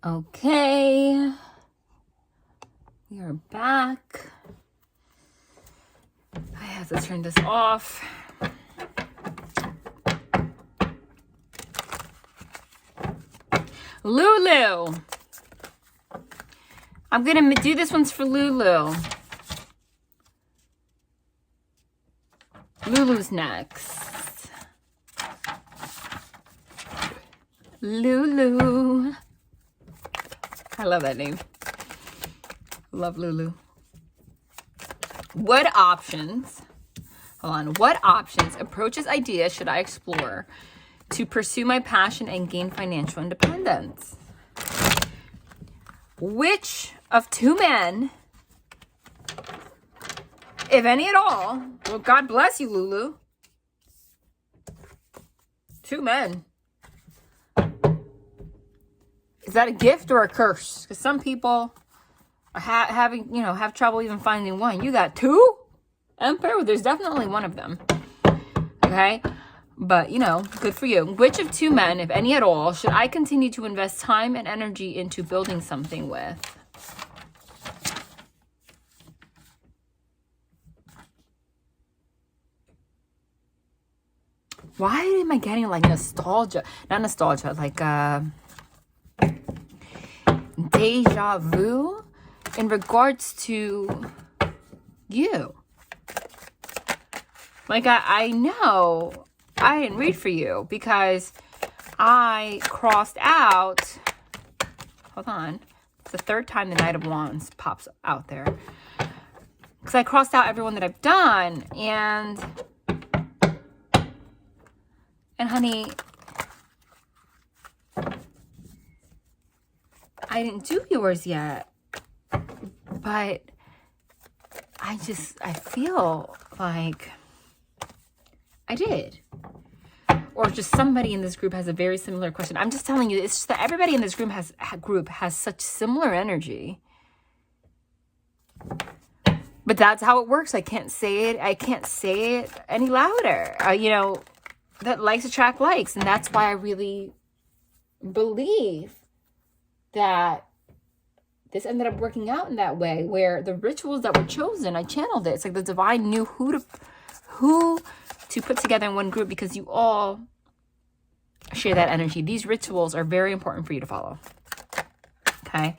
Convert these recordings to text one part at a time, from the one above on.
Okay, we are back. I have to turn this off. Lulu. I'm gonna do this one's for Lulu. Lulu's next. Lulu. I love that name. Love Lulu. What options, approaches, ideas should I explore to pursue my passion and gain financial independence? Which of two men, if any at all, well, God bless you, Lulu. Two men. Is that a gift or a curse? Because some people are have trouble even finding one. You got two? Emperor? There's definitely one of them. Okay? But, good for you. Which of two men, if any at all, should I continue to invest time and energy into building something with? Why am I getting like nostalgia? Not nostalgia, like deja vu in regards to you. Like I know I didn't read for you because I crossed out. Hold on. It's the third time the Knight of Wands pops out there. Because I crossed out everyone that I've done. And honey, I didn't do yours yet. But I feel like I did. Or just somebody in this group has a very similar question. I'm just telling you, it's just that everybody in this group has such similar energy. But that's how it works. I can't say it any louder. That likes attract likes. And that's why I really believe that this ended up working out in that way, where the rituals that were chosen, I channeled it. It's like the divine knew who to put together in one group because you all share that energy. These rituals are very important for you to follow. Okay?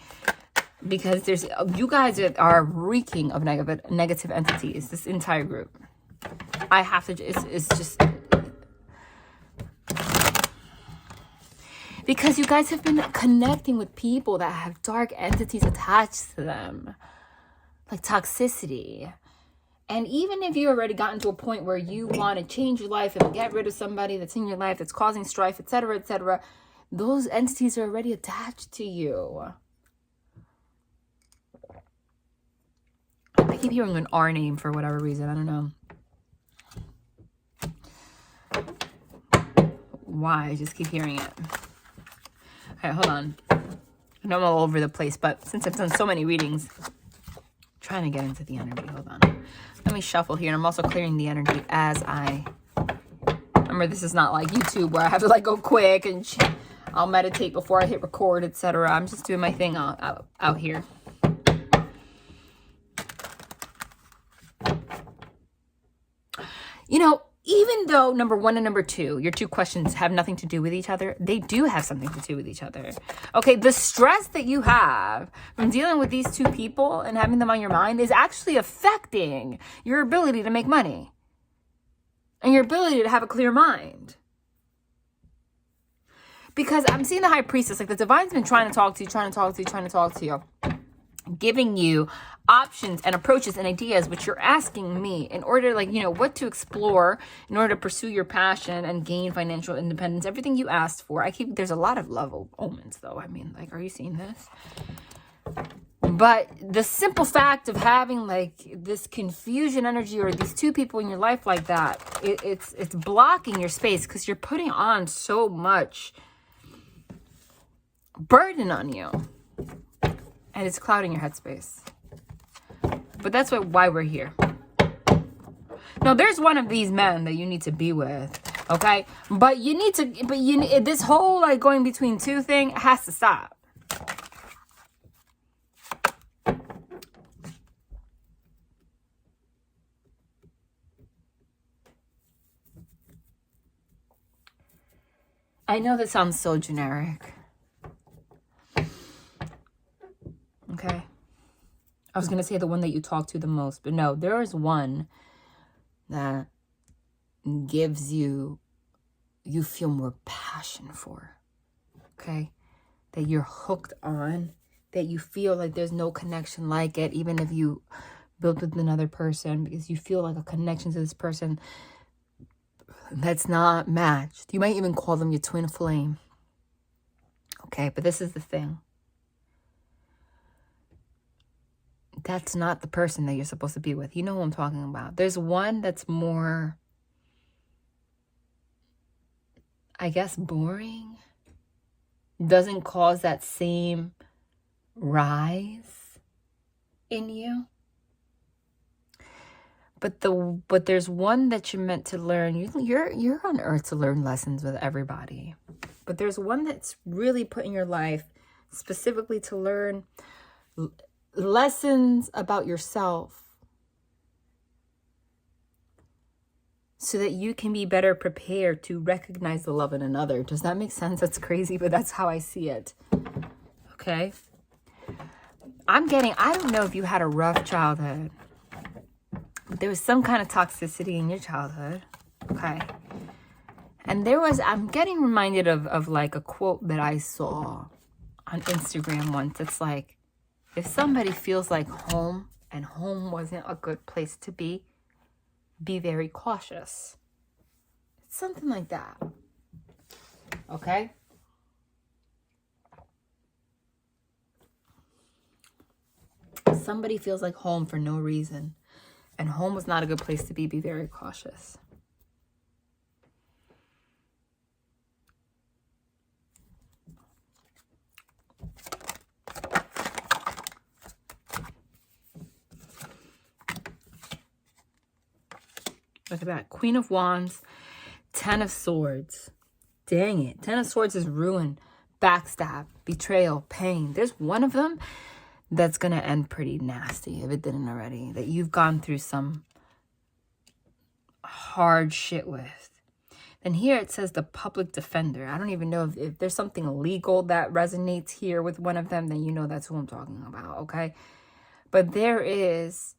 Because you guys are reeking of negative entities, this entire group. I have to, it's just, because you guys have been connecting with people that have dark entities attached to them, like toxicity. And even if you already gotten to a point where you want to change your life and get rid of somebody that's in your life that's causing strife, etc., those entities are already attached to you. I keep hearing an R name for whatever reason. I don't know why. I just keep hearing it. Okay, hold on. I know I'm all over the place, but since I've done so many readings, I'm trying to get into the energy. Hold on. Let me shuffle here. And I'm also clearing the energy as I... Remember, this is not like YouTube where I have to go quick and I'll meditate before I hit record, etc. I'm just doing my thing out here. Even though number one and number two, your two questions have nothing to do with each other, they do have something to do with each other. Okay, the stress that you have from dealing with these two people and having them on your mind is actually affecting your ability to make money and your ability to have a clear mind. Because I'm seeing the High Priestess, like the Divine's been trying to talk to you, giving you options and approaches and ideas, which you're asking me in order, what to explore in order to pursue your passion and gain financial independence. Everything you asked for. There's a lot of love omens, though. I mean, are you seeing this? But the simple fact of having this confusion energy or these two people in your life like that, it's blocking your space because you're putting on so much burden on you. And it's clouding your headspace. But that's why we're here. Now, there's one of these men that you need to be with, okay? But this whole going between two thing has to stop. I know that sounds so generic. Okay. I was going to say the one that you talk to the most, but no, there is one that gives you feel more passion for. Okay. That you're hooked on, that you feel like there's no connection like it, even if you build with another person, because you feel like a connection to this person that's not matched. You might even call them your twin flame. Okay, but this is the thing. That's not the person that you're supposed to be with. You know who I'm talking about. There's one that's more, I guess, boring. Doesn't cause that same rise in you. But there's one that you're meant to learn. You're on earth to learn lessons with everybody. But there's one that's really put in your life specifically to learn lessons about yourself so that you can be better prepared to recognize the love in another. Does that make sense? That's crazy, but that's how I see it. Okay? I don't know if you had a rough childhood. There was some kind of toxicity in your childhood. Okay. And I'm getting reminded of like a quote that I saw on Instagram once. It's like, if somebody feels like home and home wasn't a good place to be very cautious. It's something like that. Okay. Somebody feels like home for no reason, and home was not a good place to be very cautious. Look at that. Queen of Wands, 10 of Swords. Dang it. 10 of Swords is ruin, backstab, betrayal, pain. There's one of them that's going to end pretty nasty if it didn't already. That you've gone through some hard shit with. And here it says the public defender. I don't even know if there's something legal that resonates here with one of them, then you know that's who I'm talking about, okay? But there is,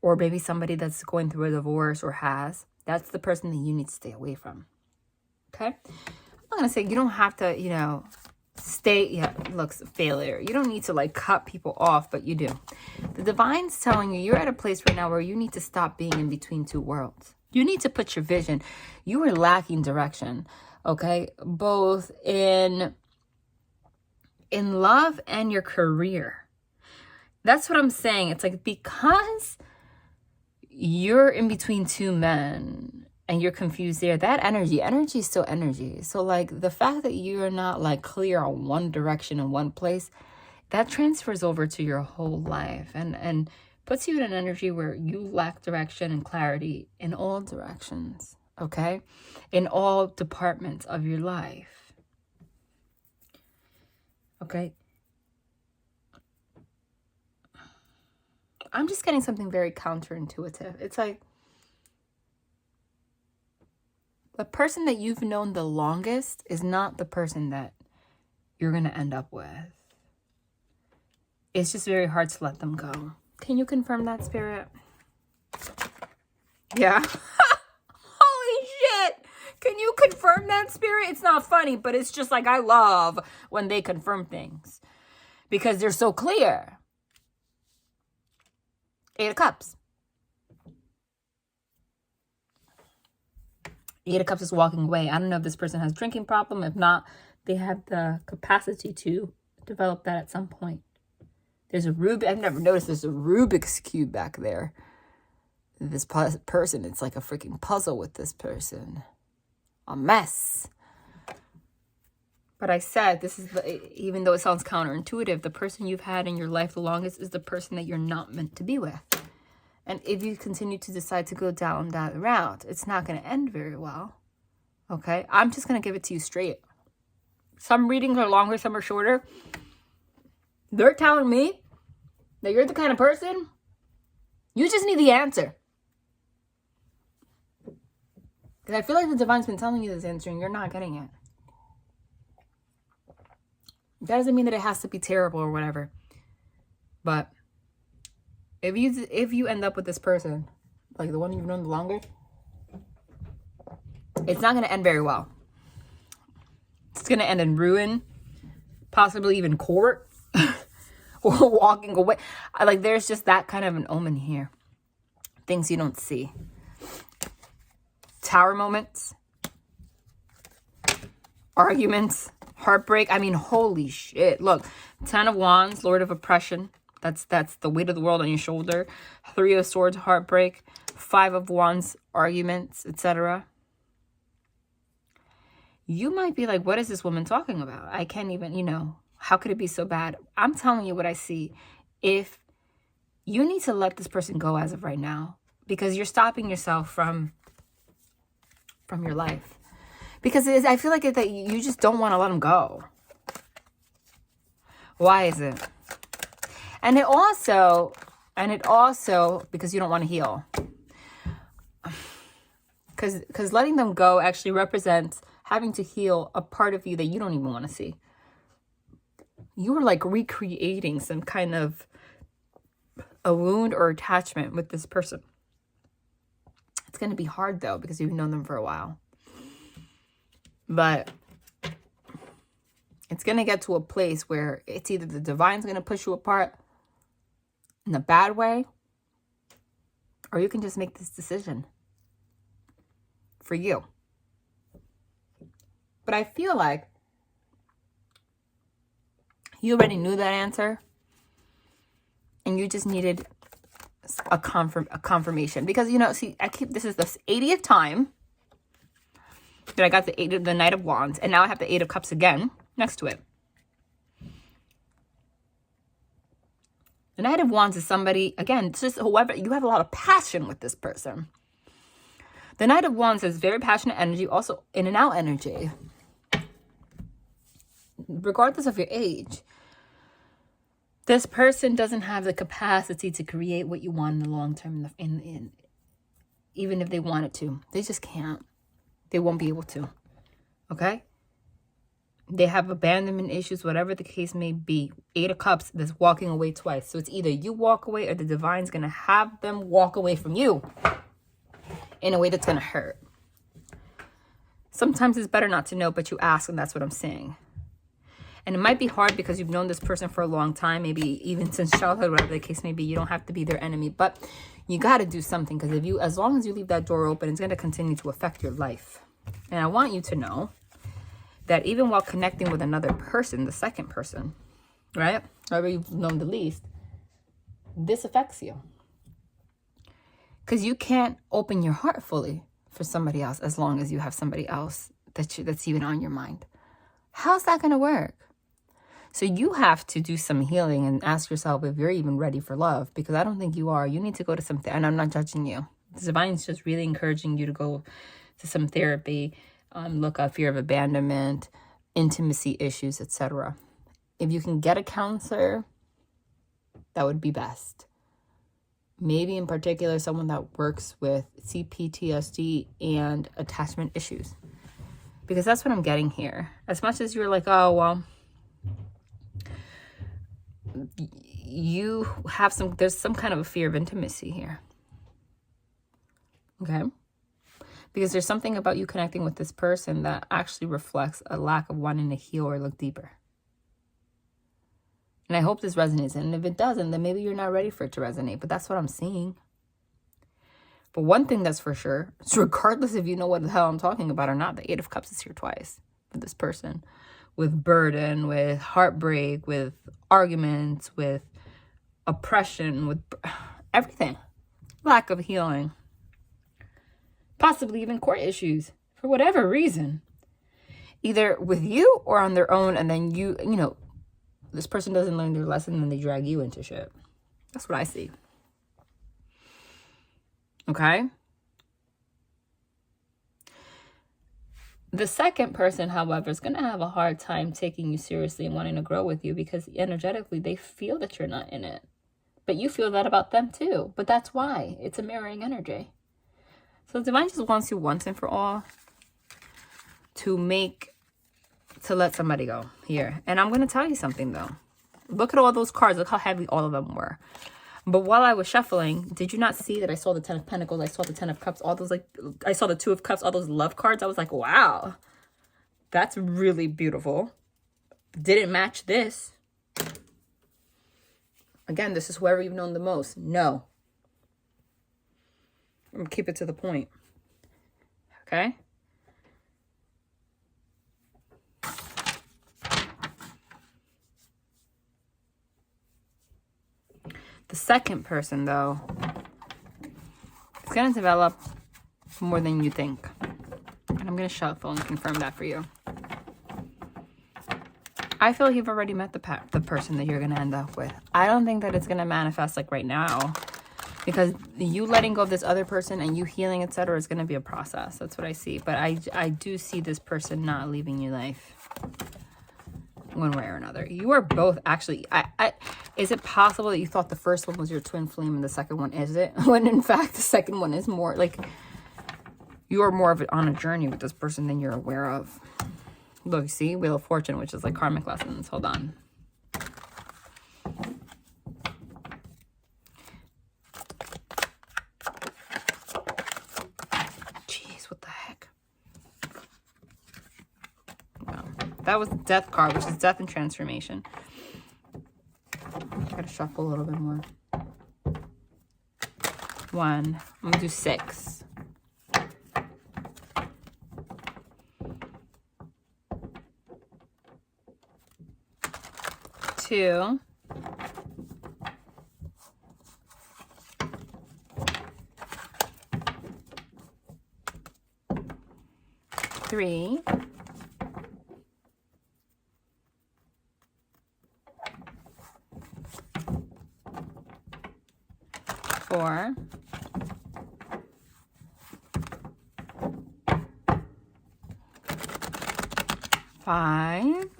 or maybe somebody that's going through a divorce or has, that's the person that you need to stay away from, okay? I'm not going to say you don't have to, looks failure. You don't need to like cut people off, but you do. The divine's telling you you're at a place right now where you need to stop being in between two worlds. You need to put your vision. You are lacking direction, okay? Both in love and your career. That's what I'm saying. It's like because you're in between two men and you're confused there, that energy is still energy. So like the fact that you're not like clear on one direction in one place, that transfers over to your whole life and puts you in an energy where you lack direction and clarity in all directions, okay? In all departments of your life, okay? I'm just getting something very counterintuitive. It's like the person that you've known the longest is not the person that you're going to end up with. It's just very hard to let them go. Can you confirm that, Spirit? Yeah. Holy shit. Can you confirm that, Spirit? It's not funny, but it's just like I love when they confirm things because they're so clear. 8 of Cups. 8 of Cups is walking away. I don't know if this person has a drinking problem. If not, they have the capacity to develop that at some point. There's a Rubik. I've never noticed there's a Rubik's Cube back there. This person, it's like a freaking puzzle with this person. A mess. But I said, this is, even though it sounds counterintuitive, the person you've had in your life the longest is the person that you're not meant to be with. And if you continue to decide to go down that route, it's not going to end very well. Okay? I'm just going to give it to you straight. Some readings are longer, some are shorter. They're telling me that you're the kind of person, you just need the answer. Because I feel like the divine's been telling you this answer and you're not getting it. That doesn't mean that it has to be terrible or whatever. But if you end up with this person, like the one you've known the longest, it's not going to end very well. It's going to end in ruin, possibly even court, or walking away. Like, there's just that kind of an omen here. Things you don't see. Tower moments. Arguments. Heartbreak. I mean, holy shit. Look, 10 of Wands, Lord of Oppression. That's the weight of the world on your shoulder. 3 of Swords, heartbreak. 5 of Wands, arguments, etc. You might be like, what is this woman talking about? I can't even, how could it be so bad? I'm telling you what I see. If you need to let this person go as of right now, because you're stopping yourself from your life. Because I feel like that you just don't want to let them go. Why is it? And it also, because you don't want to heal. Because letting them go actually represents having to heal a part of you that you don't even want to see. You are like recreating some kind of a wound or attachment with this person. It's going to be hard though, because you've known them for a while. But it's going to get to a place where it's either the divine's going to push you apart in a bad way, or you can just make this decision for you. But I feel like you already knew that answer, and you just needed a confirmation. Because, see, this is the 80th time that I got the Knight of Wands, and now I have the 8 of Cups again next to it. The Knight of Wands is somebody, again, it's just whoever, you have a lot of passion with this person. The Knight of Wands has very passionate energy, also in and out energy. Regardless of your age, this person doesn't have the capacity to create what you want in the long term, even if they wanted to. They just can't. They won't be able to. Okay? They have abandonment issues, whatever the case may be. 8 of Cups, that's walking away twice. So it's either you walk away or the divine's going to have them walk away from you in a way that's going to hurt. Sometimes it's better not to know, but you ask, and that's what I'm saying. And it might be hard because you've known this person for a long time, maybe even since childhood, whatever the case may be. You don't have to be their enemy, but you got to do something, because as long as you leave that door open, it's going to continue to affect your life. And I want you to know that even while connecting with another person, the second person, right, whoever you've known the least, this affects you. Because you can't open your heart fully for somebody else as long as you have somebody else that's even on your mind. How's that going to work? So you have to do some healing and ask yourself if you're even ready for love, because I don't think you are. You need to go to something, and I'm not judging you. The divine's just really encouraging you to go to some therapy, look up fear of abandonment, intimacy issues, etc. If you can get a counselor, that would be best. Maybe in particular someone that works with CPTSD and attachment issues, because that's what I'm getting here. As much as you're like, oh, well, you have there's some kind of a fear of intimacy here. Okay? Because there's something about you connecting with this person that actually reflects a lack of wanting to heal or look deeper. And I hope this resonates. And if it doesn't, then maybe you're not ready for it to resonate. But that's what I'm seeing. But one thing that's for sure, is regardless if you know what the hell I'm talking about or not, the 8 of Cups is here twice with this person. With burden, with heartbreak, with arguments, with oppression, with everything. Lack of healing. Possibly even court issues for whatever reason. Either with you or on their own, and then this person doesn't learn their lesson and they drag you into shit. That's what I see. Okay? The second person, however, is going to have a hard time taking you seriously and wanting to grow with you, because energetically they feel that you're not in it. But you feel that about them too. But that's why. It's a mirroring energy. So divine just wants you once and for all to let somebody go here. And I'm going to tell you something though. Look at all those cards. Look how heavy all of them were. But while I was shuffling, did you not see that I saw the 10 of Pentacles? I saw the 10 of Cups, all those, like, I saw the 2 of Cups, all those love cards. I was like, wow, that's really beautiful. Didn't match this. Again, this is whoever you've known the most. No. I'm going to keep it to the point. Okay? The second person, though, it's going to develop more than you think. And I'm going to shuffle and confirm that for you. I feel you've already met the person that you're going to end up with. I don't think that it's going to manifest like right now. Because you letting go of this other person and you healing, etc., is going to be a process. That's what I see. But I do see this person not leaving your life. One way or another. You are both actually, is it possible that you thought the first one was your twin flame and the second one isn't? When in fact, the second one is more like, you are more of it on a journey with this person than you're aware of. Look, see, Wheel of Fortune, which is like karmic lessons. Hold on. Jeez, what the heck? That was the Death card, which is death and transformation. Try to shuffle a little bit more. 1. I'm going to do 6. 2. 3. 4. 5.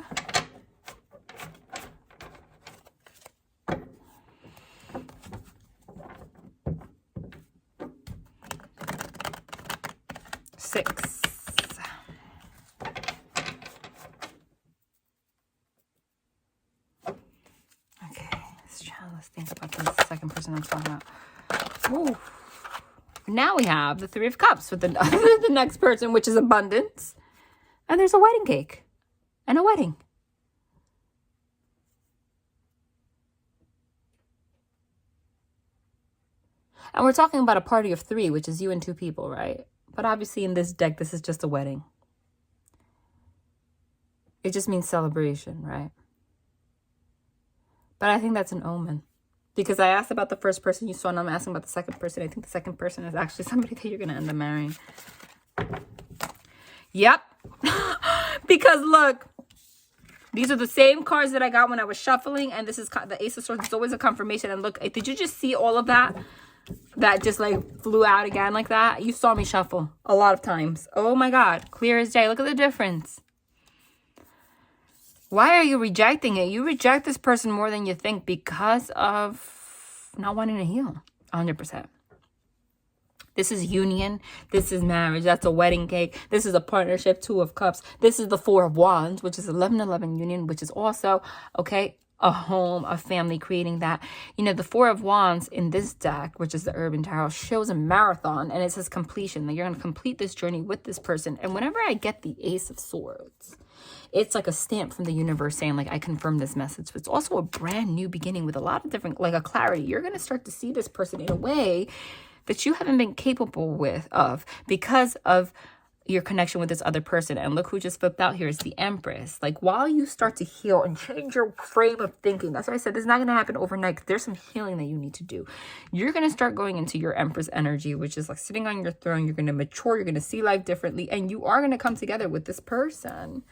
6. Okay, let's think about this second person I'm talking about. Ooh. Now we have the 3 of Cups with the next person, which is abundance. And there's a wedding cake and a wedding. And we're talking about a party of 3, which is you and 2 people, right? But obviously in this deck, this is just a wedding. It just means celebration, right? But I think that's an omen. Because I asked about the first person you saw, and I'm asking about the second person. I think the second person is actually somebody that you're going to end up marrying. Yep. Because look, these are the same cards that I got when I was shuffling. And this is the Ace of Swords. It's always a confirmation. And look, did you just see all of that? That just like flew out again like that? You saw me shuffle a lot of times. Oh my God. Clear as day. Look at the difference. Why are you rejecting it? You reject this person more than you think because of not wanting to heal. 100%. This is union. This is marriage. That's a wedding cake. This is a partnership. 2 of Cups. This is the 4 of Wands, which is 11-11 union, which is also, okay, a home, a family, creating that. You know, the 4 of Wands in this deck, which is the Urban Tarot, shows a marathon, and it says completion. That you're going to complete this journey with this person. And whenever I get the Ace of Swords, it's like a stamp from the universe saying, like, I confirm this message. But it's also a brand new beginning with a lot of different, like a clarity. You're going to start to see this person in a way that you haven't been capable of because of your connection with this other person. And look who just flipped out here is the Empress. Like, while you start to heal and change your frame of thinking, that's why I said this is not going to happen overnight. There's some healing that you need to do. You're going to start going into your Empress energy, which is like sitting on your throne. You're going to mature. You're going to see life differently. And you are going to come together with this person.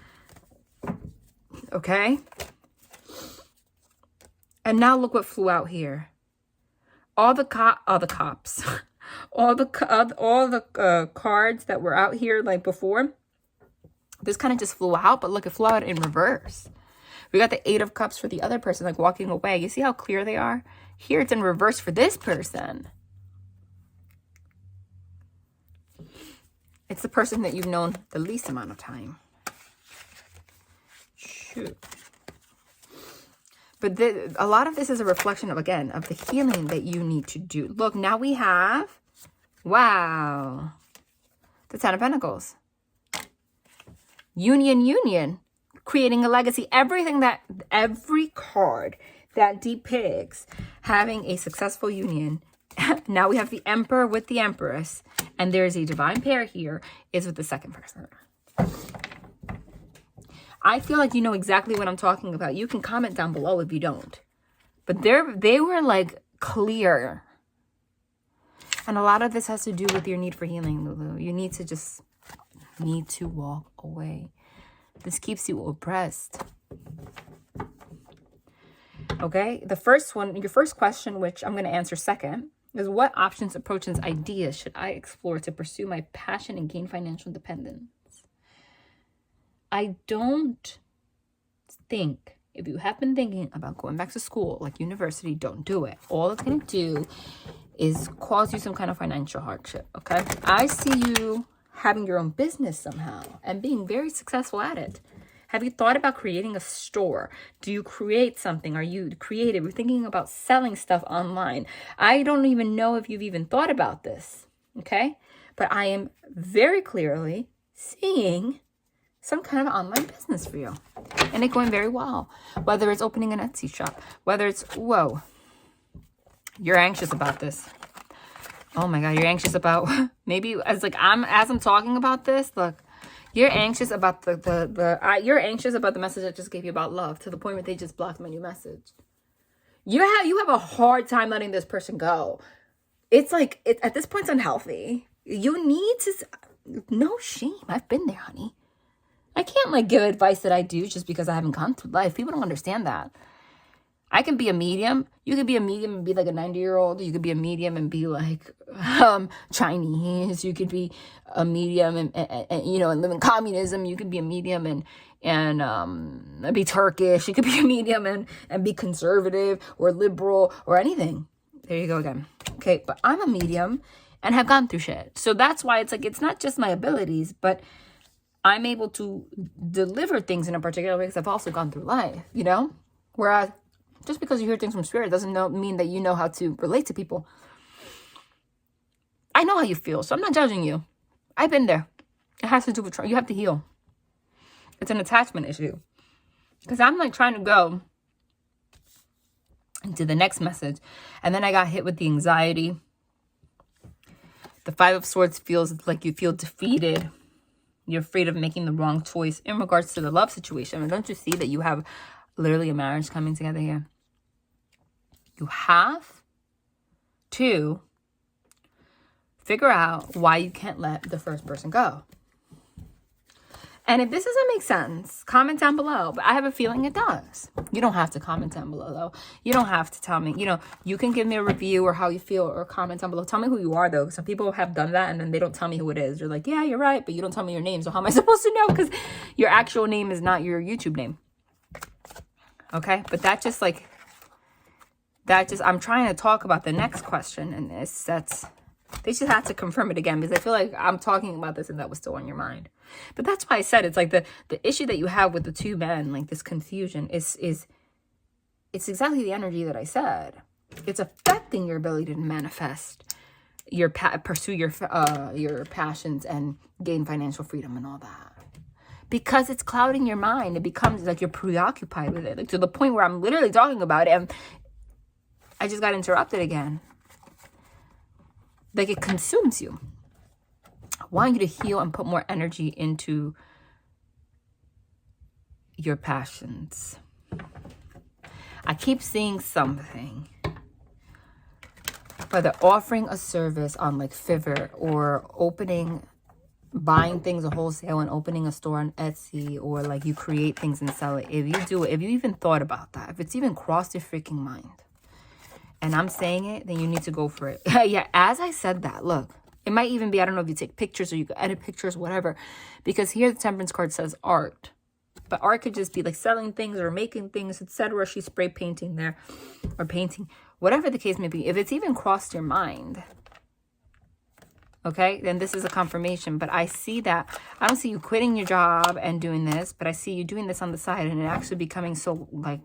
Okay? And now look what flew out here. All the cops. all the cards that were out here like before, this kind of just flew out, but look, it flew out in reverse. We got the 8 of Cups for the other person, like walking away. You see how clear they are? Here it's in reverse for this person. It's the person that you've known the least amount of time. Shoot. But a lot of this is a reflection of, again, of the healing that you need to do. Look, now we have, wow, the Ten of Pentacles. Union, creating a legacy. Every card that depicts having a successful union. Now we have the Emperor with the Empress, and there's a divine pair here, is with the second person. I feel like you know exactly what I'm talking about. You can comment down below if you don't. But they were like clear. And a lot of this has to do with your need for healing, Lulu. You need to walk away. This keeps you oppressed. Okay? The first one, your first question, which I'm going to answer second, is what options, approaches, ideas should I explore to pursue my passion and gain financial independence? I don't think, if you have been thinking about going back to school, like university, don't do it. All it's going to do is cause you some kind of financial hardship, okay? I see you having your own business somehow and being very successful at it. Have you thought about creating a store? Do you create something? Are you creative? You're thinking about selling stuff online. I don't even know if you've even thought about this, okay? But I am very clearly seeing some kind of online business for you. And it going very well. Whether it's opening an Etsy shop, whether it's, whoa, you're anxious about this. Oh my God, you're anxious about, maybe as I'm talking about this, look, you're anxious about you're anxious about the message I just gave you about love, to the point where they just blocked my new message. You have a hard time letting this person go. It's like, at this point, it's unhealthy. You need to, no shame. I've been there, honey. I can't like give advice that I do just because I haven't gone through life. People don't understand that. I can be a medium. You could be a medium and be like a 90-year-old. You could be a medium and be like Chinese. You could be a medium and you know, and live in communism. You could be a medium and be Turkish. You could be a medium and be conservative or liberal or anything. There you go again. Okay, but I'm a medium and have gone through shit. So that's why it's like, it's not just my abilities, but I'm able to deliver things in a particular way because I've also gone through life, you know? Whereas just because you hear things from spirit doesn't mean that you know how to relate to people. I know how you feel, so I'm not judging you. I've been there. It has to do with, you have to heal. It's an attachment issue. Because I'm like trying to go into the next message. And then I got hit with the anxiety. The Five of Swords feels like you feel defeated. You're afraid of making the wrong choice in regards to the love situation. And don't you see that you have literally a marriage coming together here? You have to figure out why you can't let the first person go. And if this doesn't make sense, comment down below. But I have a feeling it does. You don't have to comment down below, though. You don't have to tell me. You know, you can give me a review or how you feel or comment down below. Tell me who you are, though. Some people have done that and then they don't tell me who it is. They're like, yeah, you're right, but you don't tell me your name. So how am I supposed to know? Because your actual name is not your YouTube name. Okay? But I'm trying to talk about the next question. And they just have to confirm it again because I feel like I'm talking about this and that was still on your mind. But that's why I said it's like the issue that you have with the two men, like this confusion is it's exactly the energy that I said. It's affecting your ability to manifest pursue your passions and gain financial freedom and all that. Because it's clouding your mind. It becomes like you're preoccupied with it, like to the point where I'm literally talking about it and I just got interrupted again. Like it consumes you. I want you to heal and put more energy into your passions. I keep seeing something. Whether offering a service on like Fiverr or buying things a wholesale and opening a store on Etsy, or like you create things and sell it. If you do it, if you even thought about that, if it's even crossed your freaking mind, and I'm saying it, then you need to go for it. Yeah, as I said that, look, it might even be, I don't know if you take pictures or you can edit pictures, whatever. Because here the Temperance card says art. But art could just be like selling things or making things, etc. She's spray painting there or painting. Whatever the case may be, if it's even crossed your mind, Okay, then this is a confirmation. But I see that. I don't see you quitting your job and doing this, but I see you doing this on the side and it actually becoming so, like,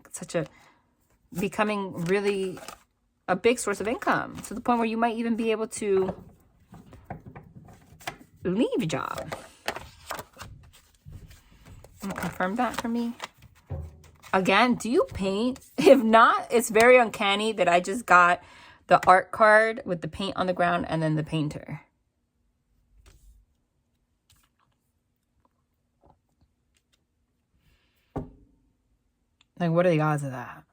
becoming really a big source of income, to the point where you might even be able to leave your job. Confirm that for me. Again, do you paint? If not, it's very uncanny that I just got the art card with the paint on the ground and then the painter. Like, what are the odds of that?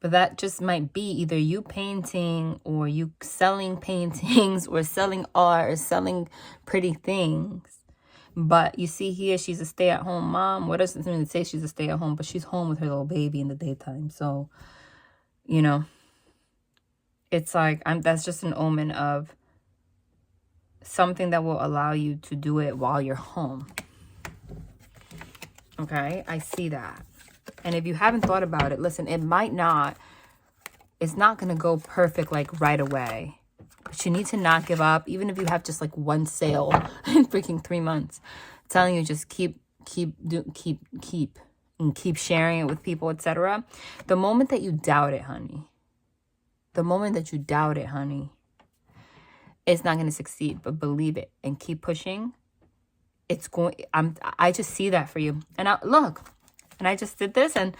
But that just might be either you painting or you selling paintings or selling art or selling pretty things. But you see here, she's a stay-at-home mom. What does it mean to say she's a stay-at-home? But she's home with her little baby in the daytime. So, you know, it's like, that's just an omen of something that will allow you to do it while you're home. Okay, I see that. And if you haven't thought about it, listen, it's not going to go perfect like right away. But you need to not give up, even if you have just like one sale in freaking 3 months. I'm telling you, just keep sharing it with people, etc. The moment that you doubt it, honey, it's not going to succeed. But believe it and keep pushing. I just see that for you. And look, and I just did this, and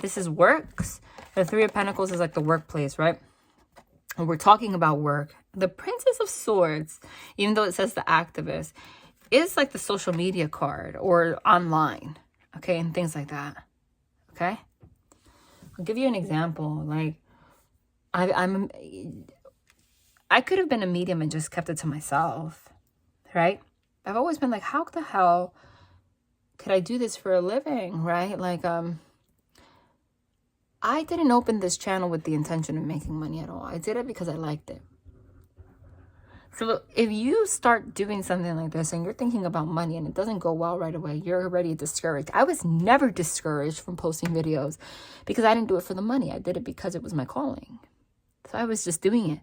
this is works. The Three of Pentacles is like the workplace, right? And we're talking about work. The Princess of Swords, even though it says the activist, is like the social media card or online, okay, and things like that. Okay, I'll give you an example. Like, I could have been a medium and just kept it to myself, right? I've always been like, how the hell could I do this for a living, right? Like, I didn't open this channel with the intention of making money at all. I did it because I liked it. So if you start doing something like this and you're thinking about money and it doesn't go well right away, you're already discouraged. I was never discouraged from posting videos because I didn't do it for the money. I did it because it was my calling. So I was just doing it.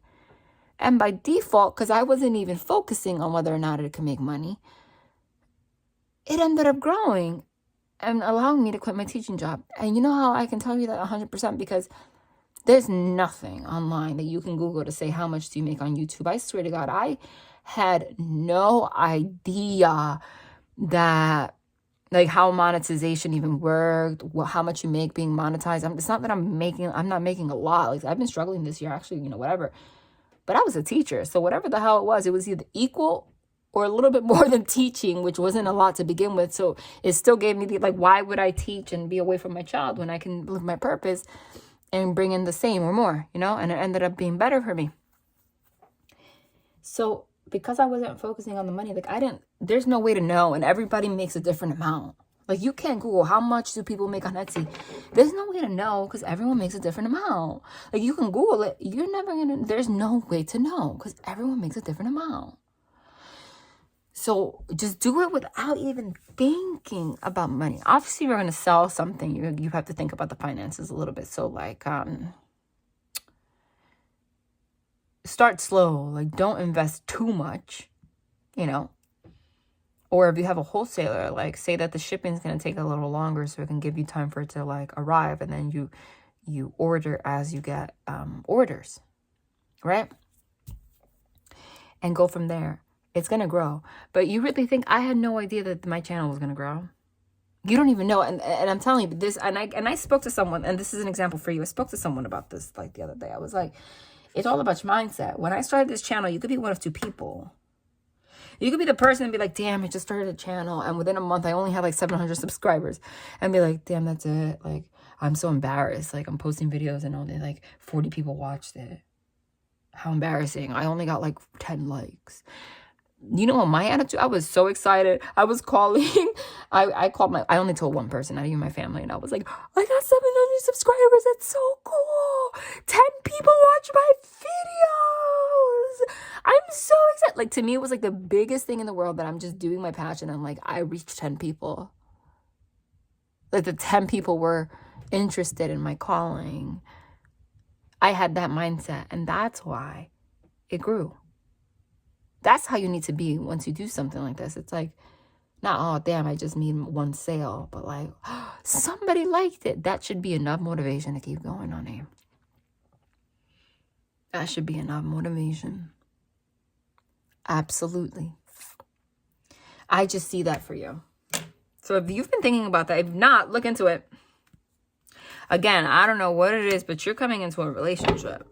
And by default, because I wasn't even focusing on whether or not it could make money, it ended up growing and allowing me to quit my teaching job. And you know how I can tell you that 100%? Because there's nothing online that you can Google to say how much do you make on YouTube. I swear to God, I had no idea that, like, how monetization even worked, how much you make being monetized. It's not that I'm not making a lot. Like, I've been struggling this year, actually, whatever. But I was a teacher, so whatever the hell it was either equal or a little bit more than teaching, which wasn't a lot to begin with. So it still gave me why would I teach and be away from my child when I can live my purpose and bring in the same or more, and it ended up being better for me. So because I wasn't focusing on the money, there's no way to know, and everybody makes a different amount. Like, you can't Google how much do people make on Etsy. There's no way to know because everyone makes a different amount. Like, you can Google it. There's no way to know because everyone makes a different amount. So just do it without even thinking about money. Obviously, you're going to sell something. You have to think about the finances a little bit. So, like, start slow. Like, don't invest too much, Or if you have a wholesaler, like, say that the shipping is going to take a little longer so it can give you time for it to, like, arrive. And then you order as you get orders, right? And go from there. It's going to grow. But you really think I had no idea that my channel was going to grow? You don't even know. And I'm telling you this, and I spoke to someone, and this is an example for you. I spoke to someone about this, like, the other day. I was like, it's all about your mindset. When I started this channel, you could be one of two people. You could be the person and be like, damn, I just started a channel, and within a month I only have like 700 subscribers, and be like, damn, that's it. Like, I'm so embarrassed. Like, I'm posting videos and only like 40 people watched it. How embarrassing. I only got like 10 likes. You know what my attitude? I was so excited. I was calling. I only told one person, not even my family, and I was like, I got 700 subscribers. That's so cool. 10 people watch my videos. I'm so excited. Like, to me, it was like the biggest thing in the world that I'm just doing my passion, and like, I reached 10 people. Like, the 10 people were interested in my calling. I had that mindset, and that's why it grew. That's how you need to be once you do something like this. It's like, not, oh, damn, I just made one sale, but like, oh, somebody liked it. That should be enough motivation to keep going, honey. That should be enough motivation. Absolutely. I just see that for you. So if you've been thinking about that, if not, look into it. Again, I don't know what it is, but you're coming into a relationship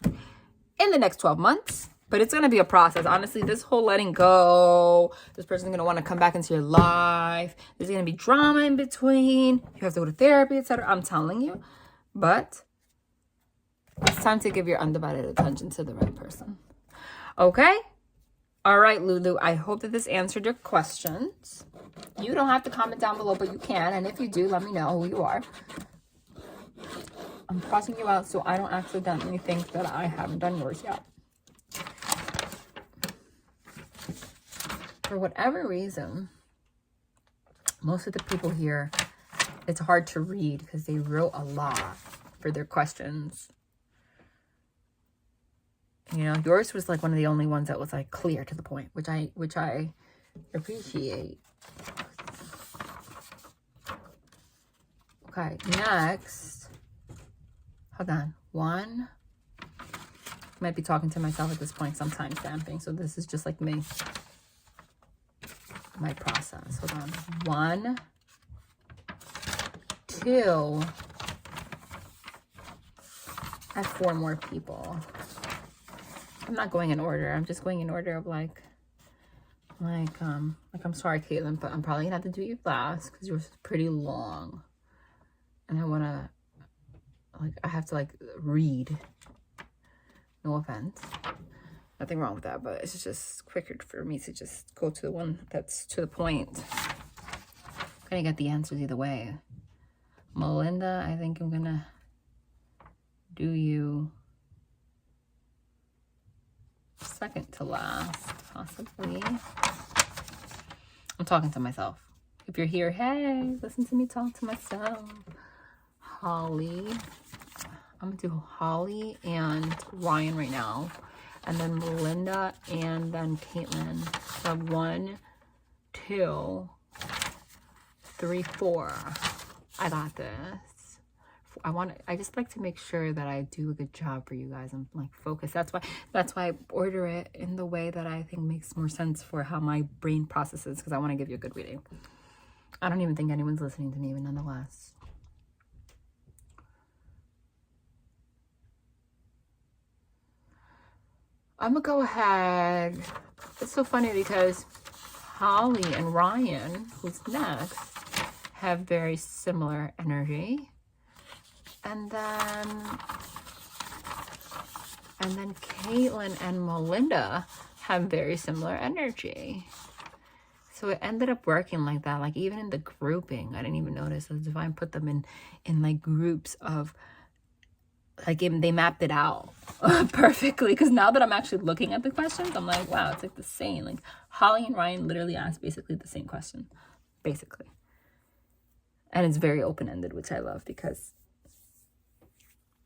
in the next 12 months. But it's going to be a process. Honestly, this whole letting go, this person's going to want to come back into your life. There's going to be drama in between. You have to go to therapy, etc. I'm telling you. But it's time to give your undivided attention to the right person. Okay? All right, Lulu. I hope that this answered your questions. You don't have to comment down below, but you can. And if you do, let me know who you are. I'm crossing you out so I don't accidentally think that I haven't done yours yet. For whatever reason, most of the people here, it's hard to read because they wrote a lot for their questions. You know, yours was like one of the only ones that was like clear to the point, which I appreciate. Okay, next. Hold on. One. Might be talking to myself at this point, sometimes stamping. So this is just like me. My process. Hold on. 1, 2. I have 4 more people. I'm not going in order. I'm just going in order of like I'm sorry, Caitlyn, but I'm probably gonna have to do you last because yours is pretty long, and I wanna I have to read. No offense. Nothing wrong with that, but it's just quicker for me to just go to the one that's to the point. I'm gonna get the answers either way. Melinda, I think I'm gonna do you second to last, possibly. I'm talking to myself. If you're here, hey, listen to me talk to myself. Holly. I'm gonna do Holly and Ryan right now. And then Melinda, and then Caitlyn. So 1, 2, 3, 4. I got this. I just like to make sure that I do a good job for you guys. I'm focused. That's why I order it in the way that I think makes more sense for how my brain processes, because I want to give you a good reading. I don't even think anyone's listening to me, but nonetheless. I'm gonna go ahead. It's so funny because Holly and Ryan, who's next, have very similar energy. And then Caitlyn and Melinda have very similar energy. So it ended up working like that. Like even in the grouping, I didn't even notice. The divine put them in like groups of, like they mapped it out perfectly. Because now that I'm actually looking at the questions, I'm like, wow, it's like the same. Like Holly and Ryan literally asked basically the same question, basically. And it's very open-ended, which I love because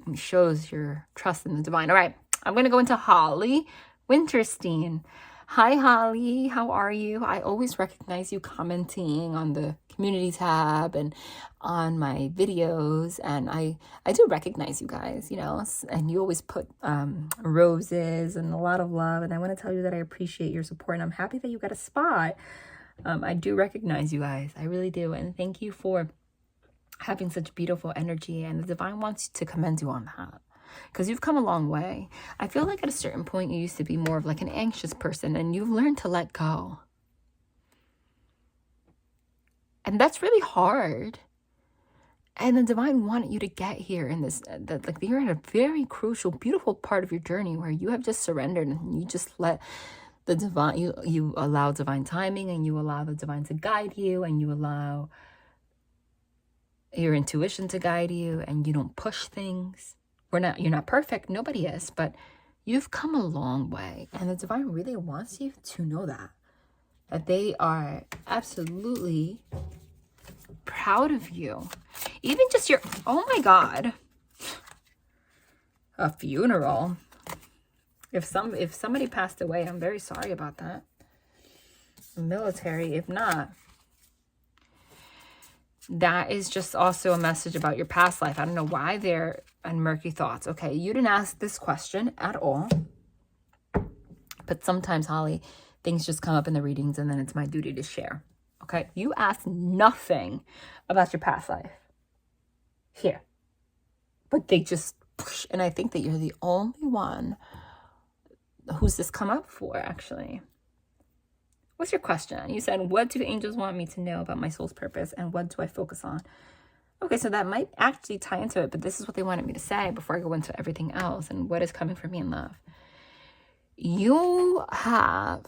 it shows your trust in the divine. All right, I'm going to go into Holly Winterstein. Hi, Holly. How are you? I always recognize you commenting on the community tab and on my videos. And I do recognize you guys, you know, and you always put roses and a lot of love. And I want to tell you that I appreciate your support. And I'm happy that you got a spot. I do recognize you guys. I really do. And thank you for having such beautiful energy. And the divine wants to commend you on that. Because you've come a long way. I feel like at a certain point you used to be more of like an anxious person, and you've learned to let go. And that's really hard. And the divine wanted you to get here in this, like you're in a very crucial, beautiful part of your journey where you have just surrendered and you just let the divine, you allow divine timing, and you allow the divine to guide you, and you allow your intuition to guide you, and you don't push things. You're not perfect. Nobody is, but you've come a long way. And the divine really wants you to know that they are absolutely proud of you. Even just your, oh my God, a funeral. If somebody passed away, I'm very sorry about that. Military, if not, that is just also a message about your past life. I don't know why they're on murky thoughts. Okay, you didn't ask this question at all. But sometimes, Holly, things just come up in the readings and then it's my duty to share. Okay, you asked nothing about your past life here. But they just, and I think that you're the only one who's this come up for, actually. What's your question? You said, what do angels want me to know about my soul's purpose and what do I focus on? Okay, so that might actually tie into it, but this is what they wanted me to say before I go into everything else and what is coming for me in love. You have,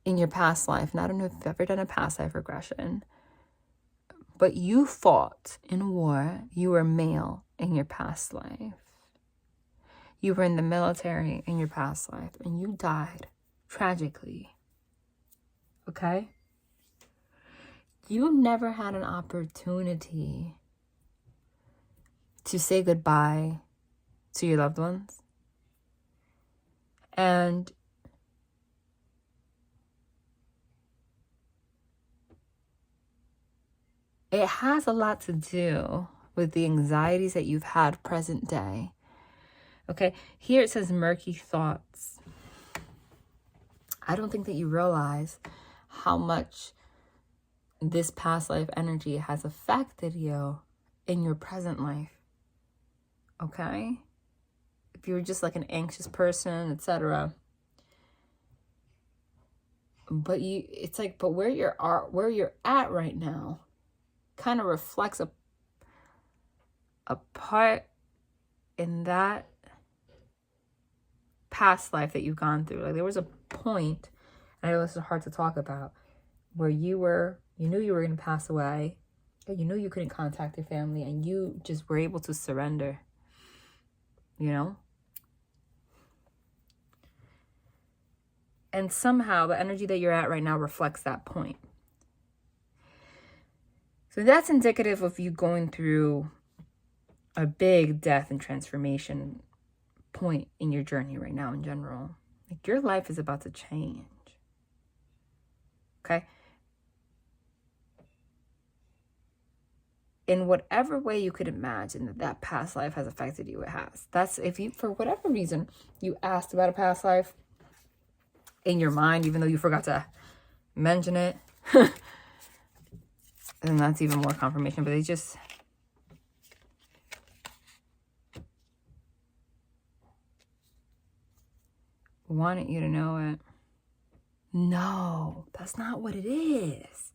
in your past life, and I don't know if you've ever done a past life regression, but you fought in war. You were male in your past life. You were in the military in your past life, and you died tragically. Okay? You never had an opportunity to say goodbye to your loved ones. And it has a lot to do with the anxieties that you've had present day. Okay, here it says murky thoughts. I don't think that you realize how much this past life energy has affected you in your present life. Okay? If you're just like an anxious person, etc. But it's like, but where you're at right now kind of reflects a part in that past life that you've gone through. Like there was a point, and I know this is hard to talk about, where you knew you were going to pass away, and you knew you couldn't contact your family, and you just were able to surrender, you know? And somehow the energy that you're at right now reflects that point. So that's indicative of you going through a big death and transformation point in your journey right now in general. Like your life is about to change. Okay? In whatever way you could imagine that past life has affected you, it has. That's if you, for whatever reason, you asked about a past life in your mind, even though you forgot to mention it, and that's even more confirmation. But they just wanted you to know it. No, that's not what it is.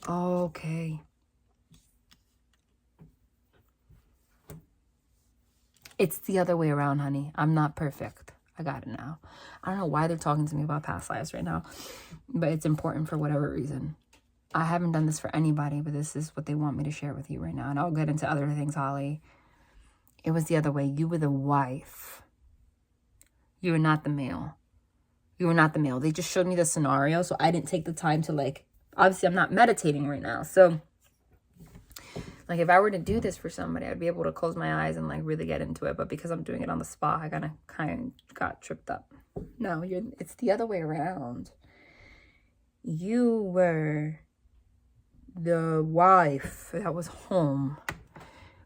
Okay. It's the other way around, honey. I'm not perfect. I got it now. I don't know why they're talking to me about past lives right now, but it's important for whatever reason. I haven't done this for anybody, but this is what they want me to share with you right now. And I'll get into other things, Holly. It was the other way. You were the wife. You were not the male. You were not the male. They just showed me the scenario, so I didn't take the time to, like, obviously I'm not meditating right now. So, like, if I were to do this for somebody, I'd be able to close my eyes and, like, really get into it. But because I'm doing it on the spot, I kind of got tripped up. No, it's the other way around. You were the wife that was home,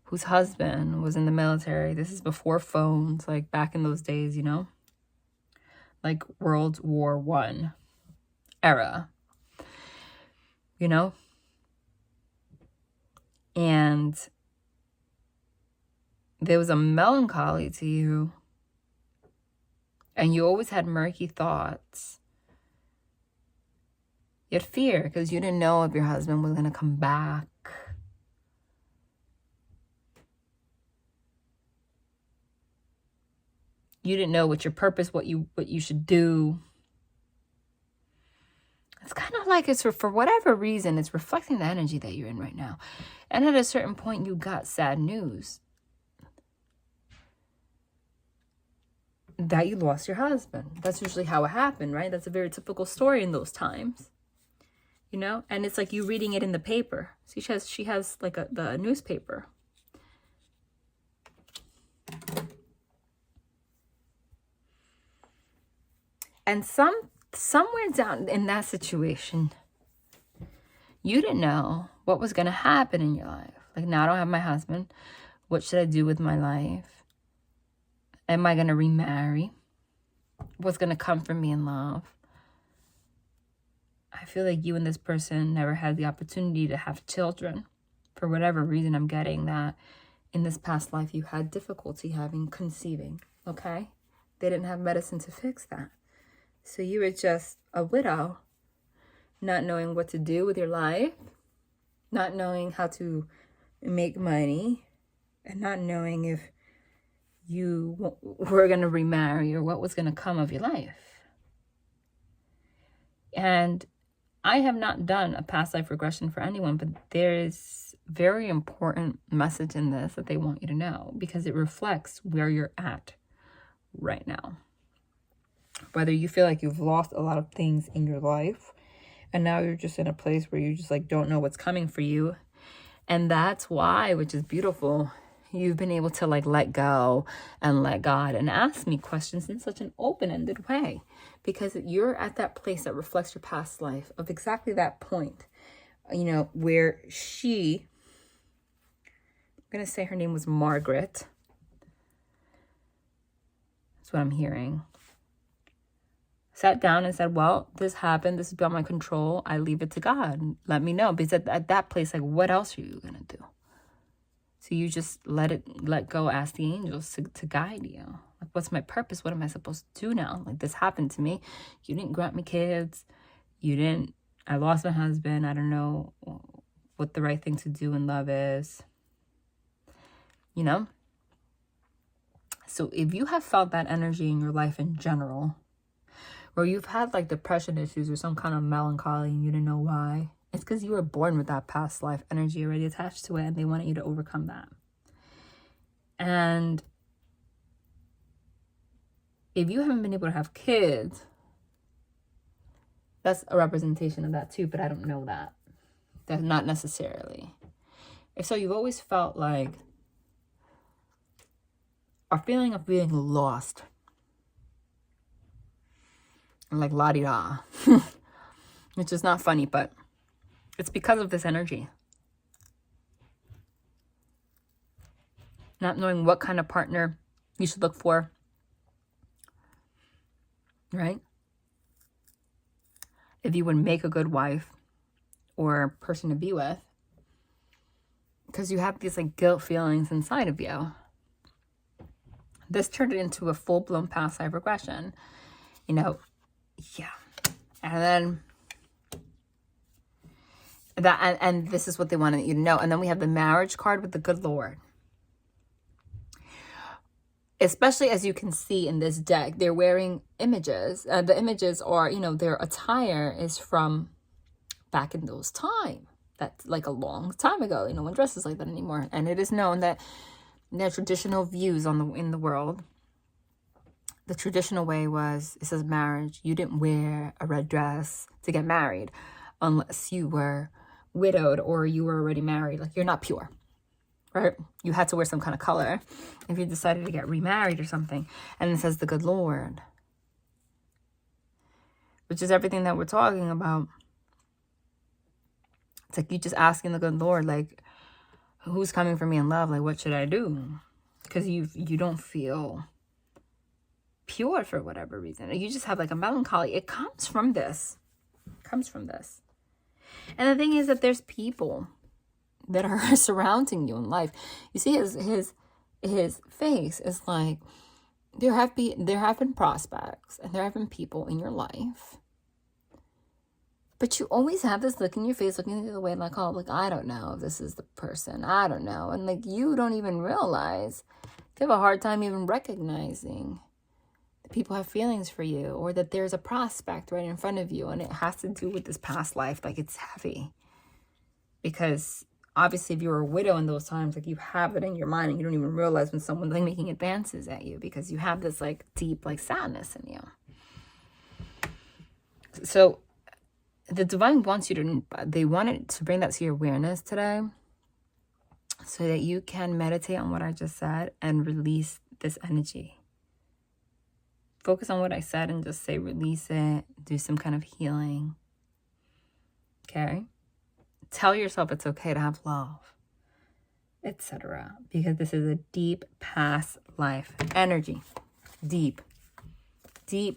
whose husband was in the military. This is before phones, like back in those days, you know? Like World War I era, you know? And there was a melancholy to you. And you always had murky thoughts. You had fear because you didn't know if your husband was going to come back. You didn't know what your purpose, what you should do. It's kind of like it's for whatever reason, it's reflecting the energy that you're in right now. And at a certain point, you got sad news that you lost your husband. That's usually how it happened, right? That's a very typical story in those times, you know? And it's like you reading it in the paper. See, she has like the newspaper. And somewhere down in that situation, you didn't know what was going to happen in your life. Like, now I don't have my husband. What should I do with my life? Am I going to remarry? What's going to come from me in love? I feel like you and this person never had the opportunity to have children. For whatever reason, I'm getting that in this past life, you had difficulty having conceiving, okay? They didn't have medicine to fix that. So you were just a widow, not knowing what to do with your life, not knowing how to make money, and not knowing if you were going to remarry or what was going to come of your life. And I have not done a past life regression for anyone, but there's very important message in this that they want you to know, because it reflects where you're at right now. Whether you feel like you've lost a lot of things in your life and now you're just in a place where you just like don't know what's coming for you. And that's why, which is beautiful, you've been able to like let go and let God and ask me questions in such an open-ended way, because you're at that place that reflects your past life of exactly that point, you know, where I'm going to say her name was Margaret. That's what I'm hearing. Sat down and said, well, this happened. This is beyond my control. I leave it to God. Let me know. Because at that place, like, what else are you going to do? So you just let go, ask the angels to guide you. Like, what's my purpose? What am I supposed to do now? Like, this happened to me. You didn't grant me kids. I lost my husband. I don't know what the right thing to do in love is. You know? So if you have felt that energy in your life in general, or you've had like depression issues or some kind of melancholy and you didn't know why, it's because you were born with that past life energy already attached to it, and they wanted you to overcome that. And if you haven't been able to have kids, that's a representation of that too, but I don't know that. That's not necessarily. If so, you've always felt like a feeling of being lost. Like la-di-da. Which is not funny, but it's because of this energy. Not knowing what kind of partner you should look for. Right? If you would make a good wife or person to be with. Because you have these like guilt feelings inside of you. This turned it into a full-blown past life regression. You know, yeah. And then and this is what they wanted you to know. And then we have the marriage card with the good Lord. Especially as you can see in this deck, they're wearing images. The images are, you know, their attire is from back in those times. That's like a long time ago. No one dresses like that anymore. And it is known that their traditional views in the world, the traditional way was, it says marriage, you didn't wear a red dress to get married unless you were widowed or you were already married. Like, you're not pure, right? You had to wear some kind of color if you decided to get remarried or something. And it says the good Lord, which is everything that we're talking about. It's like you just asking the good Lord, like, who's coming for me in love? Like, what should I do? Because you don't feel pure for whatever reason. You just have like a melancholy. It comes from this. It comes from this. And the thing is that there's people that are surrounding you in life. You see his face is like, there have been prospects and there have been people in your life. But you always have this look in your face, looking the other way, like, oh, like, I don't know if this is the person. I don't know. And like, you don't even realize, you have a hard time even recognizing that people have feelings for you, or that there's a prospect right in front of you. And it has to do with this past life. Like, it's heavy. Because obviously if you were a widow in those times, like, you have it in your mind and you don't even realize when someone's like making advances at you, because you have this like deep like sadness in you. So the divine wants you to, they wanted to bring that to your awareness today so that you can meditate on what I just said and release this energy. focus on what I said and just say release it. Do some kind of healing. Okay? Tell yourself it's okay to have love, etc. Because this is a deep past life energy. Deep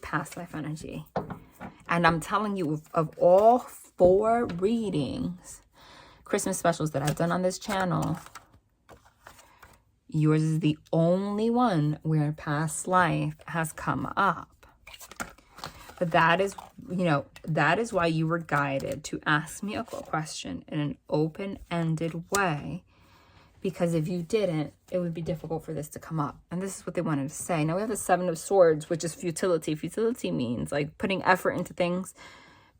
past life energy. And I'm telling you, of all 4 readings, Christmas specials that I've done on this channel, yours is the only one where past life has come up. But that is, you know, that is why you were guided to ask me a question in an open-ended way. Because if you didn't, it would be difficult for this to come up. And this is what they wanted to say. Now we have the 7 of Swords, which is futility. Futility means like putting effort into things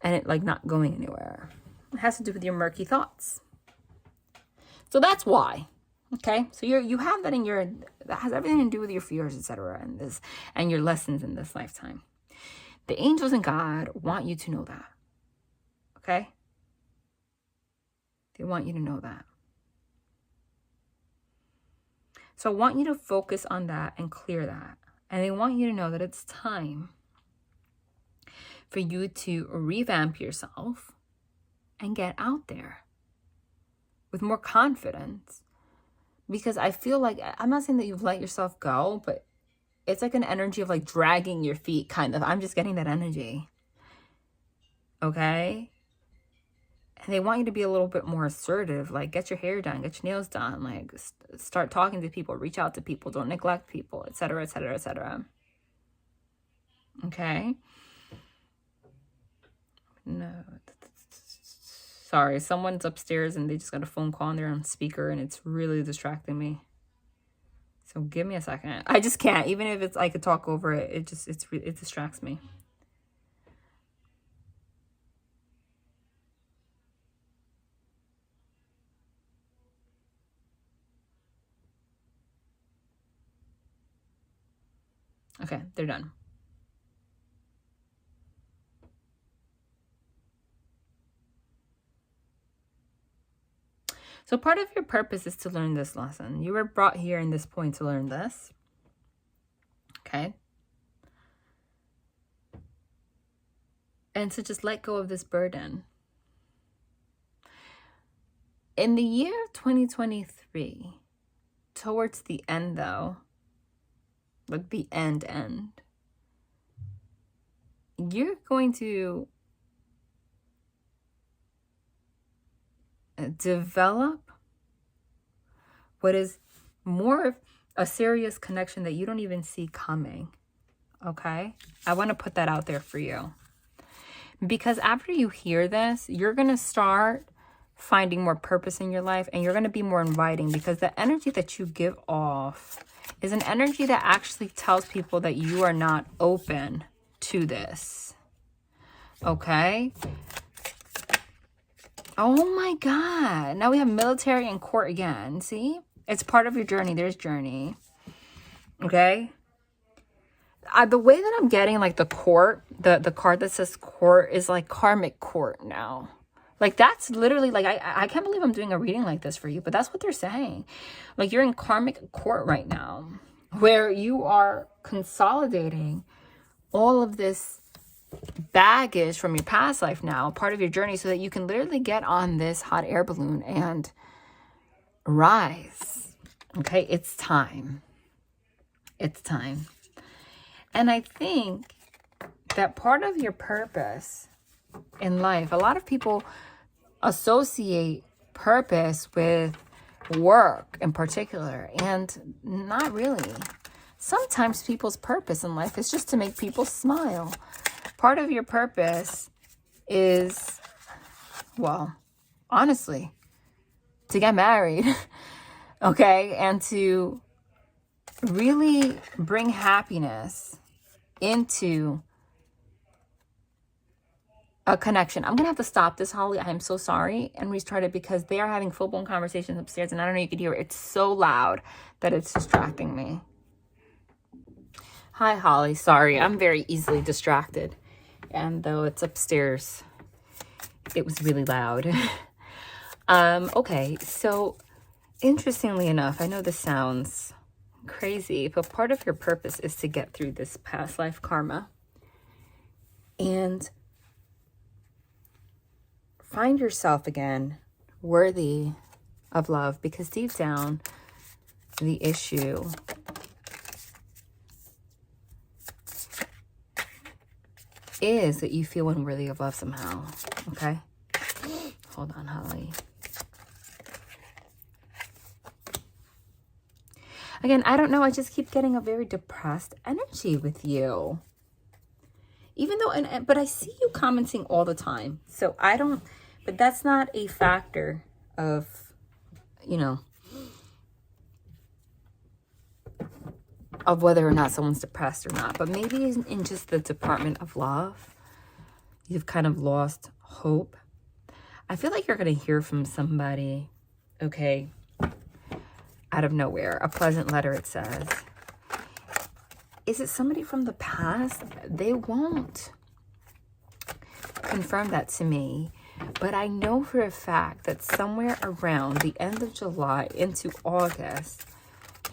and it like not going anywhere. It has to do with your murky thoughts. So that's why. Okay? So you have that in your, that has everything to do with your fears, etc. and this and your lessons in this lifetime. The angels and God want you to know that. Okay? They want you to know that. So I want you to focus on that and clear that. And they want you to know that it's time for you to revamp yourself and get out there with more confidence. Because I feel like, I'm not saying that you've let yourself go, but it's like an energy of like dragging your feet, kind of. I'm just getting that energy. Okay? And they want you to be a little bit more assertive, like get your hair done, get your nails done, like start talking to people, reach out to people, don't neglect people, etc., etc., etc. Okay? No. Sorry, someone's upstairs and they just got a phone call and they're on speaker and it's really distracting me. So give me a second. I just can't. Even if it's I could talk over it, it distracts me. Okay, they're done. So part of your purpose is to learn this lesson. You were brought here in this point to learn this. Okay? And to just let go of this burden. In the year 2023, towards the end though, like the end, you're going to develop what is more of a serious connection that you don't even see coming. Okay? I want to put that out there for you. Because after you hear this, you're going to start finding more purpose in your life and you're going to be more inviting, because the energy that you give off is an energy that actually tells people that you are not open to this. Okay? Oh my God. Now we have military and court again. See? It's part of your journey. There's journey. Okay? The way that I'm getting like the court, the card that says court is like karmic court now. Like that's literally like, I can't believe I'm doing a reading like this for you, but that's what they're saying. Like you're in karmic court right now where you are consolidating all of this baggage from your past life now, part of your journey, so that you can literally get on this hot air balloon and rise. Okay, it's time. It's time. And I think that part of your purpose in life, a lot of people associate purpose with work in particular, and not really. Sometimes people's purpose in life is just to make people smile. Part of your purpose is, well, honestly, to get married, okay? And to really bring happiness into a connection. I'm going to have to stop this, Holly. I'm so sorry, and restart it because they are having full-blown conversations upstairs, and I don't know if you can hear it. It's so loud that it's distracting me. Hi, Holly. Sorry, I'm very easily distracted. And though it's upstairs, it was really loud. Okay, so interestingly enough, I know this sounds crazy. But part of your purpose is to get through this past life karma and find yourself again worthy of love, because deep down, the issue is that you feel unworthy of love somehow. Okay? Hold on, Holly. Again, I don't know. I just keep getting a very depressed energy with you. Even though, but I see you commenting all the time. So I don't, but that's not a factor of, you know, of whether or not someone's depressed or not. But maybe in just the department of love, you've kind of lost hope. I feel like you're going to hear from somebody, okay, out of nowhere. A pleasant letter, it says. Is it somebody from the past? They won't confirm that to me. But I know for a fact that somewhere around the end of July into August,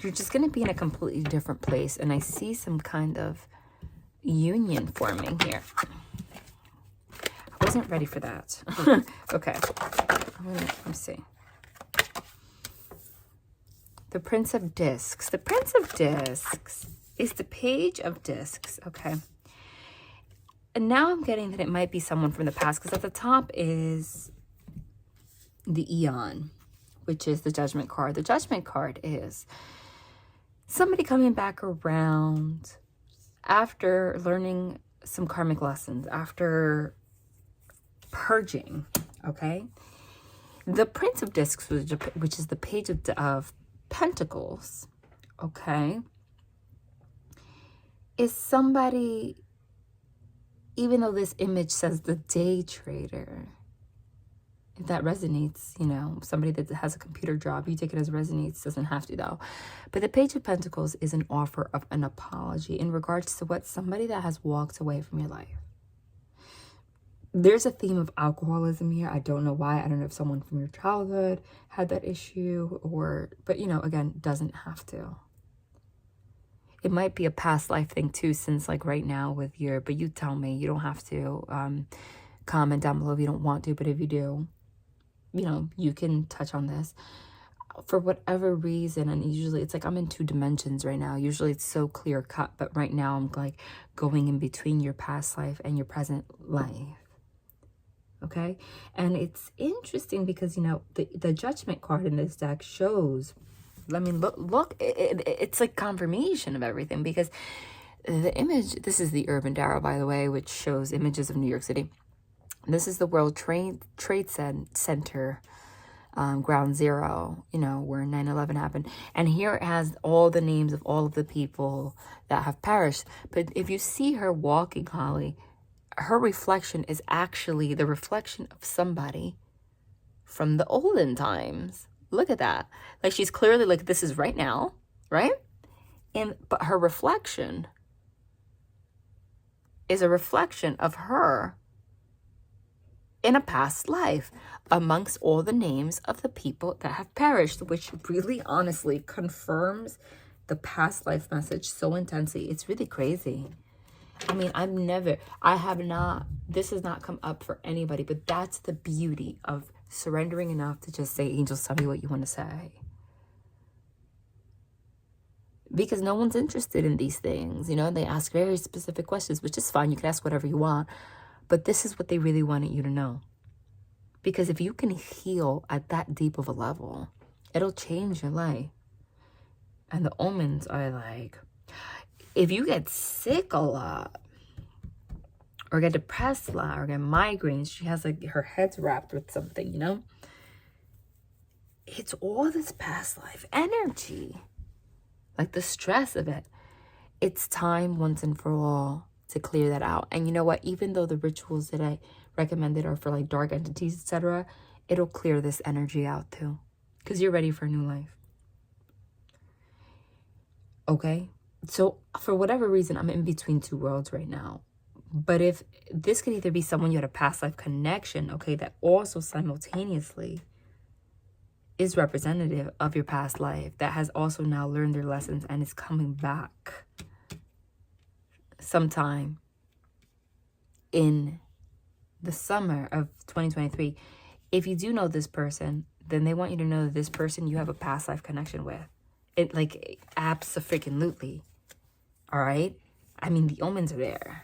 you're just going to be in a completely different place. And I see some kind of union forming here. I wasn't ready for that. Okay. Let me see. The Prince of Discs. The Prince of Discs is the Page of Discs. Okay. And now I'm getting that it might be someone from the past, because at the top is the Eon, which is the Judgment card. The Judgment card is somebody coming back around after learning some karmic lessons, after purging, okay? The Prince of Discs, which is the Page of Pentacles, okay, is somebody, even though this image says the day trader, if that resonates, you know, somebody that has a computer job, you take it as resonates, doesn't have to though. But the Page of Pentacles is an offer of an apology in regards to what somebody that has walked away from your life. There's a theme of alcoholism here. I don't know why. I don't know if someone from your childhood had that issue or, but you know, again, doesn't have to. It might be a past life thing too, since like right now with your, but you tell me, you don't have to comment down below if you don't want to, but if you do, you know, you can touch on this. For whatever reason, and usually it's like I'm in 2 dimensions right now. Usually it's so clear cut, but right now I'm like going in between your past life and your present life. Okay? And it's interesting because, you know, the Judgment card in this deck shows, I mean, look, it's like confirmation of everything, because the image, this is the Urban Tarot, by the way, which shows images of New York City. This is the World Trade Center, Ground Zero, you know, where 9/11 happened. And here it has all the names of all of the people that have perished. But if you see her walking, Holly, her reflection is actually the reflection of somebody from the olden times. Look at that. Like, she's clearly like, this is right now, right? But her reflection is a reflection of her in a past life amongst all the names of the people that have perished, which really honestly confirms the past life message so intensely. It's really crazy. I mean, this has not come up for anybody, but that's the beauty of surrendering enough to just say, angels, tell me what you want to say. Because no one's interested in these things, you know, they ask very specific questions, which is fine. You can ask whatever you want, but this is what they really wanted you to know. Because if you can heal at that deep of a level, it'll change your life. And the omens are like, if you get sick a lot, or get depressed a lot, or get migraines, she has like her head's wrapped with something, you know? It's all this past life energy. Like the stress of it. It's time once and for all to clear that out. And you know what? Even though the rituals that I recommended are for like dark entities, etc., it'll clear this energy out too. Because you're ready for a new life. Okay? So for whatever reason, I'm in between 2 worlds right now. But if this could either be someone you had a past life connection, okay, that also simultaneously is representative of your past life that has also now learned their lessons and is coming back sometime in the summer of 2023. If you do know this person, then they want you to know that this person you have a past life connection with. It like abso-freaking-lutely. All right? I mean, the omens are there.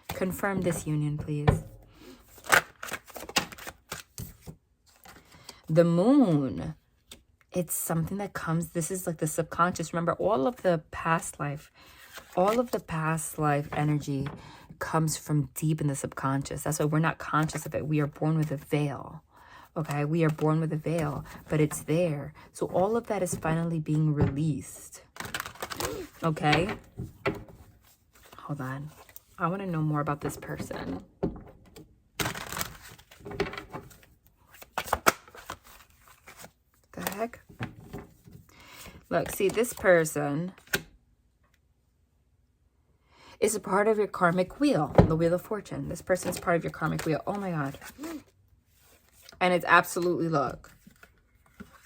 Confirm this union, please. The moon. It's something that comes, this is like the subconscious. Remember, all of the past life energy comes from deep in the subconscious. That's why we're not conscious of it. We are born with a veil. Okay, we are born with a veil, but it's there. So all of that is finally being released. Okay? Hold on. I want to know more about this person. The heck? Look, see, this person is a part of your karmic wheel, the Wheel of Fortune. This person is part of your karmic wheel. Oh my God. And it's absolutely, look,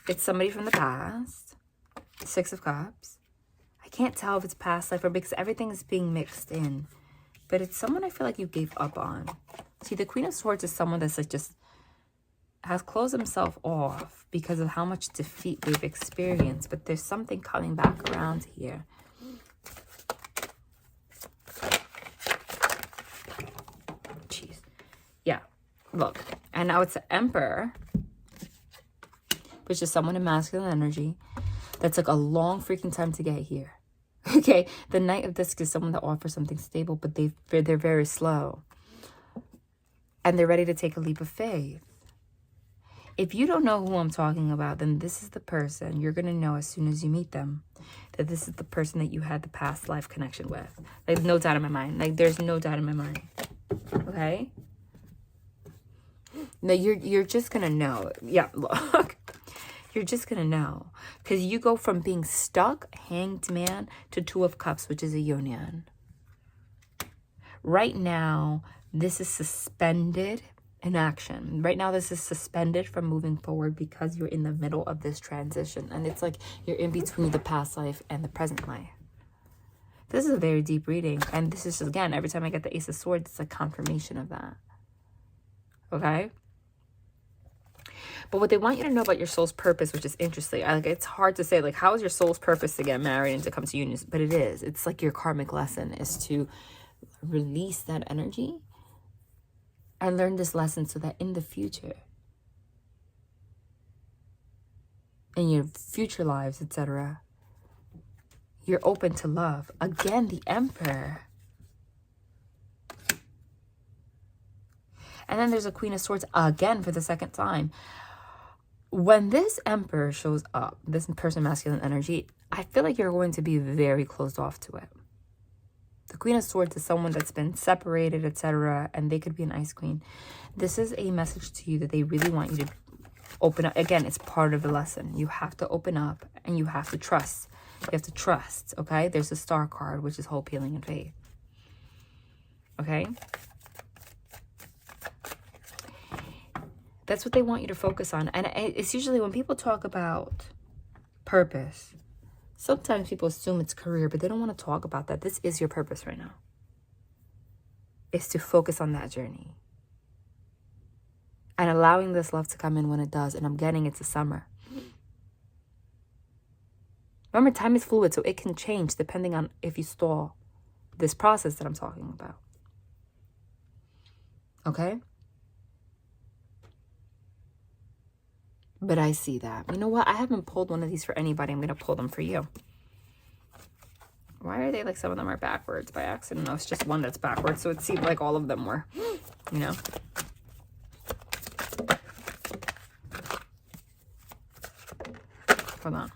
it's somebody from the past. 6 of Cups. I can't tell if it's past life or because everything is being mixed in. But it's someone I feel like you gave up on. See, the Queen of Swords is someone that's like just has closed himself off because of how much defeat they've experienced. But there's something coming back around here. Jeez. Yeah. Look. And now it's the Emperor, which is someone in masculine energy that took a long freaking time to get here. Okay, the Knight of Discs is someone that offers something stable, but they're very slow. And they're ready to take a leap of faith. If you don't know who I'm talking about, then this is the person you're going to know as soon as you meet them. That this is the person that you had the past life connection with. Like, no doubt in my mind. Like, there's no doubt in my mind. Okay? No, you're just going to know. Yeah, look. You're just going to know. Because you go from being stuck, hanged man, to 2 of Cups, which is a yin-yang. Right now, this is suspended in action. Right now, this is suspended from moving forward because you're in the middle of this transition. And it's like you're in between the past life and the present life. This is a very deep reading. And this is just, again, every time I get the Ace of Swords, it's a confirmation of that. Okay? But what they want you to know about your soul's purpose, which is interesting. Like, it's hard to say, like, how is your soul's purpose to get married and to come to unions? But it is. It's like your karmic lesson is to release that energy and learn this lesson so that in the future, in your future lives, etc., you're open to love. Again, the Emperor. And then there's a Queen of Swords again for the second time. When this Emperor shows up, this person, masculine energy, I feel like you're going to be very closed off to it. The Queen of Swords is someone that's been separated, etc., and they could be an Ice Queen. This is a message to you that they really want you to open up. Again, it's part of the lesson. You have to open up and you have to trust. You have to trust, okay? There's a Star card, which is hope, healing, and faith. Okay? That's what they want you to focus on. And it's usually when people talk about purpose, sometimes people assume it's career, but they don't want to talk about that. This is your purpose right now. It's to focus on that journey. And allowing this love to come in when it does. And I'm getting it's a summer. Remember, time is fluid, so it can change depending on if you stall this process that I'm talking about. Okay? But I see that. You know what? I haven't pulled one of these for anybody. I'm going to pull them for you. Why are they like some of them are backwards by accident? No, it's just one that's backwards. So it seemed like all of them were, you know. Hold on.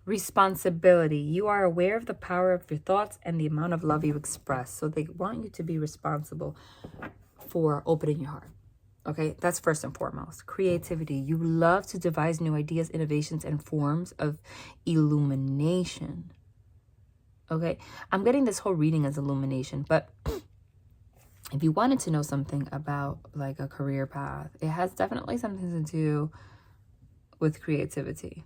Responsibility. You are aware of the power of your thoughts and the amount of love you express. So they want you to be responsible for opening your heart. Okay, that's first and foremost. Creativity. You love to devise new ideas, innovations, and forms of illumination. Okay, I'm getting this whole reading as illumination, but if you wanted to know something about like a career path, it has definitely something to do with creativity.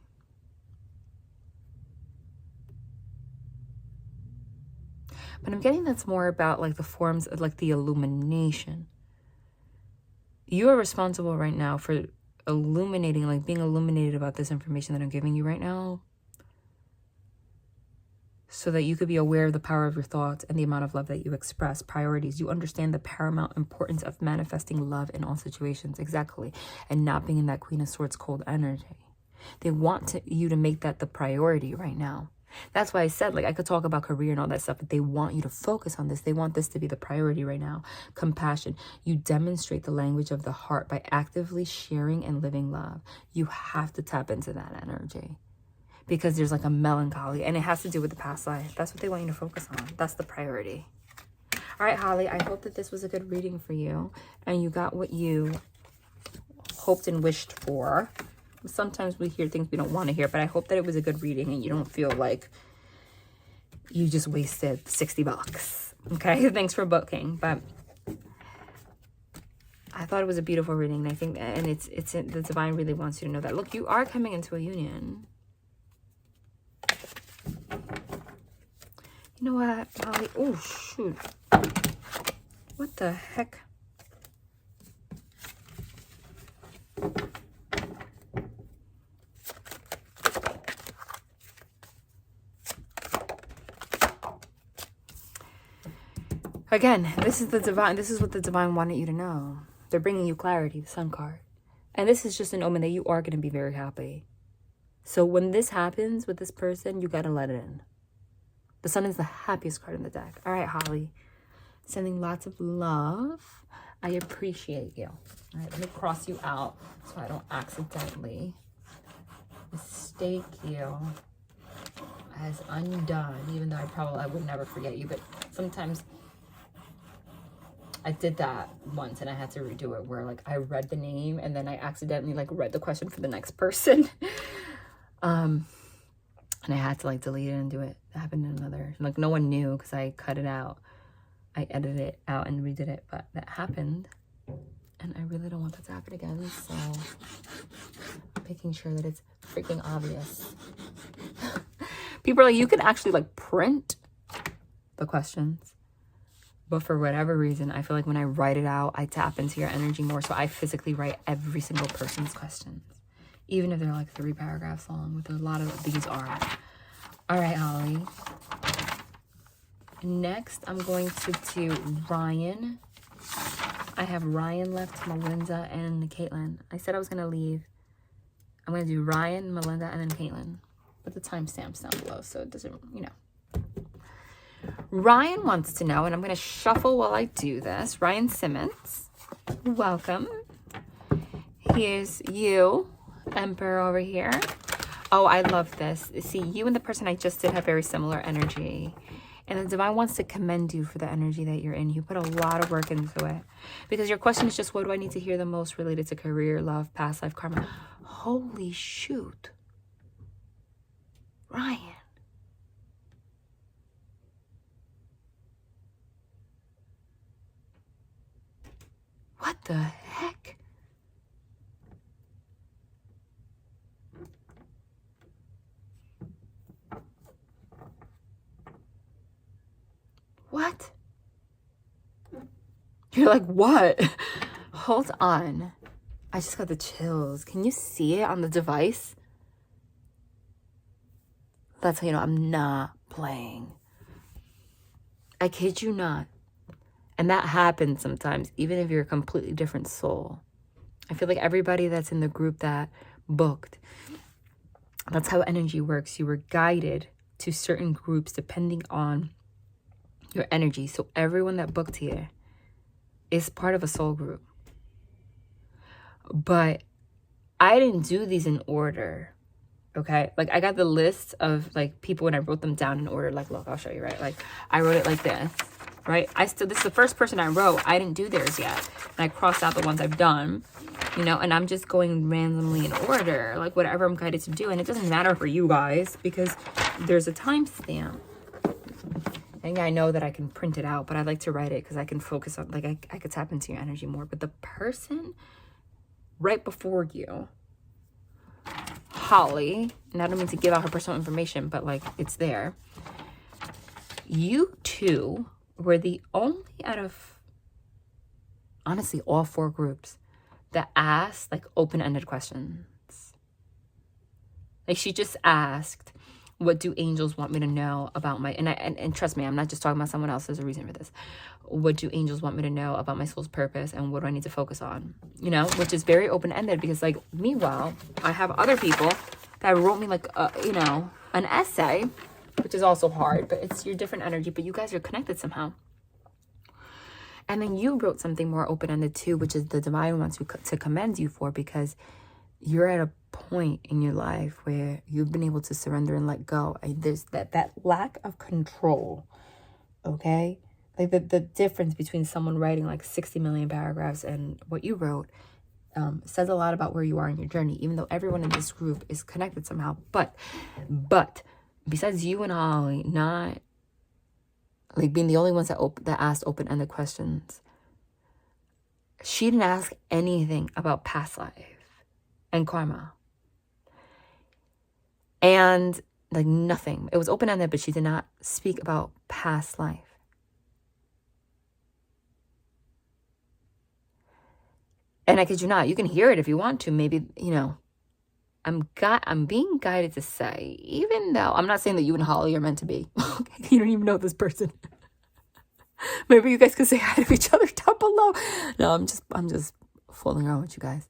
But I'm getting that's more about like the forms of like the illumination. You are responsible right now for illuminating, like being illuminated about this information that I'm giving you right now, so that you could be aware of the power of your thoughts and the amount of love that you express. Priorities. You understand the paramount importance of manifesting love in all situations. Exactly. And not being in that Queen of Swords cold energy. They want you to make that the priority right now. That's why I said, like, I could talk about career and all that stuff, but they want you to focus on this. They want this to be the priority right now. Compassion. You demonstrate the language of the heart by actively sharing and living love. You have to tap into that energy, because there's like a melancholy, and it has to do with the past life. That's what they want you to focus on. That's the priority. All right, Holly, I hope that this was a good reading for you and you got what you hoped and wished for. Sometimes we hear things we don't want to hear, but I hope that it was a good reading and you don't feel like you just wasted $60. Okay, thanks for booking. But I thought it was a beautiful reading, and I think, and it's the divine really wants you to know that. Look, you are coming into a union. You know what, Holly? Oh, shoot. What the heck? Again, this is the divine. This is what the divine wanted you to know. They're bringing you clarity, the Sun card. And this is just an omen that you are going to be very happy. So when this happens with this person, you got to let it in. The Sun is the happiest card in the deck. All right, Holly. Sending lots of love. I appreciate you. All right, let me cross you out so I don't accidentally mistake you as undone, even though I would never forget you. But sometimes I did that once and I had to redo it, where like I read the name and then I accidentally like read the question for the next person. And I had to like delete it and do it. That happened in another, like no one knew because I cut it out. I edited it out and redid it, but that happened. And I really don't want that to happen again. So making sure that it's freaking obvious. People are like, you can actually like print the questions. But for whatever reason, I feel like when I write it out, I tap into your energy more. So I physically write every single person's questions. Even if they're like 3 paragraphs long, which a lot of these are. All right, Holly. Next, I'm going to do Ryan. I have Ryan left, Melinda, and CAITLYN. I said I was going to leave. I'm going to do Ryan, Melinda, and then CAITLYN. But the timestamp's down below, so it doesn't, you know. Ryan wants to know, and I'm going to shuffle while I do this. Ryan Simmons, welcome. Here's you, Emperor, over here. Oh, I love this. See, you and the person I just did have very similar energy. And the divine wants to commend you for the energy that you're in. You put a lot of work into it. Because your question is just, what do I need to hear the most related to career, love, past life, karma? Holy shoot. Ryan. What the heck? What? You're like, what? Hold on. I just got the chills. Can you see it on the device? That's how you know I'm not playing. I kid you not. And that happens sometimes, even if you're a completely different soul. I feel like everybody that's in the group that booked, that's how energy works. You were guided to certain groups depending on your energy. So everyone that booked here is part of a soul group. But I didn't do these in order. Okay, like I got the list of like people when I wrote them down in order. Like, look, I'll show you, right? Like I wrote it like this. right? This is the first person I wrote. I didn't do theirs yet. And I crossed out the ones I've done, you know, and I'm just going randomly in order, like whatever I'm guided to do. And it doesn't matter for you guys because there's a timestamp. And yeah, I know that I can print it out, but I like to write it because I can focus on, like, I could tap into your energy more. But the person right before you, Holly, and I don't mean to give out her personal information, but like it's there. You two were the only out of, honestly, all 4 groups that asked like open-ended questions. Like she just asked, what do angels want me to know about my, and trust me, I'm not just talking about someone else. There's a reason for this. What do angels want me to know about my soul's purpose and what do I need to focus on? You know, which is very open-ended because like meanwhile, I have other people that wrote me like, you know, an essay, which is also hard, but it's your different energy, but you guys are connected somehow. And then you wrote something more open-ended too, which is the divine wants to commend you for because you're at a point in your life where you've been able to surrender and let go. There's that lack of control, okay? Like the difference between someone writing like 60 million paragraphs and what you wrote says a lot about where you are in your journey, even though everyone in this group is connected somehow. But besides you and Holly not like being the only ones that asked open-ended questions, she didn't ask anything about past life and karma. And like nothing. It was open-ended, but she did not speak about past life. And I kid you not, you can hear it if you want to. Maybe, you know, I'm being guided to say, even though I'm not saying that you and Holly are meant to be. You don't even know this person. Maybe you guys could say hi to each other down below. No, I'm just fooling around with you guys.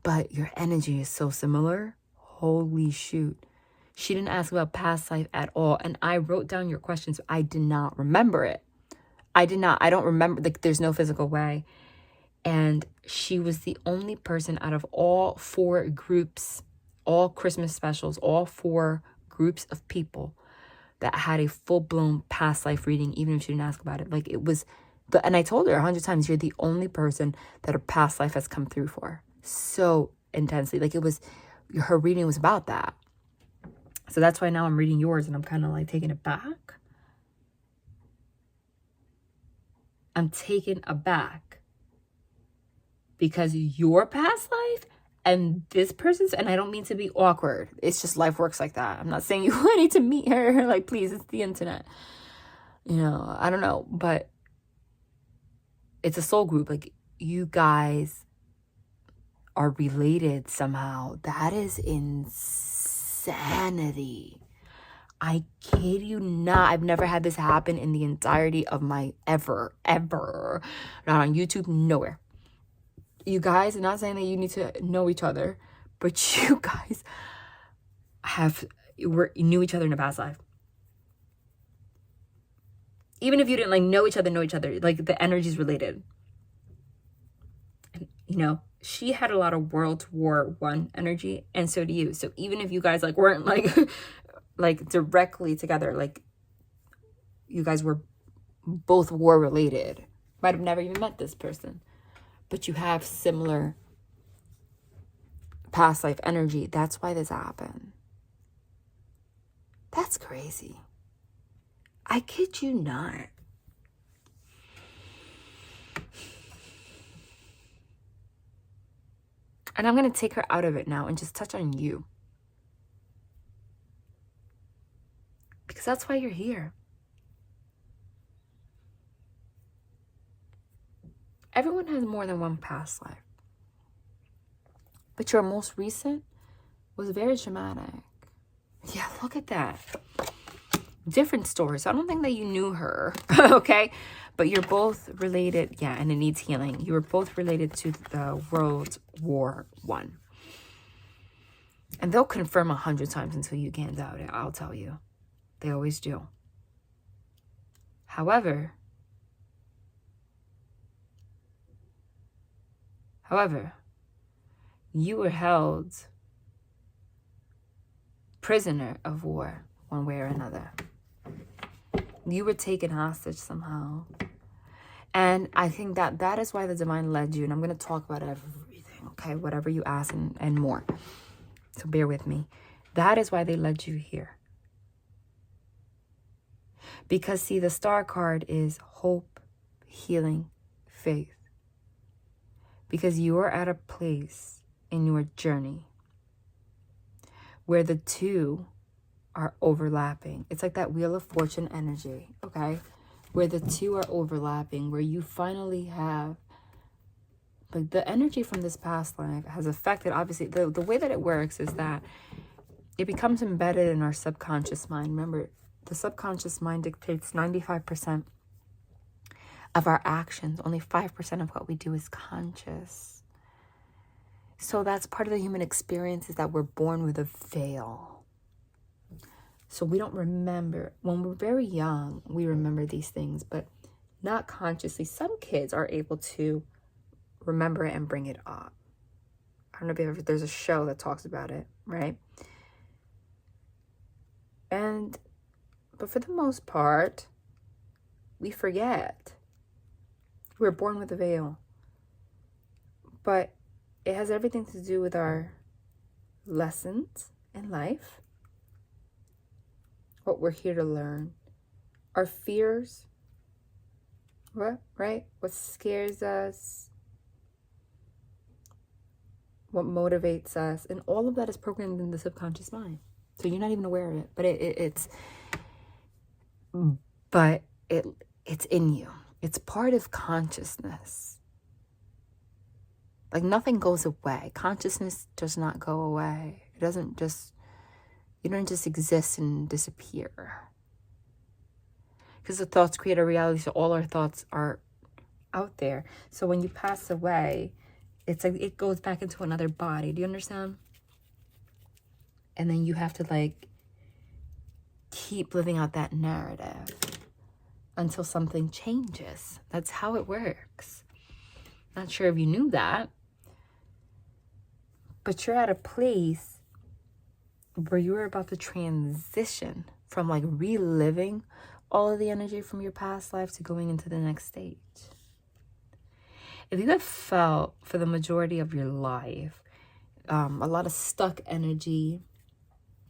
But your energy is so similar. Holy shoot. She didn't ask about past life at all. And I wrote down your questions. I did not remember it. I don't remember. Like, there's no physical way. And she was the only person out of all 4 groups, all Christmas specials, all 4 groups of people that had a full-blown past life reading, even if she didn't ask about it. Like, it was, and I told her 100 times, you're the only person that her past life has come through for so intensely. Like, it was, her reading was about that. So that's why now I'm reading yours and I'm kind of like taking it back. I'm taken aback because your past life and this person's, and I don't mean to be awkward. It's just life works like that. I'm not saying you need to meet her. Like, please, it's the internet. You know, I don't know, but it's a soul group. Like, you guys are related somehow. That is insanity. I kid you not. I've never had this happen in the entirety of my ever. Not on YouTube, nowhere. You guys, I'm not saying that you need to know each other, but you guys knew each other in a past life. Even if you didn't like know each other, like the energy's related. And, you know, she had a lot of World War I energy, and so do you. So even if you guys like weren't like like directly together, like you guys were both war related, might have never even met this person, but you have similar past life energy. That's why this happened. That's crazy. I kid you not. And I'm going to take her out of it now and just touch on you. Because that's why you're here. Everyone has more than one past life. But your most recent was very dramatic. Yeah, look at that. Different stories. I don't think that you knew her, okay? But you're both related. Yeah, and it needs healing. You were both related to the World War I. And they'll confirm 100 times until you can't doubt it. I'll tell you. They always do. However, you were held prisoner of war one way or another. You were taken hostage somehow. And I think that is why the divine led you. And I'm going to talk about everything, okay? Whatever you ask and more. So bear with me. That is why they led you here. Because, see, the star card is hope, healing, faith. Because you are at a place in your journey where the two are overlapping. It's like that Wheel of Fortune energy, okay? Where the two are overlapping, where you finally have, like, the energy from this past life has affected, obviously, the way that it works is that it becomes embedded in our subconscious mind. Remember, the subconscious mind dictates 95% of our actions. Only 5% of what we do is conscious. So that's part of the human experience, is that we're born with a veil. So we don't remember. When we're very young, we remember these things, but not consciously. Some kids are able to remember it and bring it up. I don't know if there's a show that talks about it, right? But for the most part, we forget. We're born with a veil. But it has everything to do with our lessons in life, what we're here to learn, our fears, right? What scares us, what motivates us, and all of that is programmed in the subconscious mind. So you're not even aware of it, but it's in you. It's part of consciousness. Like, nothing goes away. Consciousness does not go away. You don't just exist and disappear. Because the thoughts create a reality, so all our thoughts are out there. So when you pass away, it's like it goes back into another body. Do you understand? And then you have to, like, keep living out that narrative until something changes. That's how it works. Not sure if you knew that. But you're at a place where you're about to transition from, like, reliving all of the energy from your past life to going into the next stage. If you have felt for the majority of your life a lot of stuck energy,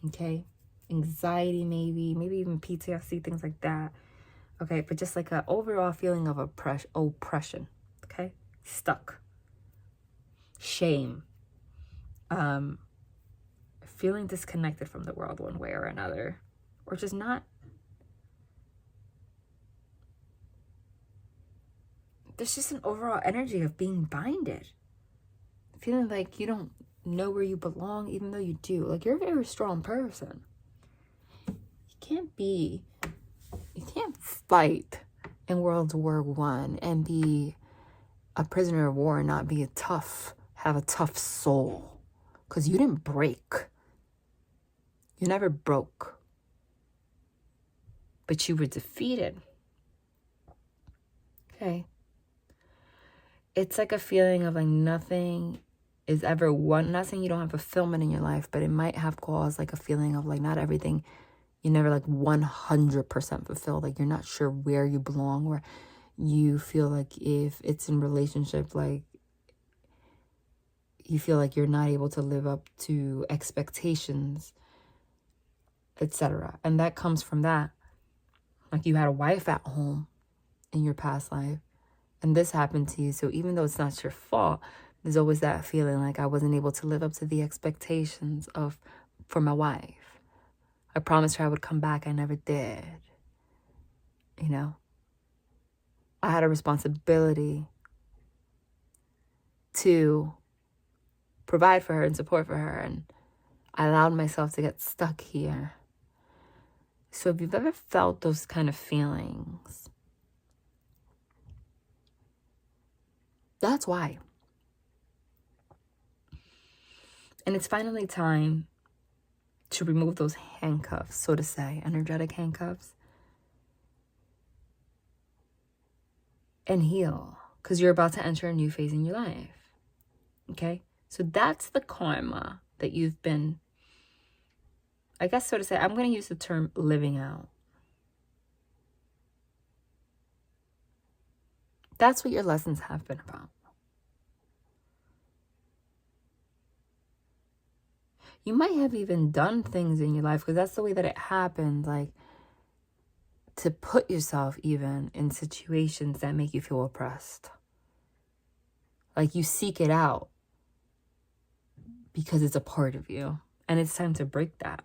okay, anxiety, maybe even PTSD, things like that, okay, but just like an overall feeling of oppression, okay, stuck, shame, feeling disconnected from the world one way or another, or just not. There's just an overall energy of being binded, feeling like you don't know where you belong, even though you do. Like, you're a very strong person. You can't fight in World War I and be a prisoner of war and not be have a tough soul. Because you didn't break. You never broke. But you were defeated. Okay. It's like a feeling of, like, nothing is ever one. Not saying you don't have fulfillment in your life, but it might have caused, like, a feeling of, like, not everything, you're never, like, 100% fulfilled. Like, you're not sure where you belong, or you feel like if it's in relationship, like, you feel like you're not able to live up to expectations, etc. And that comes from that. Like, you had a wife at home in your past life, and this happened to you. So even though it's not your fault, there's always that feeling like, I wasn't able to live up to the expectations for my wife. I promised her I would come back. I never did. You know? I had a responsibility to provide for her and support for her, and I allowed myself to get stuck here. So if you've ever felt those kind of feelings, that's why. And it's finally time to remove those handcuffs, so to say, energetic handcuffs, and heal, because you're about to enter a new phase in your life. Okay? So that's the karma that you've been, I guess, so to say, I'm going to use the term living out. That's what your lessons have been about. You might have even done things in your life, because that's the way that it happens, like to put yourself even in situations that make you feel oppressed. Like you seek it out because it's a part of you, and it's time to break that.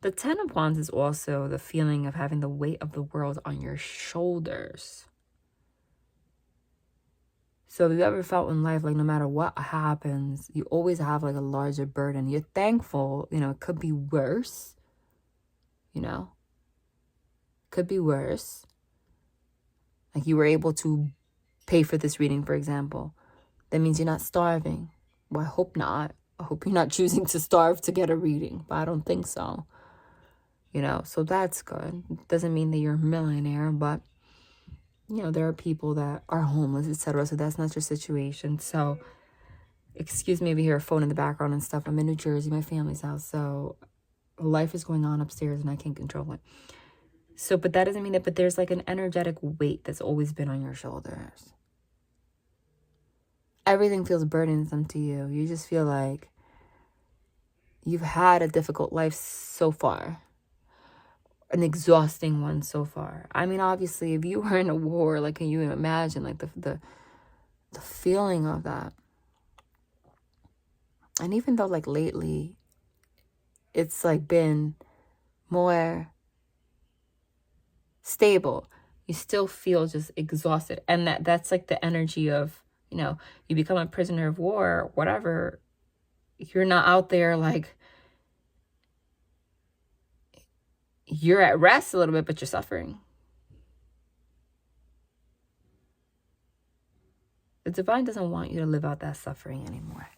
The Ten of Wands is also the feeling of having the weight of the world on your shoulders. So have you ever felt in life like no matter what happens, you always have like a larger burden? You're thankful, you know, it could be worse, you know, could be worse. Like you were able to pay for this reading, for example. That means you're not starving. Well, I hope not. I hope you're not choosing to starve to get a reading, but I don't think so. You know, so that's good. It doesn't mean that you're a millionaire, but you know, there are people that are homeless, etc. So that's not your situation. So, excuse me if you hear a phone in the background and stuff. I'm in New Jersey, my family's house. So, life is going on upstairs and I can't control it. So, but that doesn't mean that, but there's like an energetic weight that's always been on your shoulders. Everything feels burdensome to you. You just feel like you've had a difficult life so far. An exhausting one so far. I mean, obviously, if you were in a war, like, can you imagine, like, the feeling of that? And even though, like, lately, it's, like, been more stable, you still feel just exhausted. And that's, like, the energy of, you know, you become a prisoner of war, whatever. You're not out there, like, you're at rest a little bit, but you're suffering. The divine doesn't want you to live out that suffering anymore.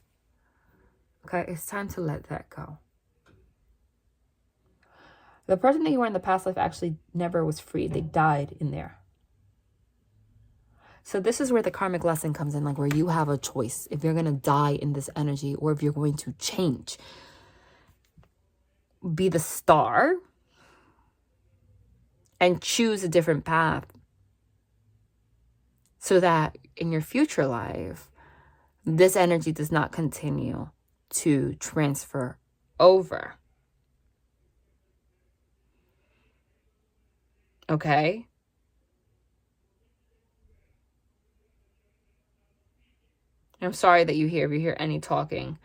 Okay, it's time to let that go. The person that you were in the past life actually never was free. They died in there. So this is where the karmic lesson comes in, like where you have a choice if you're going to die in this energy or if you're going to change. Be the star and choose a different path so that in your future life, this energy does not continue to transfer over. Okay? I'm sorry that if you hear any talking.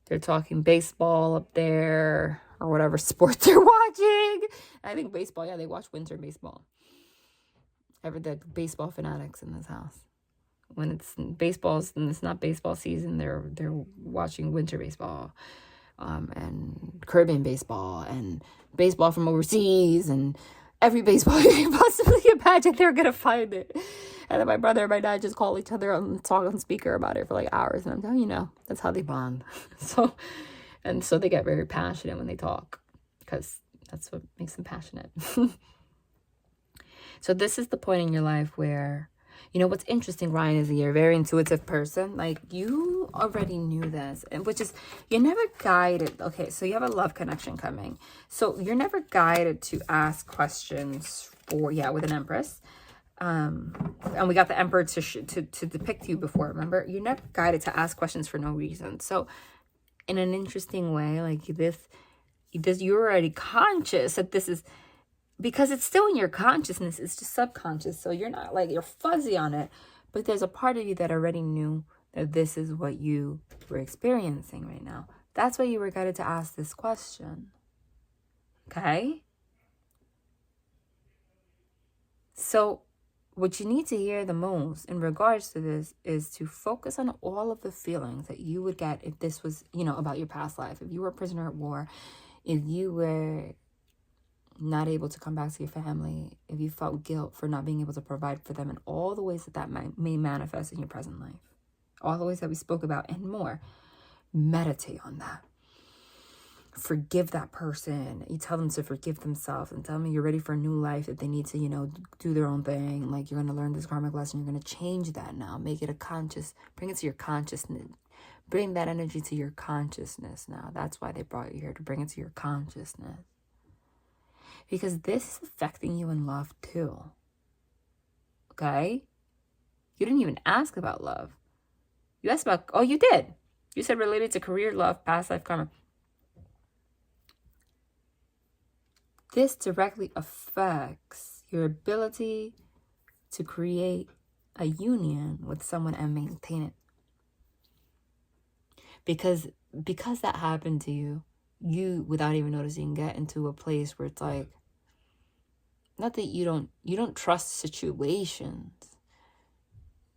They're talking baseball up there or whatever sport they're watching. I think baseball, yeah, they watch winter baseball. The baseball fanatics in this house. When it's baseball's and it's not baseball season, they're watching winter baseball, and Caribbean baseball and baseball from overseas and every baseball you can possibly imagine. They're gonna find it. And then my brother and my dad just call each other and talk on speaker about it for like hours. And I'm telling you, know, that's how they bond. So they get very passionate when they talk because that's what makes them passionate. So this is the point in your life where, you know, what's interesting, Ryan, is that you're a very intuitive person. Like, you already knew this, and which is, you're never guided. Okay, so you have a love connection coming. So you're never guided to ask questions for, with an Empress. And we got the Emperor to depict you before, remember? You're never guided to ask questions for no reason. So in an interesting way, like this, you're already conscious that this is, because it's still in your consciousness, it's just subconscious. So you're not like, you're fuzzy on it, but there's a part of you that already knew that this is what you were experiencing right now. That's why you were guided to ask this question. Okay? So what you need to hear the most in regards to this is to focus on all of the feelings that you would get if this was, you know, about your past life. If you were a prisoner of war, if you were not able to come back to your family, if you felt guilt for not being able to provide for them, and all the ways that may manifest in your present life, all the ways that we spoke about and more. Meditate on that. Forgive that person. You tell them to forgive themselves and tell them you're ready for a new life, that they need to, you know, do their own thing. Like, you're going to learn this karmic lesson. You're going to change that now. Make it bring it to your consciousness. Bring that energy to your consciousness now. That's why they brought you here, to bring it to your consciousness. Because this is affecting you in love too. Okay? You didn't even ask about love. You asked about, oh, you did. You said related to career, love, past life karma. This directly affects your ability to create a union with someone and maintain it. Because that happened to you, you, without even noticing, get into a place where it's like, not that you don't trust situations.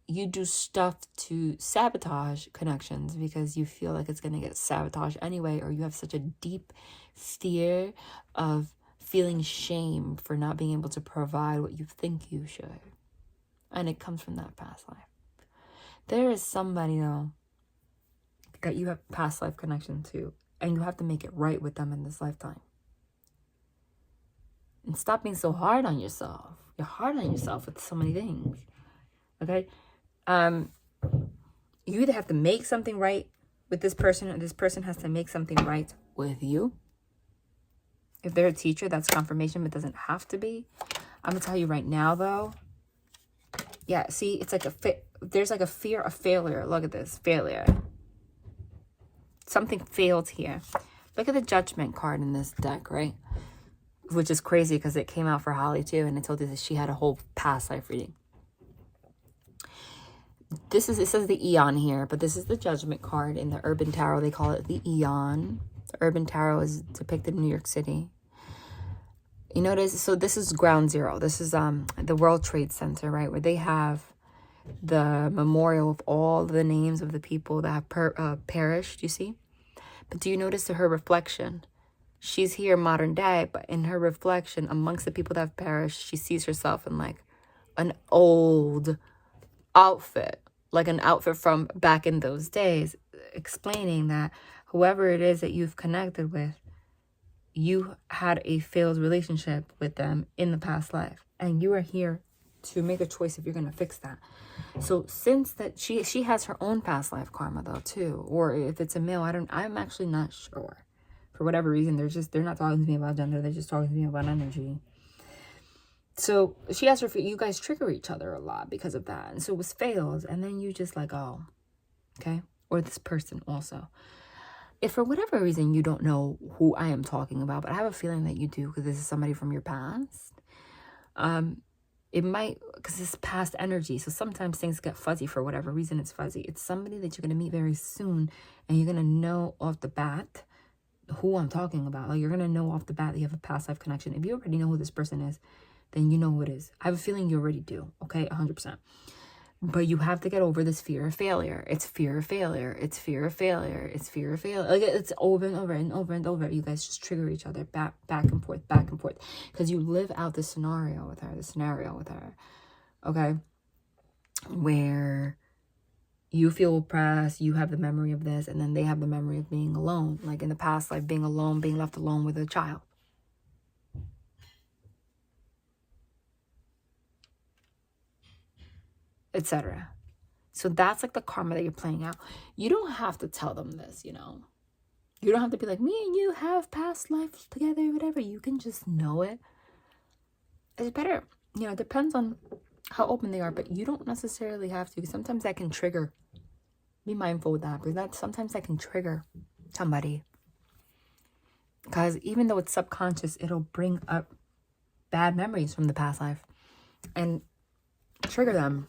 You do stuff to sabotage connections because you feel like it's going to get sabotaged anyway, or you have such a deep fear of feeling shame for not being able to provide what you think you should. And it comes from that past life. There is somebody, though, that you have past life connection to, and you have to make it right with them in this lifetime. And stop being so hard on yourself. You're hard on yourself with so many things. Okay? You either have to make something right with this person, or this person has to make something right with you. If they're a teacher, that's confirmation, but it doesn't have to be. I'm going to tell you right now, though. Yeah, see, it's like there's like a fear of failure. Look at this. Failure. Something failed here. Look at the judgment card in this deck, right? Which is crazy because it came out for Holly too, and it told you that she had a whole past life reading. It says the Eon here, but this is the judgment card in the Urban Tarot. They call it the Eon. The Urban Tarot is depicted in New York City. You notice, so this is ground zero. This is the World Trade Center, right? Where they have the memorial of all the names of the people that have perished, you see? But do you notice her reflection? She's here modern day, but in her reflection, amongst the people that have perished, she sees herself in like an old outfit, like an outfit from back in those days, explaining that whoever it is that you've connected with, you had a failed relationship with them in the past life, and you are here to make a choice if you're going to fix that. So since that she has her own past life karma though too, or if it's a male, I'm actually not sure. For whatever reason, they're not talking to me about gender, they're just talking to me about energy. So she asked her, you guys trigger each other a lot because of that. And so it was failed. And then you just like, oh, okay. Or this person also. If for whatever reason you don't know who I am talking about, but I have a feeling that you do because this is somebody from your past. It might, because it's past energy. So sometimes things get fuzzy for whatever reason it's fuzzy. It's somebody that you're going to meet very soon. And you're going to know off the bat who I'm talking about. Like you're going to know off the bat that you have a past life connection. If you already know who this person is, then you know who it is. I have a feeling you already do, okay? 100%. But you have to get over this fear of failure. It's fear of failure. It's fear of failure. It's fear of failure. Like it's over and over and over and over. You guys just trigger each other back and forth. Because you live out the scenario with her, okay? Where you feel oppressed, you have the memory of this, and then they have the memory of being alone. Like in the past life, being alone, being left alone with a child. Etc. So that's like the karma that you're playing out. You don't have to tell them this, you know. You don't have to be like, me and you have past lives together, whatever. You can just know it. It's better, you know, it depends on how open they are, but you don't necessarily have to. Sometimes that can trigger. Be mindful with that, because sometimes that can trigger somebody. Because even though it's subconscious, it'll bring up bad memories from the past life and trigger them.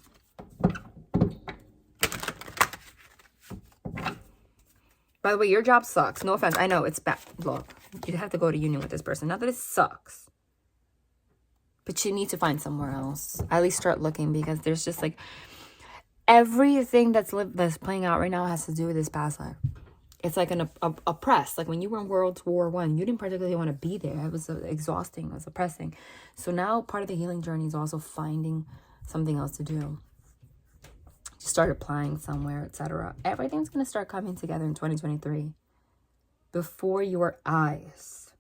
By the way, your job sucks. No offense. I know it's bad. Look, you have to go to union with this person. Not that it sucks. But you need to find somewhere else. At least start looking, because there's just like everything that's playing out right now has to do with this past life. It's like an oppressed. Like when you were in World War I, you didn't particularly want to be there. It was exhausting. It was oppressing. So now part of the healing journey is also finding something else to do. Start applying somewhere, etc. Everything's going to start coming together in 2023 before your eyes.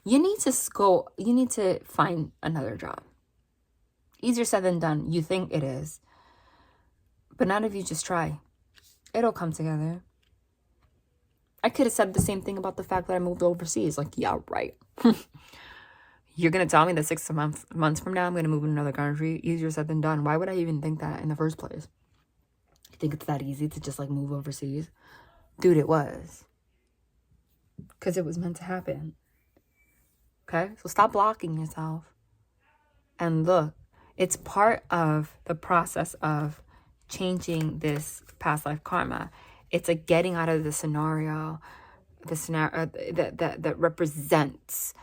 You need to find another job. Easier said than done. You think it is. But not if you just try. It'll come together. I could have said the same thing about the fact that I moved overseas. Like, yeah, right. You're going to tell me that 6 months from now, I'm going to move in another country. Easier said than done. Why would I even think that in the first place? You think it's that easy to just like move overseas? Dude, it was. Because it was meant to happen. Okay? So stop blocking yourself. And look, it's part of the process of changing this past life karma. It's like getting out of the scenario that represents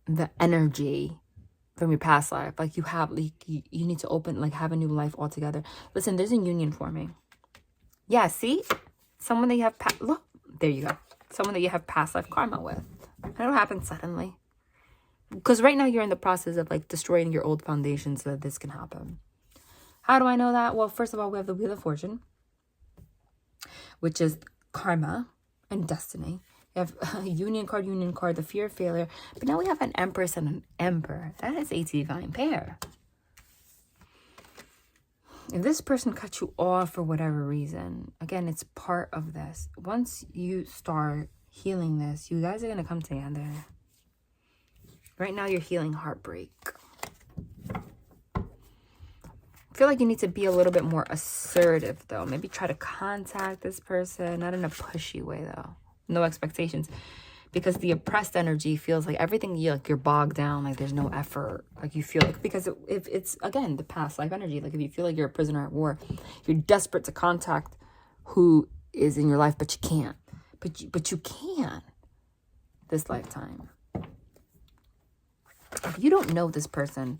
the energy from your past life. Like you have, like you need to open, like have a new life altogether. Listen, there's a union forming. Yeah, see? Someone that you have, look, there you go. Someone that you have past life karma with. It'll happen suddenly. Because right now you're in the process of like destroying your old foundation so that this can happen. How do I know that? Well, first of all, we have the Wheel of Fortune, which is karma and destiny. We have a union card, the fear of failure. But now we have an Empress and an Emperor. That is a divine pair. If this person cut you off for whatever reason, again, it's part of this. Once you start healing this, you guys are going to come together. Right now, you're healing heartbreak. I feel like you need to be a little bit more assertive, though. Maybe try to contact this person, not in a pushy way, though. No expectations. Because the oppressed energy feels like everything, you're bogged down, like there's no effort. Like you feel like, because if it's, again, the past life energy. Like if you feel like you're a prisoner at war, you're desperate to contact who is in your life, but you can't. But you can this lifetime. If you don't know this person,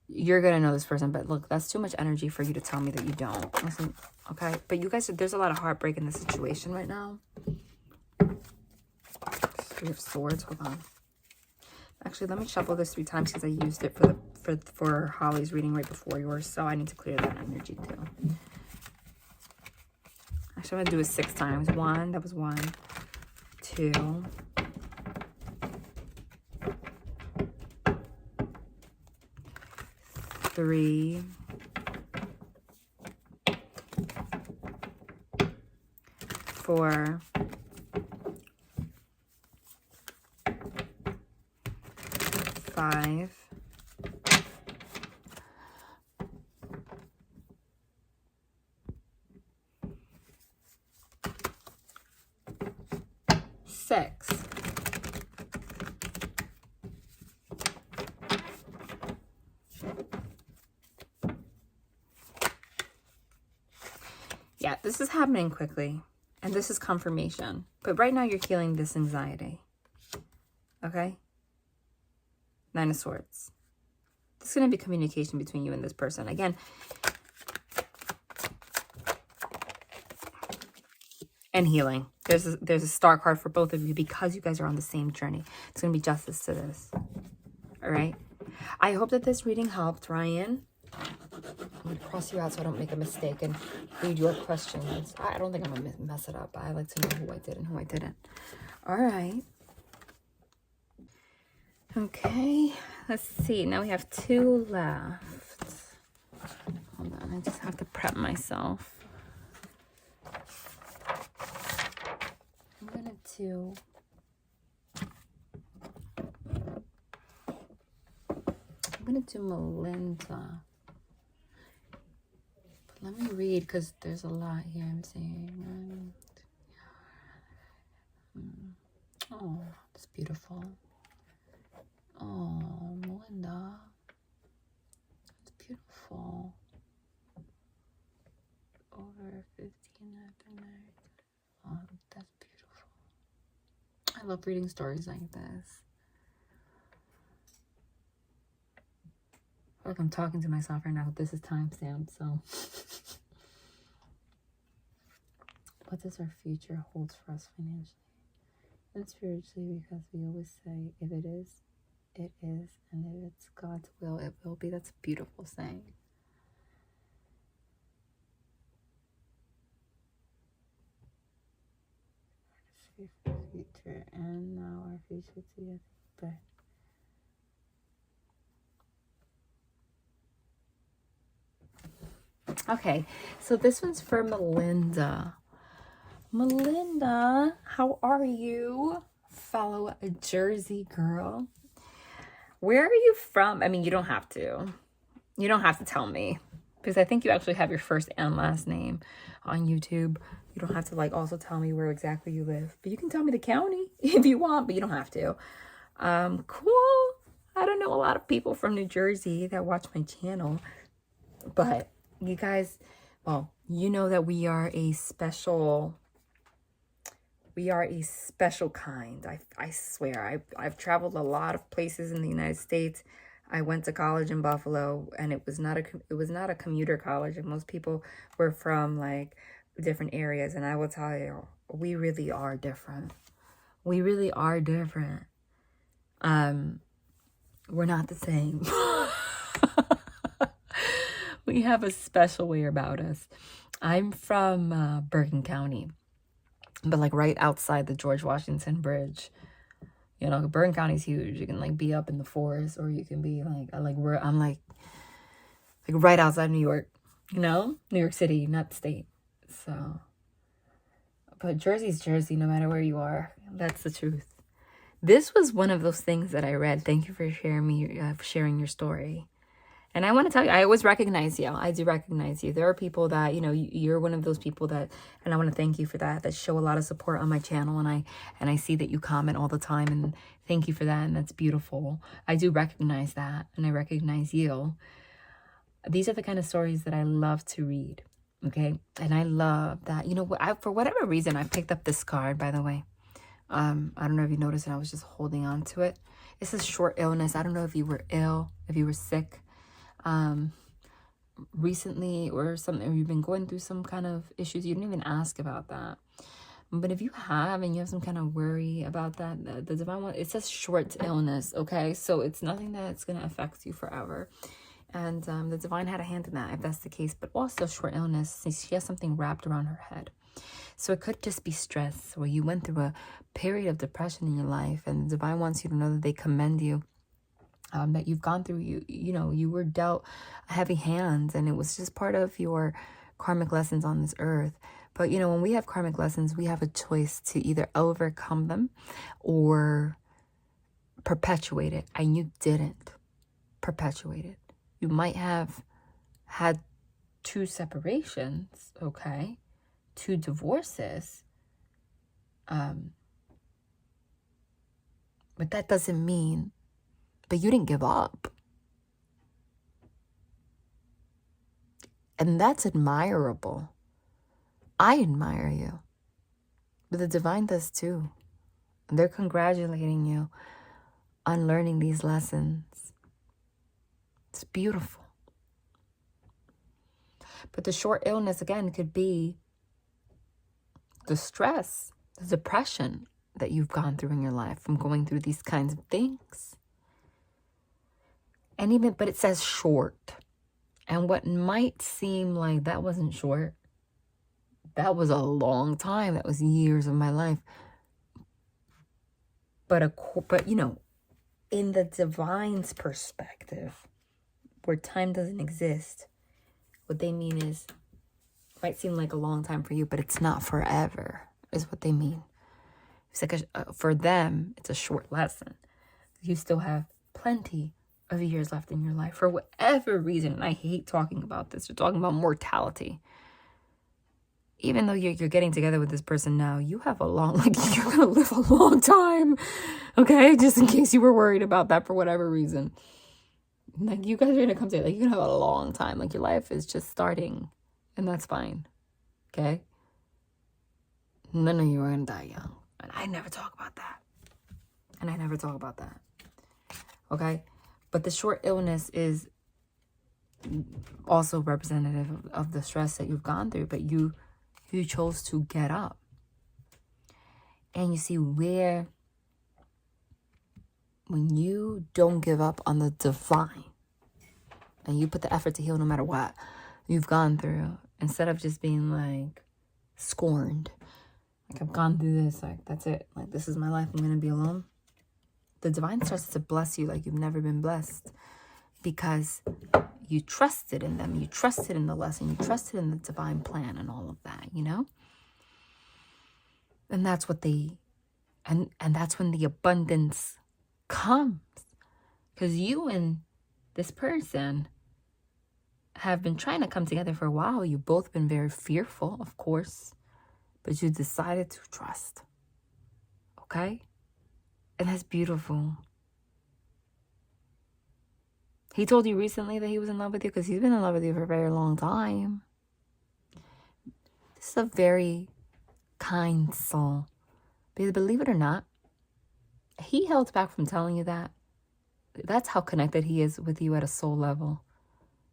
you're going to know this person. But look, that's too much energy for you to tell me that you don't. Listen, okay? But you guys, there's a lot of heartbreak in this situation right now. Three of Swords. Hold on. Actually, let me shuffle this 3 times because I used it for Holly's reading right before yours. So I need to clear that energy too. Actually, I'm going to do it 6 times. 1. That was 1. 2. 3. 4. 5. 6. Yeah, this is happening quickly. And this is confirmation. But right now you're healing this anxiety. Okay? 9 of Swords. There's going to be communication between you and this person. Again, and healing. There's a star card for both of you because you guys are on the same journey. It's going to be justice to this. All right? I hope that this reading helped, Ryan. I'm going to cross you out so I don't make a mistake and read your questions. I don't think I'm going to mess it up. I like to know who I did and who I didn't. All right. Okay. Let's see. Now we have 2 left. Hold on. I just have to prep myself. I'm going to do... I'm going to do Melinda. Let me read because there's a lot here I'm saying. Oh, it's beautiful. Oh, Melinda. It's beautiful. Over 15 after marriage. Oh, that's beautiful. I love reading stories like this. I feel like I'm talking to myself right now. This is timestamped, so. What does our future hold for us financially and spiritually? Because we always say, if it is, it is. And if it's God's will, it will be. That's a beautiful saying. Future and now our future together. But okay, so this one's for Melinda. Melinda, how are you, fellow Jersey girl? Where are you from? I mean, you don't have to. You don't have to tell me, because I think you actually have your first and last name on YouTube. You don't have to like also tell me where exactly you live, but you can tell me the county if you want, but you don't have to. Cool. I don't know a lot of people from New Jersey that watch my channel, but you guys, well, you know that we are a special kind. I swear, I've traveled a lot of places in the United States. I went to college in Buffalo, and it was not a commuter college, and most people were from like different areas. And I will tell you, we really are different. We really are different. We're not the same. We have a special way about us. I'm from Bergen County, but like right outside the George Washington Bridge. You know, Bergen County's huge. You can like be up in the forest, or you can be like where I'm like right outside New York, you know, New York City, not the state. So, but Jersey's Jersey, no matter where you are. That's the truth. This was one of those things that I read. Thank you for sharing your story. And I want to tell you, I always recognize you. I do recognize you. There are people that, you know, you're one of those people that, and I want to thank you for that show a lot of support on my channel. And I see that you comment all the time, and thank you for that. And that's beautiful. I do recognize that, and I recognize you. These are the kind of stories that I love to read. Okay. And I love that, you know, for whatever reason, I picked up this card, by the way. I don't know if you noticed, and I was just holding on to it. It says short illness. I don't know if you were ill, if you were sick recently or something, or you've been going through some kind of issues. You didn't even ask about that. But if you have, and you have some kind of worry about that, the divine one, it says short illness. Okay. So it's nothing that's going to affect you forever. And the divine had a hand in that, if that's the case. But also short illness, she has something wrapped around her head. So it could just be stress, or you went through a period of depression in your life, and the divine wants you to know that they commend you, that you've gone through, you know, you were dealt a heavy hand, and it was just part of your karmic lessons on this earth. But, you know, when we have karmic lessons, we have a choice to either overcome them or perpetuate it. And you didn't perpetuate it. You might have had 2 separations, okay? 2 divorces, but that doesn't mean, but you didn't give up. And that's admirable. I admire you, but the divine does too. They're congratulating you on learning these lessons. It's beautiful. But the short illness, again, could be the stress, the depression that you've gone through in your life from going through these kinds of things. And even, but it says short. And what might seem like that wasn't short, that was a long time. That was years of my life. But you know, in the divine's perspective, where time doesn't exist, what they mean is, it might seem like a long time for you, but it's not forever, is what they mean. It's like for them, it's a short lesson. You still have plenty of years left in your life for whatever reason. And I hate talking about this. We're talking about mortality. Even though you're getting together with this person now, you have a long, like, you're going to live a long time. Okay? Just in case you were worried about that for whatever reason. Like, you guys are going to come together. Like, you're going to have a long time. Like, your life is just starting. And that's fine. Okay? None of you are going to die young. And I never talk about that. Okay? But the short illness is also representative of the stress that you've gone through. But you chose to get up. And you see when you don't give up on the divine, and you put the effort to heal no matter what you've gone through, instead of just being like scorned, like, I've gone through this, like, that's it, like, this is my life, I'm gonna be alone. The divine starts to bless you like you've never been blessed, because you trusted in them, you trusted in the lesson, you trusted in the divine plan and all of that, you know? And that's what and that's when the abundance comes. Because you and this person have been trying to come together for a while. You've both been very fearful, of course, but you decided to trust. Okay? And that's beautiful. He told you recently that he was in love with you because he's been in love with you for a very long time. This is a very kind soul. Because believe it or not, he held back from telling you that. That's how connected he is with you at a soul level.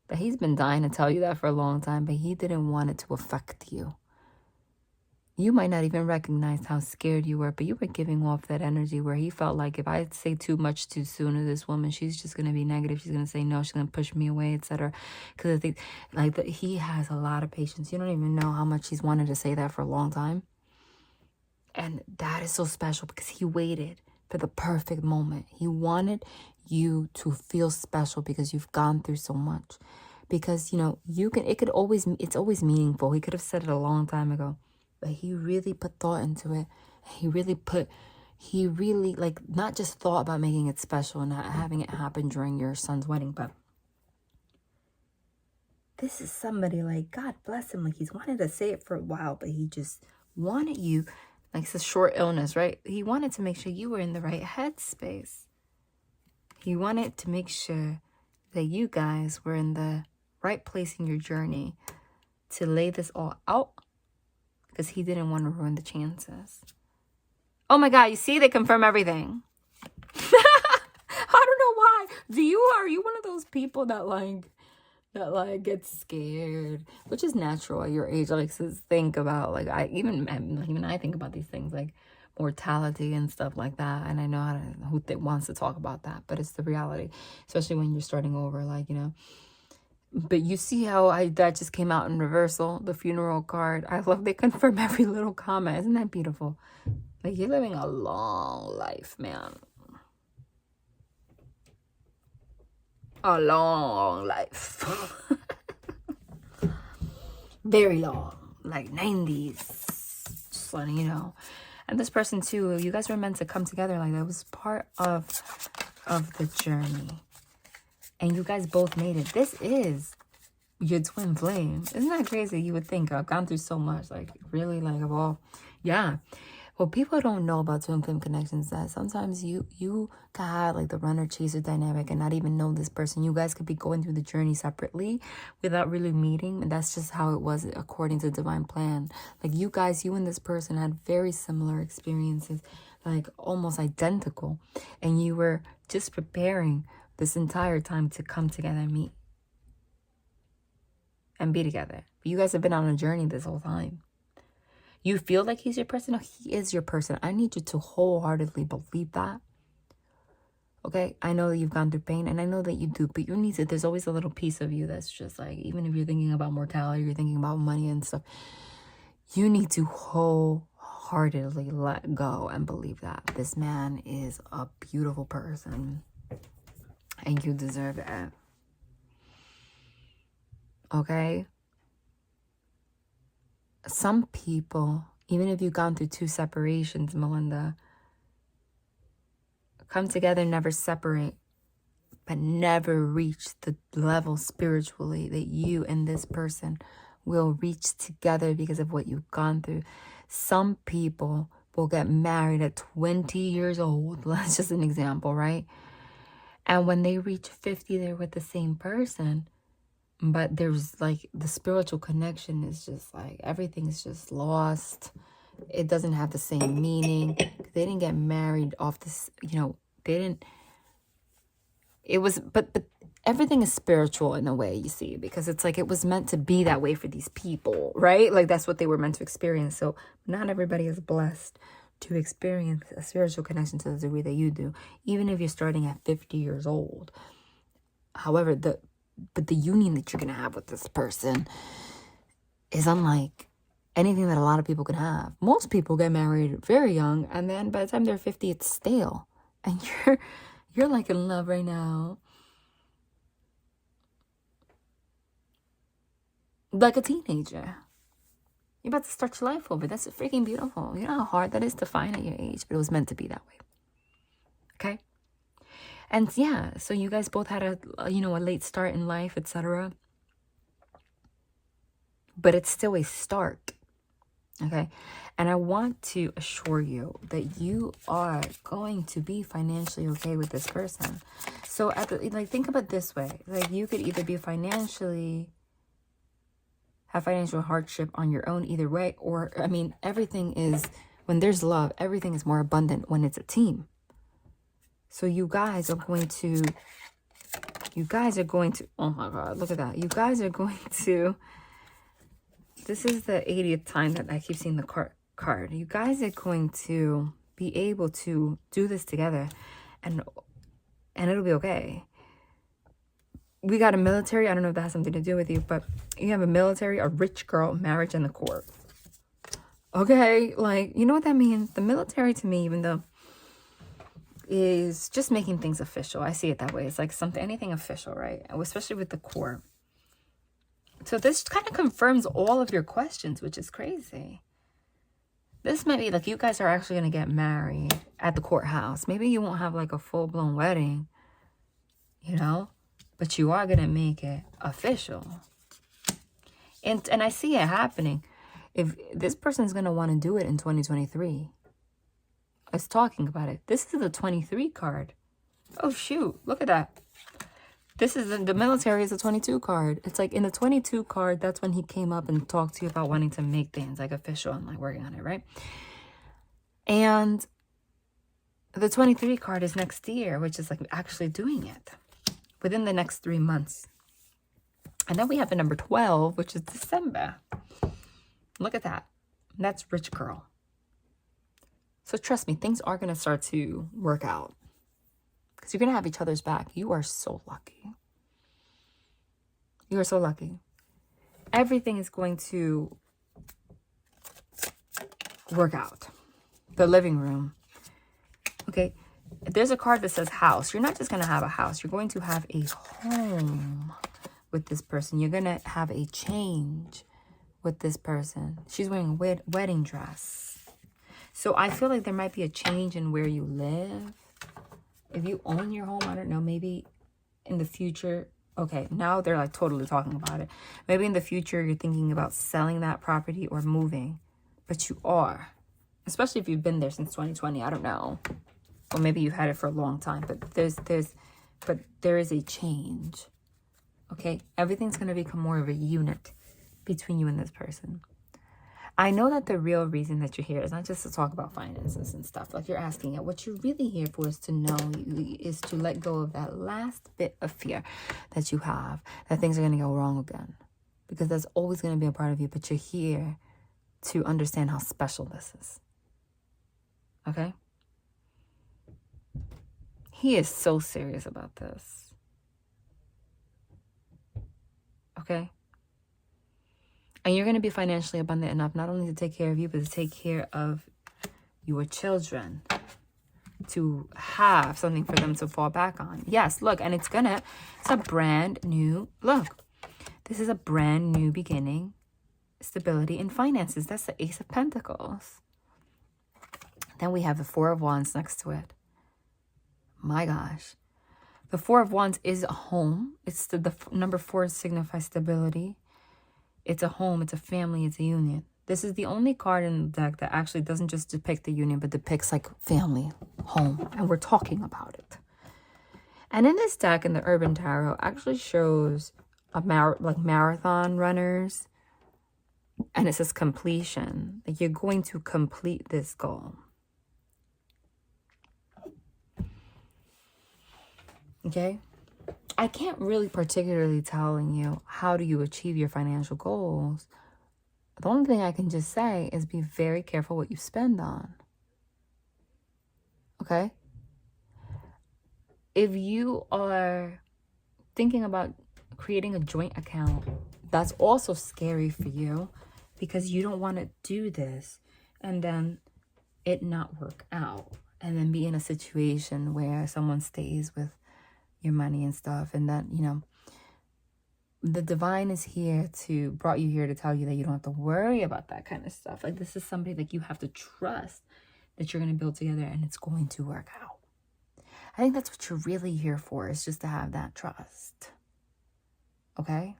That he's been dying to tell you that for a long time, but he didn't want it to affect you. You might not even recognize how scared you were, but you were giving off that energy where he felt like if I say too much too soon to this woman, she's just going to be negative. She's going to say no. She's going to push me away, etc. Because I think like he has a lot of patience. You don't even know how much he's wanted to say that for a long time. And that is so special because he waited for the perfect moment. He wanted you to feel special because you've gone through so much. Because, you know, it's always meaningful. He could have said it a long time ago. But he really put thought into it. He really like not just thought about making it special and not having it happen during your son's wedding, but this is somebody like, God bless him. Like he's wanted to say it for a while, but he just wanted you, like it's a short illness, right? He wanted to make sure you were in the right headspace. He wanted to make sure that you guys were in the right place in your journey to lay this all out. Because he didn't want to ruin the chances. Oh my God, you see, they confirm everything. I don't know why. Are you one of those people that gets scared? Which is natural at your age. Like to think about I think about these things like mortality and stuff like that. And I know who wants to talk about that, but it's the reality. Especially when you're starting over, like, you know. But you see how that just came out in reversal, the funeral card. I love they confirm every little comment. Isn't that beautiful? Like you're living a long life, man. A long life. Very long. Like 90s. Just letting you know. And this person too, you guys were meant to come together. Like that was part of the journey. And you guys both made it. This is your twin flame. Isn't that crazy? You would think I've gone through so much. Like, really? Like, of all... Yeah. Well, people don't know about twin flame connections that sometimes you got like the runner-chaser dynamic and not even know this person. You guys could be going through the journey separately without really meeting. And that's just how it was according to divine plan. Like, you and this person had very similar experiences. Like, almost identical. And you were just preparing this entire time to come together and meet and be together. But you guys have been on a journey this whole time. You feel like he's your person? No, he is your person. I need you to wholeheartedly believe that. Okay? I know that you've gone through pain, and I know that you do, but you need to, there's always a little piece of you that's just like, even if you're thinking about mortality, you're thinking about money and stuff, you need to wholeheartedly let go and believe that this man is a beautiful person. And you deserve it. Okay? Some people, even if you've gone through 2 separations, Melinda, come together, never separate, but never reach the level spiritually that you and this person will reach together because of what you've gone through. Some people will get married at 20 years old. That's just an example, right? And when they reach 50, they're with the same person. But there's like the spiritual connection is just like everything's just lost. It doesn't have the same meaning. They didn't get married off this, you know, they didn't. It was, but everything is spiritual in a way, you see, because it's like it was meant to be that way for these people, right? Like that's what they were meant to experience. So not everybody is blessed to experience a spiritual connection to the degree that you do, even if you're starting at 50 years old. However, the union that you're going to have with this person is unlike anything that a lot of people can have. Most people get married very young, and then by the time they're 50, it's stale. And you're like in love right now. Like a teenager. You're about to start your life over. That's freaking beautiful. You know how hard that is to find at your age, but it was meant to be that way. Okay? And yeah, so you guys both had a late start in life, etc. But it's still a start. Okay. And I want to assure you that you are going to be financially okay with this person. So think about it this way. Like, you could either be have financial hardship on your own either way, or I mean, everything is, when there's love, everything is more abundant when it's a team. So you guys are going to, oh my God, look at that. You guys are going to, this is the 80th time that I keep seeing the card. You guys are going to be able to do this together, and it'll be okay. We got a military. I don't know if that has something to do with you, but you have a military, a rich girl, marriage, and the court. Okay, like, you know what that means? The military, to me, even though, is just making things official. I see it that way. It's like anything official, right? Especially with the court. So this kind of confirms all of your questions, which is crazy. This might be like you guys are actually going to get married at the courthouse. Maybe you won't have like a full-blown wedding, but you are going to make it official. And I see it happening. If this person's going to want to do it in 2023. I was talking about it. This is the 23 card. Oh, shoot. Look at that. This is the military is a 22 card. It's like in the 22 card, that's when he came up and talked to you about wanting to make things like official and like working on it, right? And the 23 card is next year, which is like actually doing it within the next 3 months. And then we have the number 12, which is December. Look at that. That's rich girl. So trust me, things are going to start to work out. Because you're going to have each other's back. You are so lucky. You are so lucky. Everything is going to work out. The living room. Okay. There's a card that says house. You're not just going to have a house. You're going to have a home with this person. You're going to have a change with this person. She's wearing a wedding dress. So I feel like there might be a change in where you live. If you own your home, I don't know, maybe in the future. Okay, now they're like totally talking about it. Maybe in the future you're thinking about selling that property or moving. But you are. Especially if you've been there since 2020. I don't know. Or maybe you've had it for a long time. But there is a change. Okay? Everything's going to become more of a unit between you and this person. I know that the real reason that you're here is not just to talk about finances and stuff. Like you're asking it. What you're really here for is to know, is to let go of that last bit of fear that you have, that things are going to go wrong again. Because that's always going to be a part of you. But you're here to understand how special this is. Okay? He is so serious about this. Okay? And you're going to be financially abundant enough not only to take care of you, but to take care of your children. To have something for them to fall back on. Yes, look, and it's a brand new, look. This is a brand new beginning. Stability in finances. That's the Ace of Pentacles. Then we have the Four of Wands next to it. My gosh. The Four of Wands is a home. It's the number 4 signifies stability. It's a home, it's a family, it's a union. This is the only card in the deck that actually doesn't just depict the union, but depicts like family, home. And we're talking about it. And in this deck, in the Urban Tarot, actually shows like marathon runners. And it says completion. Like you're going to complete this goal. Okay? I can't really particularly telling you how do you achieve your financial goals. The only thing I can just say is be very careful what you spend on. Okay? If you are thinking about creating a joint account, that's also scary for you because you don't want to do this and then it not work out and then be in a situation where someone stays with your money and stuff, and that, the divine is brought you here to tell you that you don't have to worry about that kind of stuff. Like this is somebody that you have to trust that you're going to build together and it's going to work out. I think that's what you're really here for, is just to have that trust. Okay?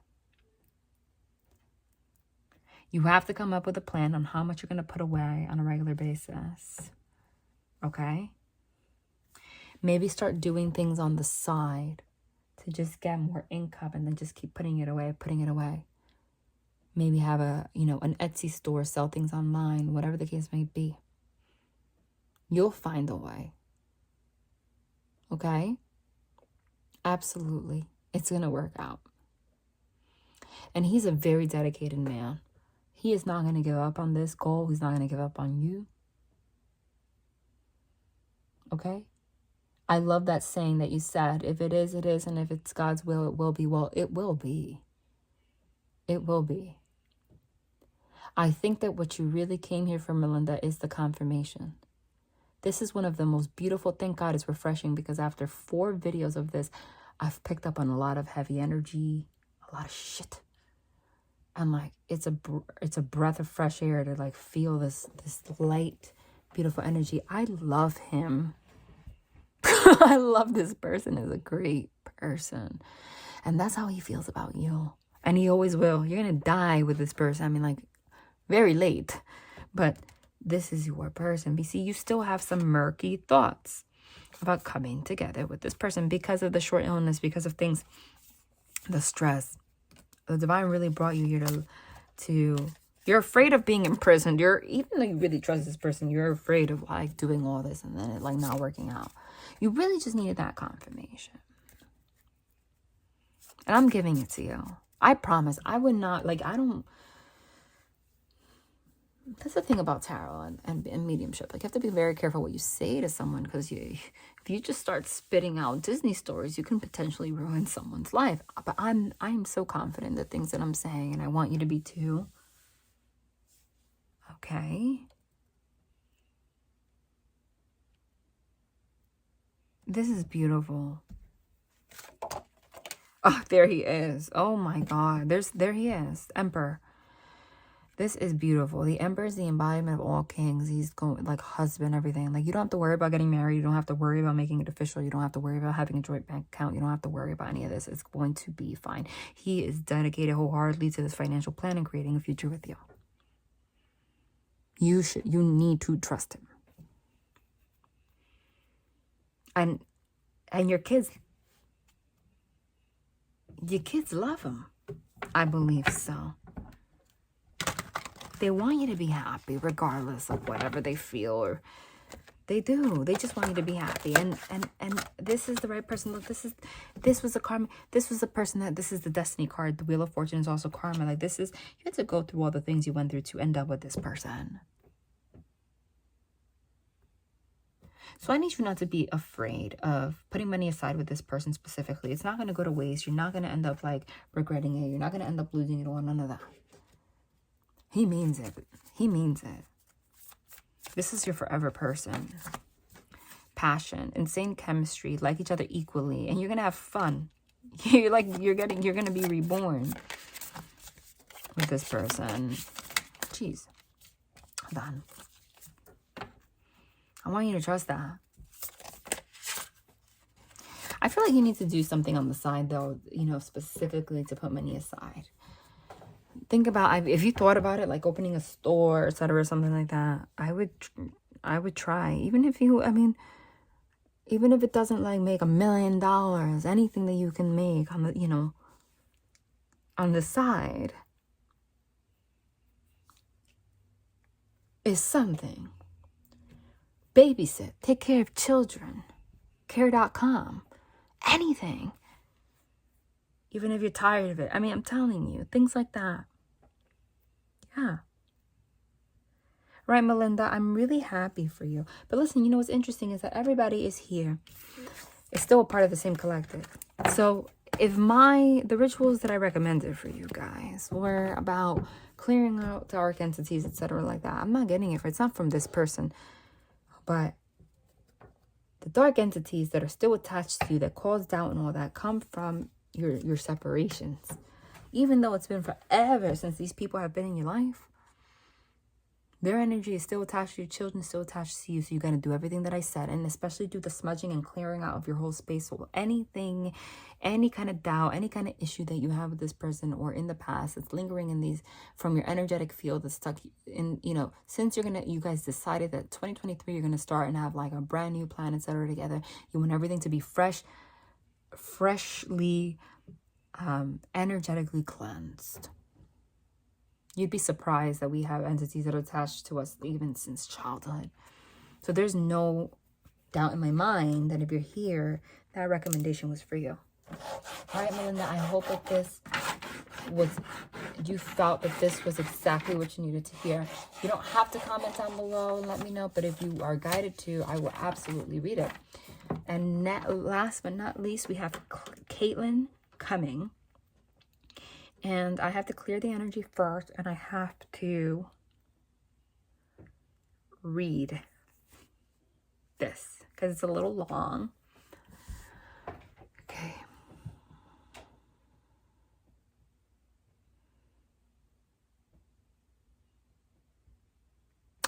You have to come up with a plan on how much you're going to put away on a regular basis. Okay? Maybe start doing things on the side to just get more income, and then just keep putting it away, putting it away. Maybe have a, an Etsy store, sell things online, whatever the case may be. You'll find a way. Okay? Absolutely. It's going to work out. And he's a very dedicated man. He is not going to give up on this goal. He's not going to give up on you. Okay? I love that saying that you said, if it is, it is. And if it's God's will, it will be. Well, it will be. It will be. I think that what you really came here for, Melinda, is the confirmation. This is one of the most beautiful, thank God it's refreshing, because after 4 videos of this, I've picked up on a lot of heavy energy, a lot of shit. And like, it's a breath of fresh air to like feel this light, beautiful energy. I love him. I love this person. Is a great person. And that's how he feels about you. And he always will. You're going to die with this person. I mean, like, very late. But this is your person. You see, you still have some murky thoughts about coming together with this person because of the short illness, because of things, the stress. The divine really brought you here to you're afraid of being imprisoned. Even though you really trust this person, you're afraid of like doing all this and then it like not working out. You really just needed that confirmation. And I'm giving it to you. I promise. I would not, like, I don't. That's the thing about tarot and mediumship. Like, you have to be very careful what you say to someone, because if you just start spitting out Disney stories, you can potentially ruin someone's life. But I'm so confident in the things that I'm saying, and I want you to be too. Okay. This is beautiful. Oh, there he is. Oh my God. There he is. Emperor. This is beautiful. The Emperor is the embodiment of all kings. He's going like husband, everything. Like, you don't have to worry about getting married. You don't have to worry about making it official. You don't have to worry about having a joint bank account. You don't have to worry about any of this. It's going to be fine. He is dedicated wholeheartedly to this financial plan and creating a future with you. You need to trust him. And your kids love him. I believe so. They want you to be happy regardless of whatever they feel, or they do. They just want you to be happy. And this is the right person. Look, this was a karma. This was a person that, this is the destiny card. The Wheel of Fortune is also karma. Like, this is, you had to go through all the things you went through to end up with this person. So I need you not to be afraid of putting money aside with this person specifically. It's not going to go to waste. You're not going to end up like regretting it. You're not going to end up losing it all. None of that. He means it. He means it. This is your forever person. Passion, insane chemistry, like each other equally, and you're going to have fun. You're going to be reborn with this person. Jeez. Hold on. I want you to trust that. I feel like you need to do something on the side, though, specifically to put money aside. Think about, if you thought about it, like opening a store, etc., or something like that, I would try. Even if it doesn't like make $1 million, anything that you can make on the, on the side is something. Babysit, take care of children, care.com, anything. Even if you're tired of it. I mean, I'm telling you, things like that. Yeah. Right, Melinda, I'm really happy for you. But listen, what's interesting is that everybody is here. It's still a part of the same collective. So if the rituals that I recommended for you guys were about clearing out dark entities, etc., like that, I'm not getting it. It's not from this person. But the dark entities that are still attached to you, that cause doubt and all that, come from your separations. Even though it's been forever since these people have been in your life, Their energy is still attached to your children, still attached to you. So you got to do everything that I said, and especially do the smudging and clearing out of your whole space. So anything, any kind of doubt, any kind of issue that you have with this person or in the past that's lingering in these, from your energetic field that's stuck in, you know, since you guys decided that 2023, you're going to start and have like a brand new plan, etc. together. You want everything to be freshly, energetically cleansed. You'd be surprised that we have entities that are attached to us even since childhood. So there's no doubt in my mind that if you're here, that recommendation was for you. All right, Melinda, I hope that this was, you felt that this was exactly what you needed to hear. You don't have to comment down below and let me know, but if you are guided to, I will absolutely read it. And last but not least, we have CAITLYN coming. And I have to clear the energy first, and I have to read this because it's a little long. Okay.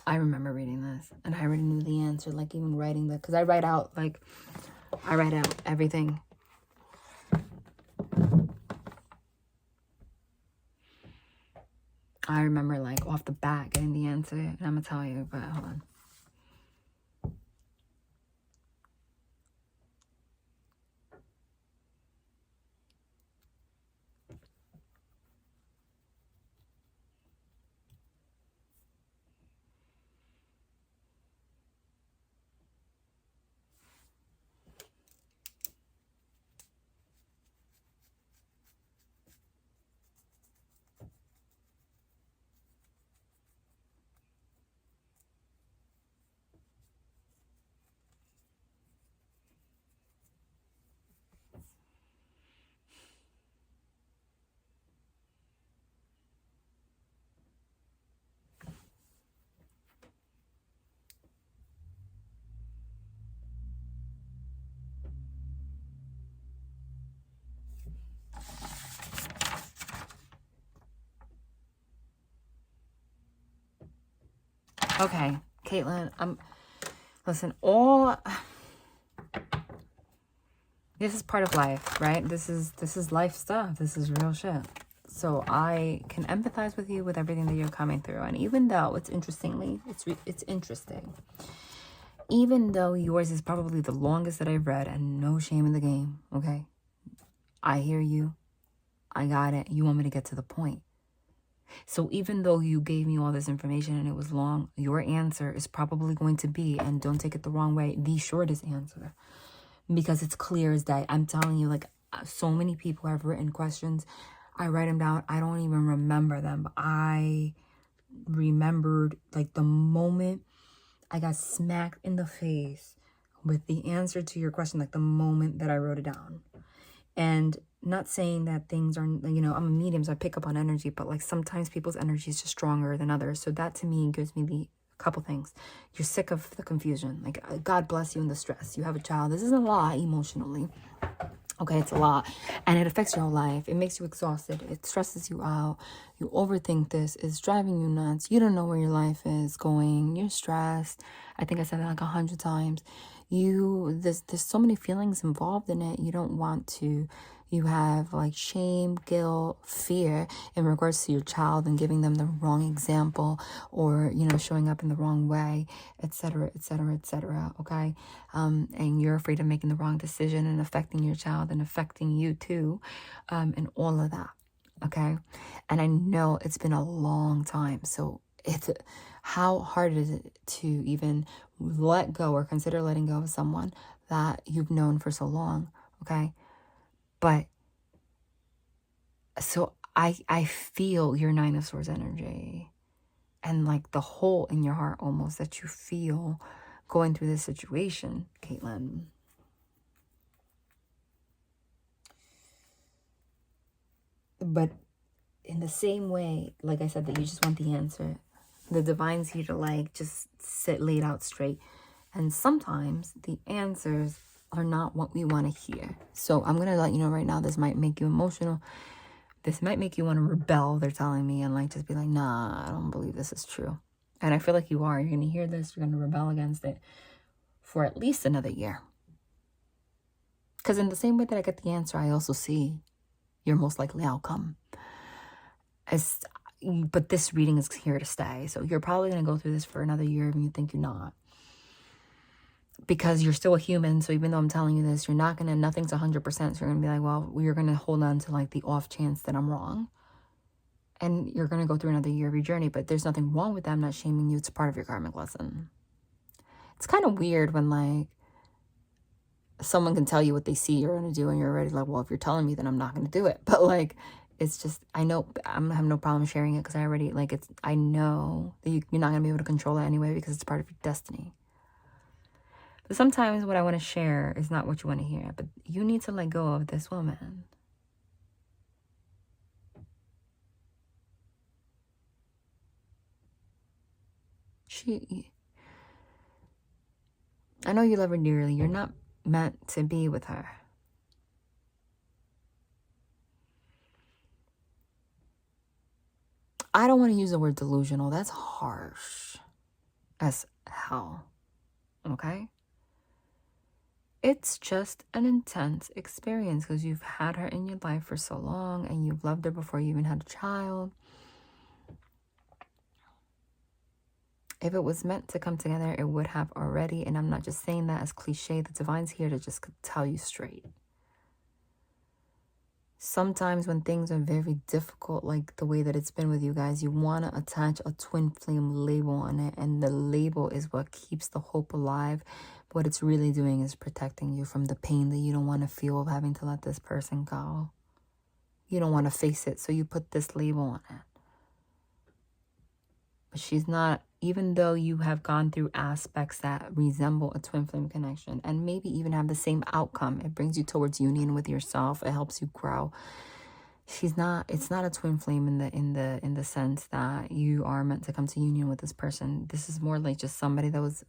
I remember reading this, and I already knew the answer, like even writing because I write out everything. I remember like off the bat getting the answer, and I'm gonna tell you, but hold on. Okay, CAITLYN, listen, this is part of life, right? This is life stuff. This is real shit. So I can empathize with you with everything that you're coming through. And even though it's interesting, even though yours is probably the longest that I've read, and no shame in the game, okay? I hear you. I got it. You want me to get to the point. So even though you gave me all this information and it was long, your answer is probably going to be, and don't take it the wrong way, the shortest answer. Because it's clear as day. I'm telling you, like, so many people have written questions. I write them down. I don't even remember them. But I remembered, like, the moment I got smacked in the face with the answer to your question, like the moment that I wrote it down. And not saying that things are, you know, I'm a medium, so I pick up on energy, but like sometimes people's energy is just stronger than others. So that to me gives me the couple things. You're sick of the confusion. Like, God bless you in the stress. You have a child. This is a lot emotionally. Okay, it's a lot. And it affects your whole life. It makes you exhausted. It stresses you out. You overthink this. It's driving you nuts. You don't know where your life is going. You're stressed. I think I said that like 100 times. There's so many feelings involved in it. You don't want to. You have like shame, guilt, fear in regards to your child and giving them the wrong example, or, you know, showing up in the wrong way, etc., etc., etc. Okay. And you're afraid of making the wrong decision and affecting your child and affecting you too, and all of that. Okay. And I know it's been a long time. So how hard is it to even let go or consider letting go of someone that you've known for so long? Okay. But so I feel your Nine of Swords energy, and like the hole in your heart almost that you feel going through this situation, CAITLYN. But in the same way, like I said, that you just want the answer, the divine's here to like just sit laid out straight. And sometimes the answers are not what we want to hear. So I'm going to let you know right now, this might make you emotional. This might make you want to rebel, they're telling me, and like just be like, nah, I don't believe this is true. And I feel like you are. You're going to hear this. You're going to rebel against it for at least another year. Because in the same way that I get the answer, I also see your most likely outcome. But this reading is here to stay. So you're probably going to go through this for another year and you think you're not. Because you're still a human. So even though I'm telling you this, you're not going to, nothing's 100%. So you're going to be like, well, you're going to hold on to like the off chance that I'm wrong. And you're going to go through another year of your journey. But there's nothing wrong with that. I'm not shaming you. It's part of your karmic lesson. It's kind of weird when like someone can tell you what they see you're going to do and you're already like, well, if you're telling me, then I'm not going to do it. But like, it's just, I know I have no problem sharing it because I already, like, I know that you're not going to be able to control it anyway because it's part of your destiny. But sometimes what I want to share is not what you want to hear, but you need to let go of this woman. I know you love her dearly. You're not meant to be with her. I don't want to use the word delusional. That's harsh as hell. Okay? It's just an intense experience because you've had her in your life for so long and you've loved her before you even had a child. If it was meant to come together, it would have already. And I'm not just saying that as cliche. The divine's here to just tell you straight. Sometimes when things are very difficult, like the way that it's been with you guys, you want to attach a twin flame label on it. And the label is what keeps the hope alive. What it's really doing is protecting you from the pain that you don't want to feel of having to let this person go. You don't want to face it, so you put this label on it. But she's not, even though you have gone through aspects that resemble a twin flame connection and maybe even have the same outcome. It brings you towards union with yourself. It helps you grow. It's not a twin flame in the sense that you are meant to come to union with this person. This is more like just somebody that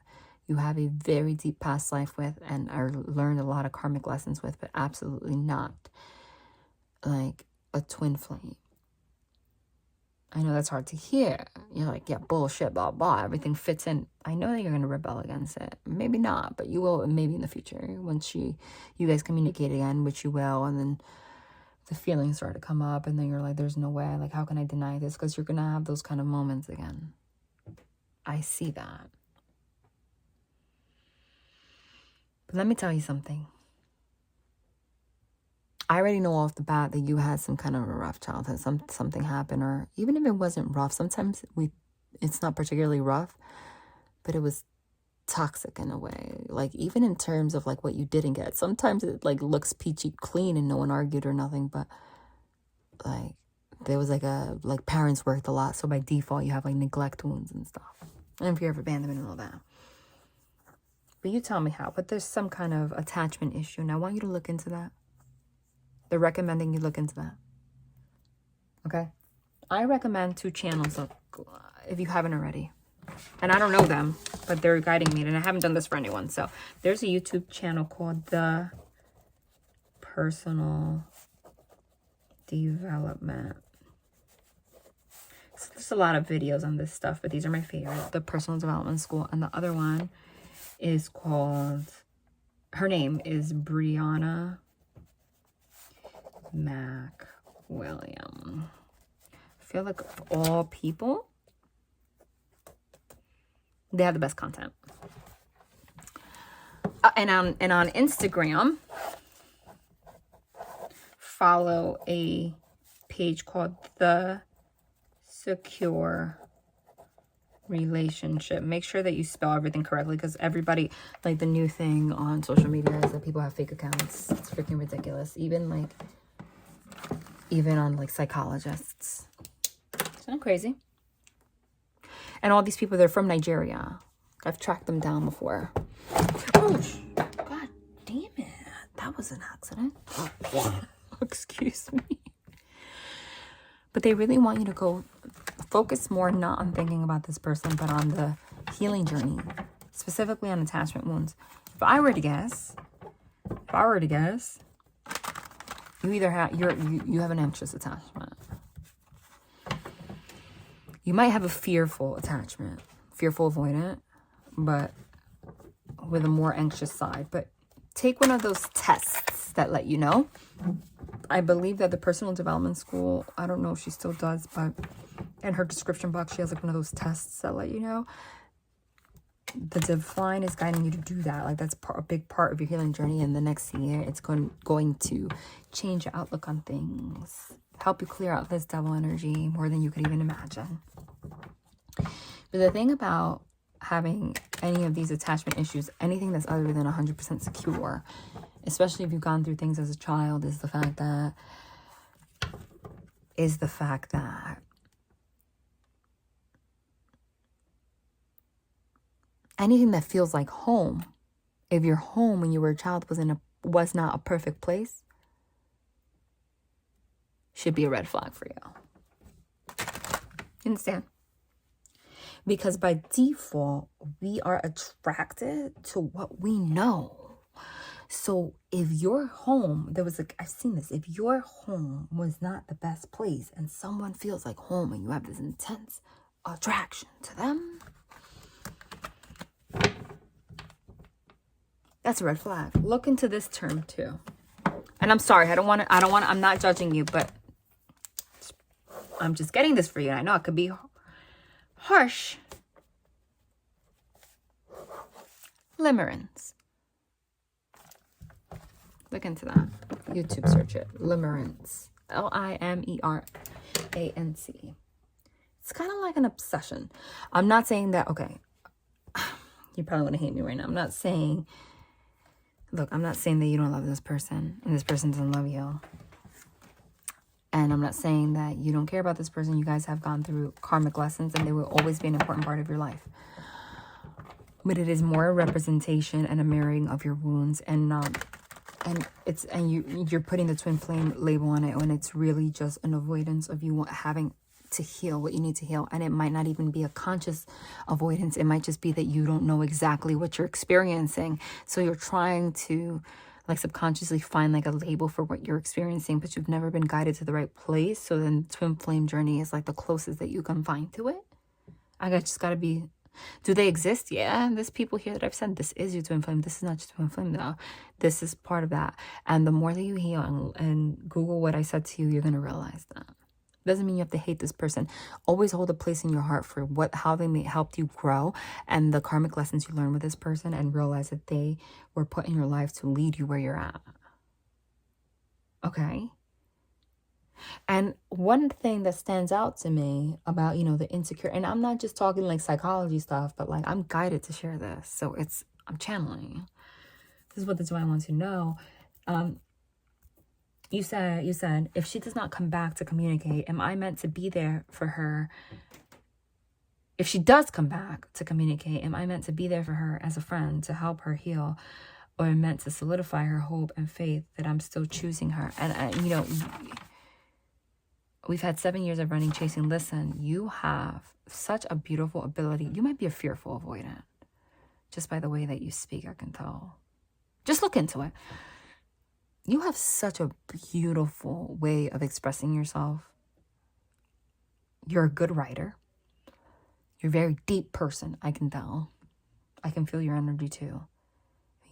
you have a very deep past life with and are learned a lot of karmic lessons with, but absolutely not like a twin flame. I know that's hard to hear. You're like, yeah, bullshit, blah, blah. Everything fits in. I know that you're going to rebel against it. Maybe not, but you will maybe in the future. Once you guys communicate again, which you will, and then the feelings start to come up, and then you're like, there's no way. Like, how can I deny this? Because you're going to have those kind of moments again. I see that. But let me tell you something. I already know off the bat that you had some kind of a rough childhood. Something happened, or even if it wasn't rough, sometimes it's not particularly rough, but it was toxic in a way. Like even in terms of like what you didn't get. Sometimes it like looks peachy clean and no one argued or nothing, but like there was like parents worked a lot, so by default you have like neglect wounds and stuff. And fear of abandonment and all that. But you tell me how. But there's some kind of attachment issue, and I want you to look into that. They're recommending you look into that. Okay? I recommend 2 channels if you haven't already. And I don't know them, but they're guiding me. And I haven't done this for anyone. So there's a YouTube channel called The Personal Development. So there's a lot of videos on this stuff, but these are my favorite. The Personal Development School. And the other one is called, her name is Brianna McWilliam. I feel like of all people, they have the best content. And on Instagram, follow a page called The Secure Relationship. Make sure that you spell everything correctly, because everybody, like the new thing on social media is that people have fake accounts. It's freaking ridiculous. Even on like psychologists. It's not crazy. And all these people, they're from Nigeria. I've tracked them down before. Oh, God damn it. That was an accident. Excuse me. But they really want you to go focus more not on thinking about this person, but on the healing journey. Specifically on attachment wounds. If I were to guess, you either have you have an anxious attachment. You might have a fearful attachment. fearful avoidant, but with a more anxious side. But take one of those tests that let you know. I believe that the personal development school, I don't know if she still does, but in her description box, she has like one of those tests that let you know. The divine is guiding you to do that. Like that's a big part of your healing journey. And the next year, it's going to change your outlook on things. Help you clear out this devil energy more than you could even imagine. But the thing about having any of these attachment issues, anything that's other than 100% secure, especially if you've gone through things as a child, is the fact that anything that feels like home, if your home when you were a child was not a perfect place, should be a red flag for you. You understand? Because by default, we are attracted to what we know. So if your home, I've seen this, if your home was not the best place and someone feels like home and you have this intense attraction to them, that's a red flag. Look into this term too. And I'm sorry, I'm not judging you, but I'm just getting this for you. And I know it could be harsh. Limerence. Look into that. YouTube search it. Limerence. Limerance. It's kind of like an obsession. I'm not saying that, okay, you probably want to hate me right now. I'm not saying that you don't love this person and this person doesn't love you. And I'm not saying that you don't care about this person. You guys have gone through karmic lessons and they will always be an important part of your life. But it is more a representation and a mirroring of your wounds, and you're putting the twin flame label on it when it's really just an avoidance of you having to heal what you need to heal. And it might not even be a conscious avoidance. It might just be that you don't know exactly what you're experiencing. So you're trying to like subconsciously find like a label for what you're experiencing, but you've never been guided to the right place. So then twin flame journey is like the closest that you can find to it. Just gotta be, do they exist? Yeah. There's people here that I've said, this is your twin flame. This is not your twin flame though. This is part of that. And the more that you heal and Google what I said to you, you're going to realize that. Doesn't mean you have to hate this person. Always hold a place in your heart for how they may help you grow and the karmic lessons you learn with this person, and realize that they were put in your life to lead you where you're at. Okay? And one thing that stands out to me about, the insecure, and I'm not just talking like psychology stuff, but like I'm guided to share this. So I'm channeling. This is what the divine wants you to know. You said, if she does not come back to communicate, am I meant to be there for her? If she does come back to communicate, am I meant to be there for her as a friend to help her heal, or meant to solidify her hope and faith that I'm still choosing her? And we've had 7 years of running, chasing. Listen, you have such a beautiful ability. You might be a fearful avoidant. Just by the way that you speak, I can tell. Just look into it. You have such a beautiful way of expressing yourself. You're a good writer. You're a very deep person, I can tell. I can feel your energy too.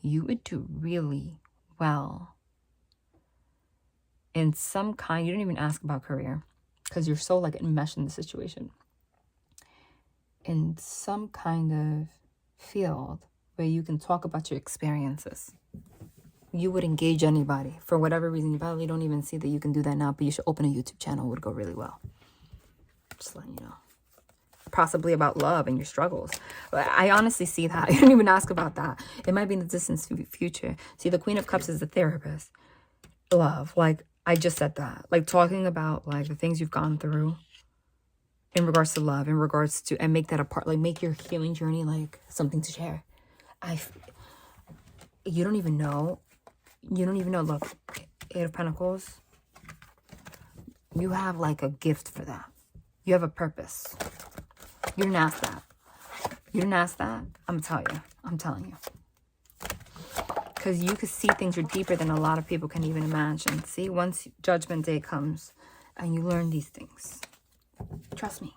You would do really well in some kind, you didn't even ask about career because you're so like enmeshed in the situation. In some kind of field where you can talk about your experiences. You would engage anybody for whatever reason. You probably don't even see that you can do that now, but you should open a YouTube channel. It would go really well. Just letting you know. Possibly about love and your struggles. I honestly see that. You didn't even ask about that. It might be in the distant future. See, the Queen of Cups is the therapist. Love. Like, I just said that. Like, talking about, like, the things you've gone through in regards to love, in regards to, and make that a part, like, make your healing journey, like, something to share. You don't even know. Look, Eight of Pentacles. You have, like, a gift for that. You have a purpose. You didn't ask that. I'm telling you. Because you could see things are deeper than a lot of people can even imagine. See, once Judgment Day comes and you learn these things, trust me.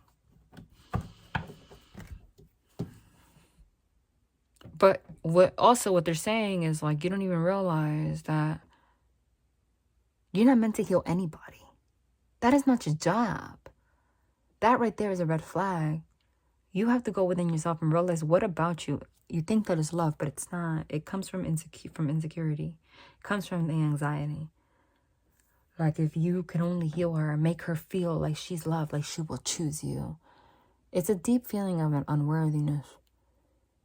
But what they're saying is like, you don't even realize that you're not meant to heal anybody. That is not your job. That right there is a red flag. You have to go within yourself and realize what about you. You think that is love, but it's not. It comes from insecurity. It comes from the anxiety. Like if you can only heal her and make her feel like she's loved, like she will choose you. It's a deep feeling of an unworthiness.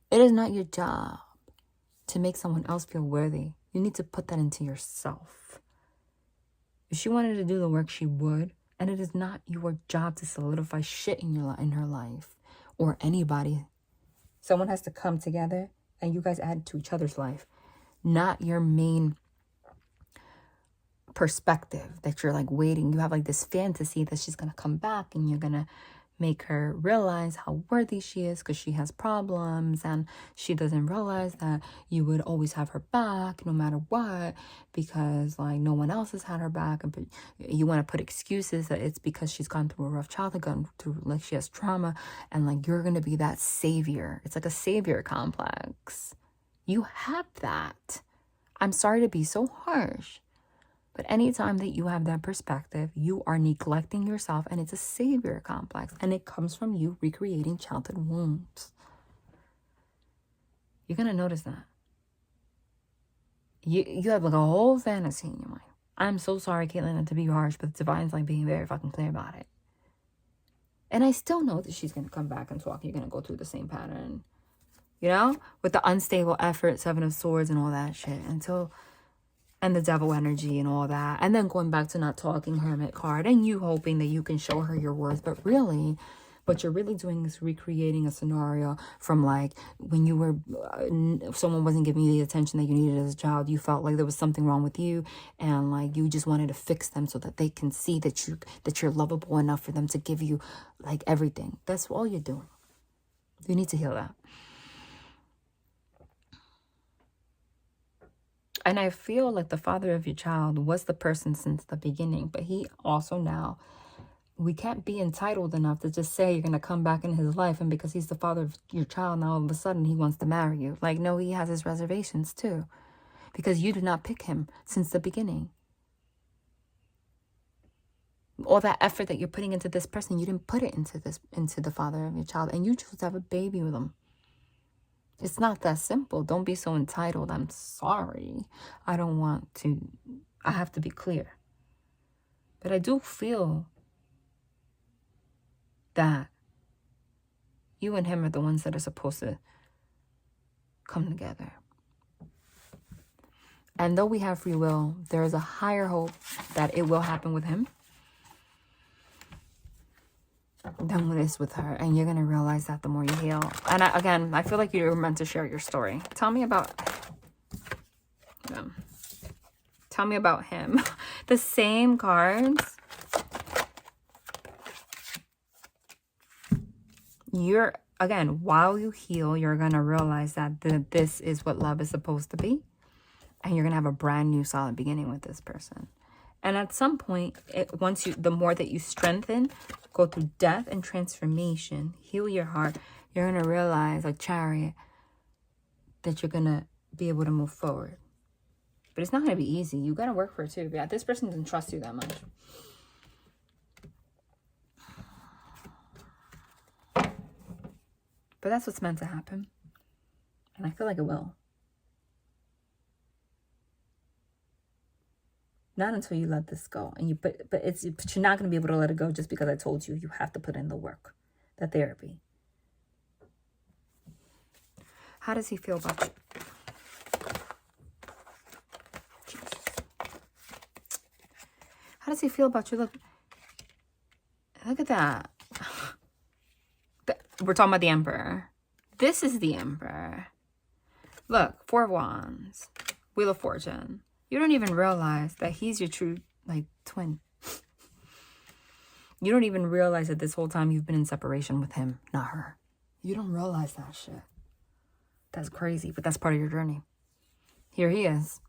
It is not your job to make someone else feel worthy. You need to put that into yourself. If she wanted to do the work, she would. And it is not your job to solidify shit in her life or anybody. Someone has to come together and you guys add to each other's life. Not your main perspective that you're like waiting. You have like this fantasy that she's going to come back and you're going to make her realize how worthy she is because she has problems, and she doesn't realize that you would always have her back no matter what because like no one else has had her back. And you want to put excuses that it's because she's gone through a rough childhood, gone through like she has trauma, and like you're going to be that savior. It's like a savior complex. You have that. I'm sorry to be so harsh, but anytime that you have that perspective, you are neglecting yourself, and it's a savior complex. And it comes from you recreating childhood wounds. You're going to notice that. You have like a whole fantasy in your mind. I'm so sorry, CAITLYN, to be harsh, but the Divine's like being very fucking clear about it. And I still know that she's going to come back and talk. You're going to go through the same pattern. You know? With the unstable effort, Seven of Swords and all that shit. And the devil energy and all that. And then going back to not talking, Hermit card. And you hoping that you can show her your worth. But really, what you're really doing is recreating a scenario from like when you were, someone wasn't giving you the attention that you needed as a child. You felt like there was something wrong with you. And like you just wanted to fix them so that they can see that you're lovable enough for them to give you like everything. That's all you're doing. You need to heal that. And I feel like the father of your child was the person since the beginning. But he also now, we can't be entitled enough to just say you're going to come back in his life. And because he's the father of your child, now all of a sudden he wants to marry you. Like, no, he has his reservations too. Because you did not pick him since the beginning. All that effort that you're putting into this person, you didn't put it into the father of your child. And you chose to have a baby with him. It's not that simple. Don't be so entitled. I'm sorry. I have to be clear. But I do feel that you and him are the ones that are supposed to come together. And though we have free will, there is a higher hope that it will happen with him than with this with her. And you're going to realize that the more you heal. And I feel like you were meant to share your story. Tell me about him. Tell me about him. The same cards. Again, while you heal, you're going to realize that this is what love is supposed to be. And you're going to have a brand new solid beginning with this person. And at some point, the more that you strengthen, go through death and transformation, heal your heart, you're going to realize, like Chariot, that you're going to be able to move forward. But it's not going to be easy. You got to work for it too. Yeah, this person doesn't trust you that much. But that's what's meant to happen. And I feel like it will. Not until you let this go. And but you're not going to be able to let it go just because I told you. You have to put in the work, the therapy. How does he feel about you? Jesus. How does he feel about you? Look at that. We're talking about the Emperor. This is the Emperor. Look, 4 of Wands, Wheel of Fortune. You don't even realize that he's your true, like, twin. You don't even realize that this whole time you've been in separation with him, not her. You don't realize that shit. That's crazy, but that's part of your journey. Here he is.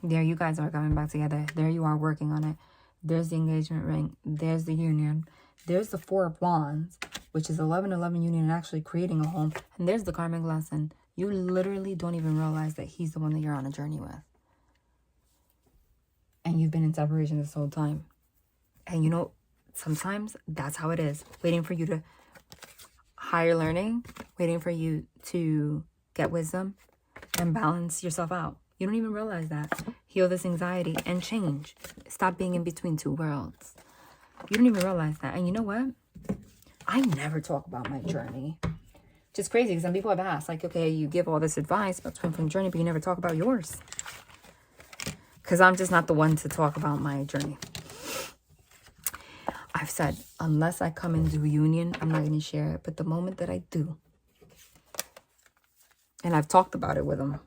There you guys are coming back together. There you are working on it. There's the engagement ring. There's the union. There's the 4 of Wands which is 11-11 union and actually creating a home. And there's the karmic lesson. You literally don't even realize that he's the one that you're on a journey with. And you've been in separation this whole time. And you know, sometimes that's how it is. Waiting for you to higher learning, waiting for you to get wisdom and balance yourself out. You don't even realize that. Heal this anxiety and change. Stop being in between two worlds. You don't even realize that. And you know what? I never talk about my journey. Which is crazy because some people have asked, like, okay, you give all this advice about twin flame journey, but you never talk about yours. Because I'm just not the one to talk about my journey. I've said, unless I come into a union, I'm not going to share it. But the moment that I do, and I've talked about it with them,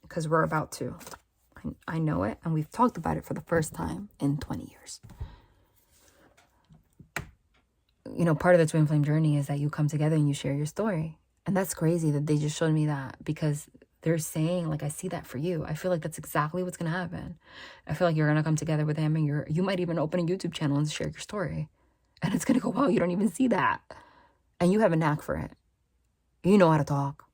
because we're about to. I know it, and we've talked about it for the first time in 20 years. You know, part of the twin flame journey is that you come together and you share your story. And that's crazy that they just showed me that, because they're saying, like, I see that for you. I feel like that's exactly what's going to happen. I feel like you're going to come together with him, and you might even open a YouTube channel and share your story. And it's going to go, wow, you don't even see that. And you have a knack for it. You know how to talk.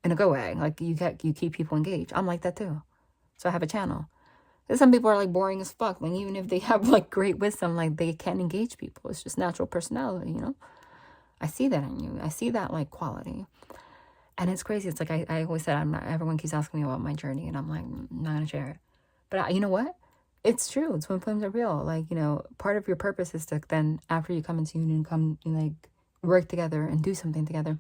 In a good way. Like, you keep people engaged. I'm like that too. So I have a channel. And some people are like boring as fuck. Like, even if they have like great wisdom, like, they can't engage people. It's just natural personality, you know? I see that in you. I see that like quality. And it's crazy. It's like I always said, everyone keeps asking me about my journey, and I'm like, I'm not going to share it. But you know what? It's true. Twin flames are real. Like, you know, part of your purpose is to then, after you come into union, come like work together and do something together.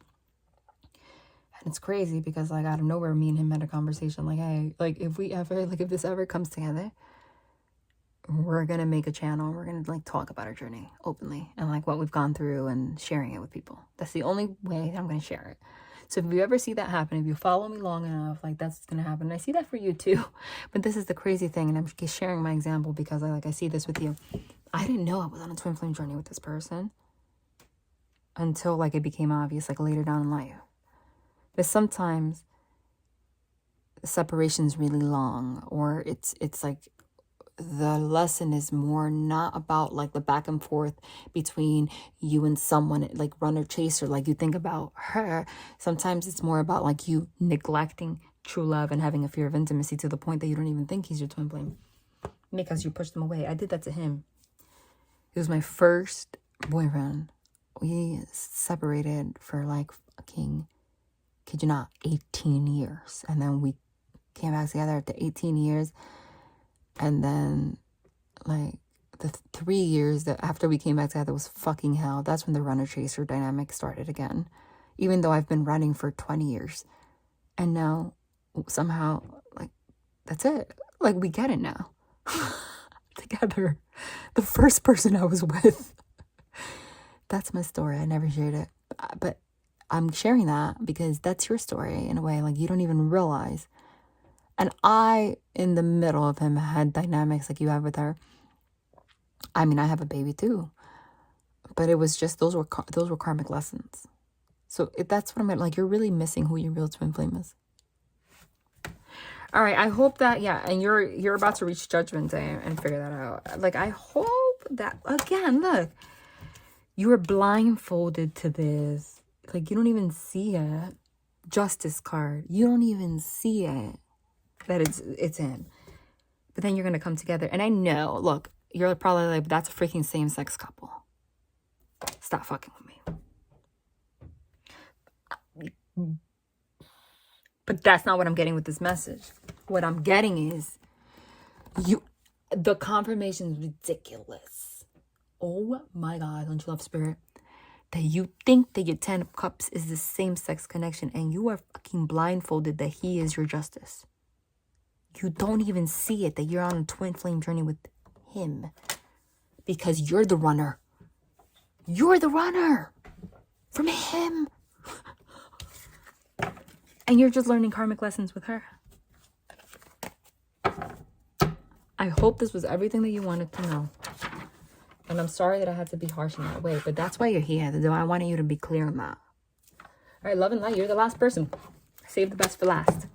And it's crazy because, like, out of nowhere, me and him had a conversation. Like, hey, like, if this ever comes together, we're going to make a channel. We're going to like talk about our journey openly and like what we've gone through and sharing it with people. That's the only way I'm going to share it. So if you ever see that happen, if you follow me long enough, like, that's going to happen. And I see that for you too. But this is the crazy thing. And I'm just sharing my example because I see this with you. I didn't know I was on a twin flame journey with this person until like it became obvious, like later down in life. But sometimes the separation's really long, or it's like the lesson is more not about like the back and forth between you and someone, like runner chaser, like you think about her. Sometimes it's more about like you neglecting true love and having a fear of intimacy to the point that you don't even think he's your twin flame because you pushed him away. I did that to him. He was my first boyfriend. We separated for like fucking, kid you not, 18 years. And then we came back together after 18 years. And then, like, the 3 years that after we came back together was fucking hell. That's when the runner-chaser dynamic started again. Even though I've been running for 20 years. And now, somehow, like, that's it. Like, we get it now. Together. The first person I was with. That's my story. I never shared it. But I'm sharing that because that's your story in a way. Like, you don't even realize. And I, in the middle of him, had dynamics like you have with her. I mean, I have a baby too. But it was just, those were karmic lessons. So that's what I'm like, you're really missing who your real twin flame is. All right, I hope that, yeah, and you're about to reach judgment day and figure that out. Like, I hope that, again, look, you are blindfolded to this. Like, you don't even see it. Justice card. You don't even see it. That it's in. But then you're going to come together. And I know, look, you're probably like, that's a freaking same-sex couple. Stop fucking with me. But that's not what I'm getting with this message. What I'm getting is, the confirmation is ridiculous. Oh my God, don't you love spirit? That you think that your 10 of cups is the same-sex connection, and you are fucking blindfolded that he is your justice. You don't even see it, that you're on a twin flame journey with him. Because you're the runner. You're the runner from him. And you're just learning karmic lessons with her. I hope this was everything that you wanted to know. And I'm sorry that I had to be harsh in that way. But that's why you're here. I wanted you to be clear on that. All right, love and light. You're the last person. Save the best for last.